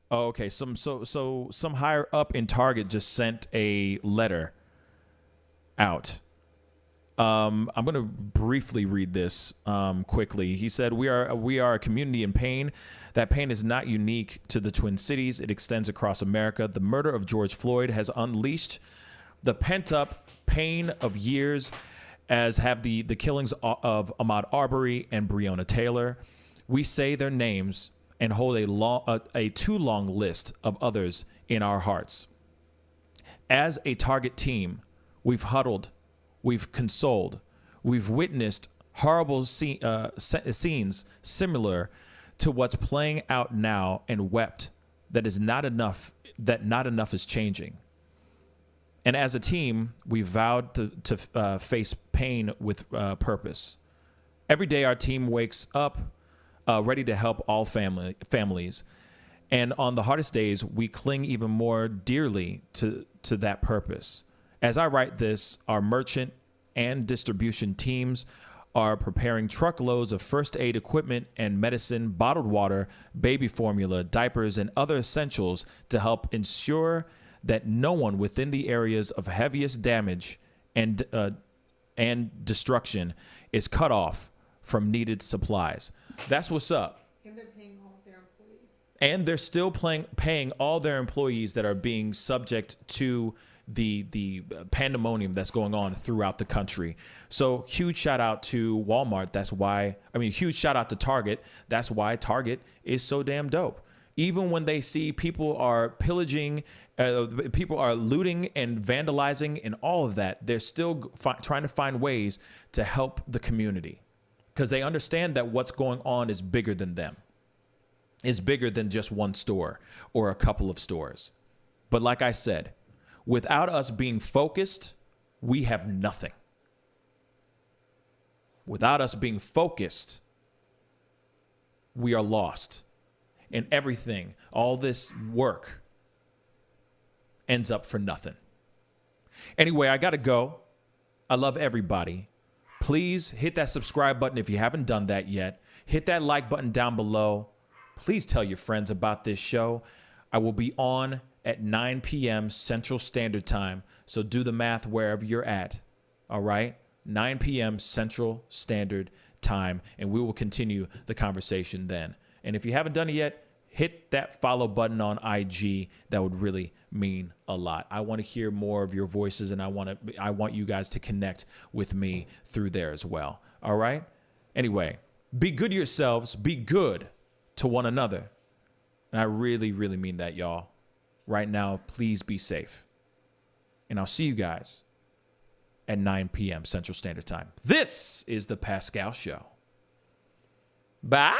Oh, okay. Some higher up in Target just sent a letter out. I'm going to briefly read this quickly. He said, we are a community in pain. That pain is not unique to the Twin Cities. It extends across America. The murder of George Floyd has unleashed the pent-up pain of years, as have the killings of Ahmaud Arbery and Breonna Taylor. We say their names and hold a too long list of others in our hearts. As a Target team, we've huddled, we've consoled, we've witnessed horrible scenes similar to what's playing out now, and wept that not enough is changing. And as a team, we vowed to face pain with purpose. Every day, our team wakes up ready to help all families. And on the hardest days, we cling even more dearly to that purpose. As I write this, our merchant and distribution teams are preparing truckloads of first aid equipment and medicine, bottled water, baby formula, diapers, and other essentials to help ensure that no one within the areas of heaviest damage and destruction is cut off from needed supplies. That's what's up. And they're paying all of their employees. And they're still paying all their employees that are being subject to the pandemonium that's going on throughout the country. So huge shout out to Walmart. Huge shout out to Target. That's why Target is so damn dope. Even when they see people are pillaging, people are looting and vandalizing and all of that, they're still trying to find ways to help the community because they understand that what's going on is bigger than them. It's bigger than just one store or a couple of stores. But like I said, without us being focused, we have nothing. Without us being focused, we are lost. And everything, all this work, ends up for nothing. Anyway, I got to go. I love everybody. Please hit that subscribe button if you haven't done that yet. Hit that like button down below. Please tell your friends about this show. I will be on at 9 p.m. Central Standard Time. So do the math wherever you're at. All right? 9 p.m. Central Standard Time. And we will continue the conversation then. And if you haven't done it yet, hit that follow button on IG. That would really mean a lot. I want to hear more of your voices, and I want you guys to connect with me through there as well. All right? Anyway, be good to yourselves. Be good to one another. And I really, really mean that, y'all. Right now, please be safe. And I'll see you guys at 9 p.m. Central Standard Time. This is the Pascal Show. Bye.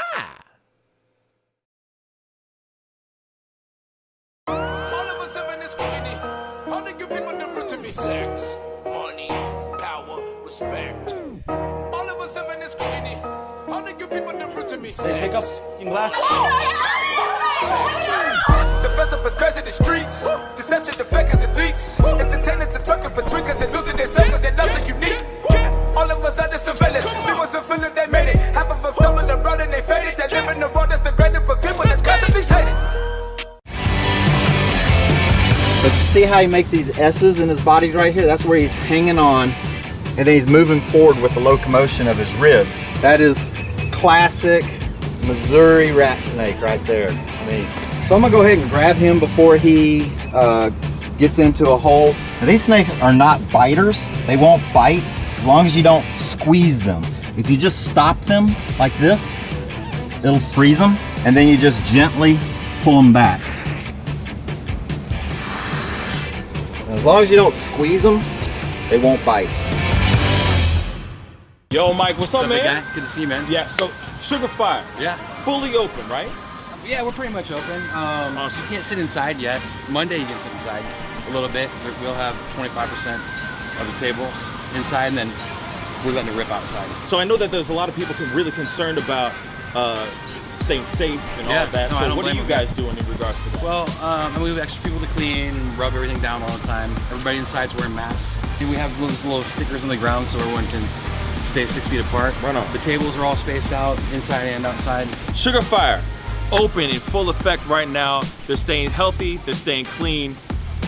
Sex, money, power, respect. All of us living this community. All the good people different to me. Hey, take up in glass. The festival is crazy in the streets. Deception, the fakers and leaks. Entertainers and trucking for tweakers and losing their self because their loves are unique. All of us under surveillance. We wasn't feeling they made it. Half of them stumbling around and they faded. They live in the world that's degraded for people that's constantly hated. But you see how he makes these S's in his body right here? That's where he's hanging on, and then he's moving forward with the locomotion of his ribs. That is classic Missouri rat snake right there. So I'm gonna go ahead and grab him before he gets into a hole. Now, these snakes are not biters. They won't bite as long as you don't squeeze them. If you just stop them like this, it'll freeze them, and then you just gently pull them back. As long as you don't squeeze them, they won't bite. Yo, Mike, what's up, man? Good to see you, man. Yeah, so Sugar Fire. Yeah. Fully open, right? Yeah, we're pretty much open. So you can't sit inside yet. Monday you can sit inside a little bit. We'll have 25% of the tables inside, and then we're letting it rip outside. So I know that there's a lot of people really concerned about staying safe and all of that. No, so what are you guys doing in regards to that? Well, we have extra people to clean, rub everything down all the time. Everybody inside's wearing masks. And we have those little stickers on the ground so everyone can stay 6 feet apart. Right on. The tables are all spaced out, inside and outside. Sugar Fire, open in full effect right now. They're staying healthy, they're staying clean.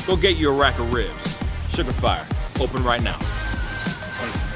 Go get you a rack of ribs. Sugar Fire, open right now. Thanks.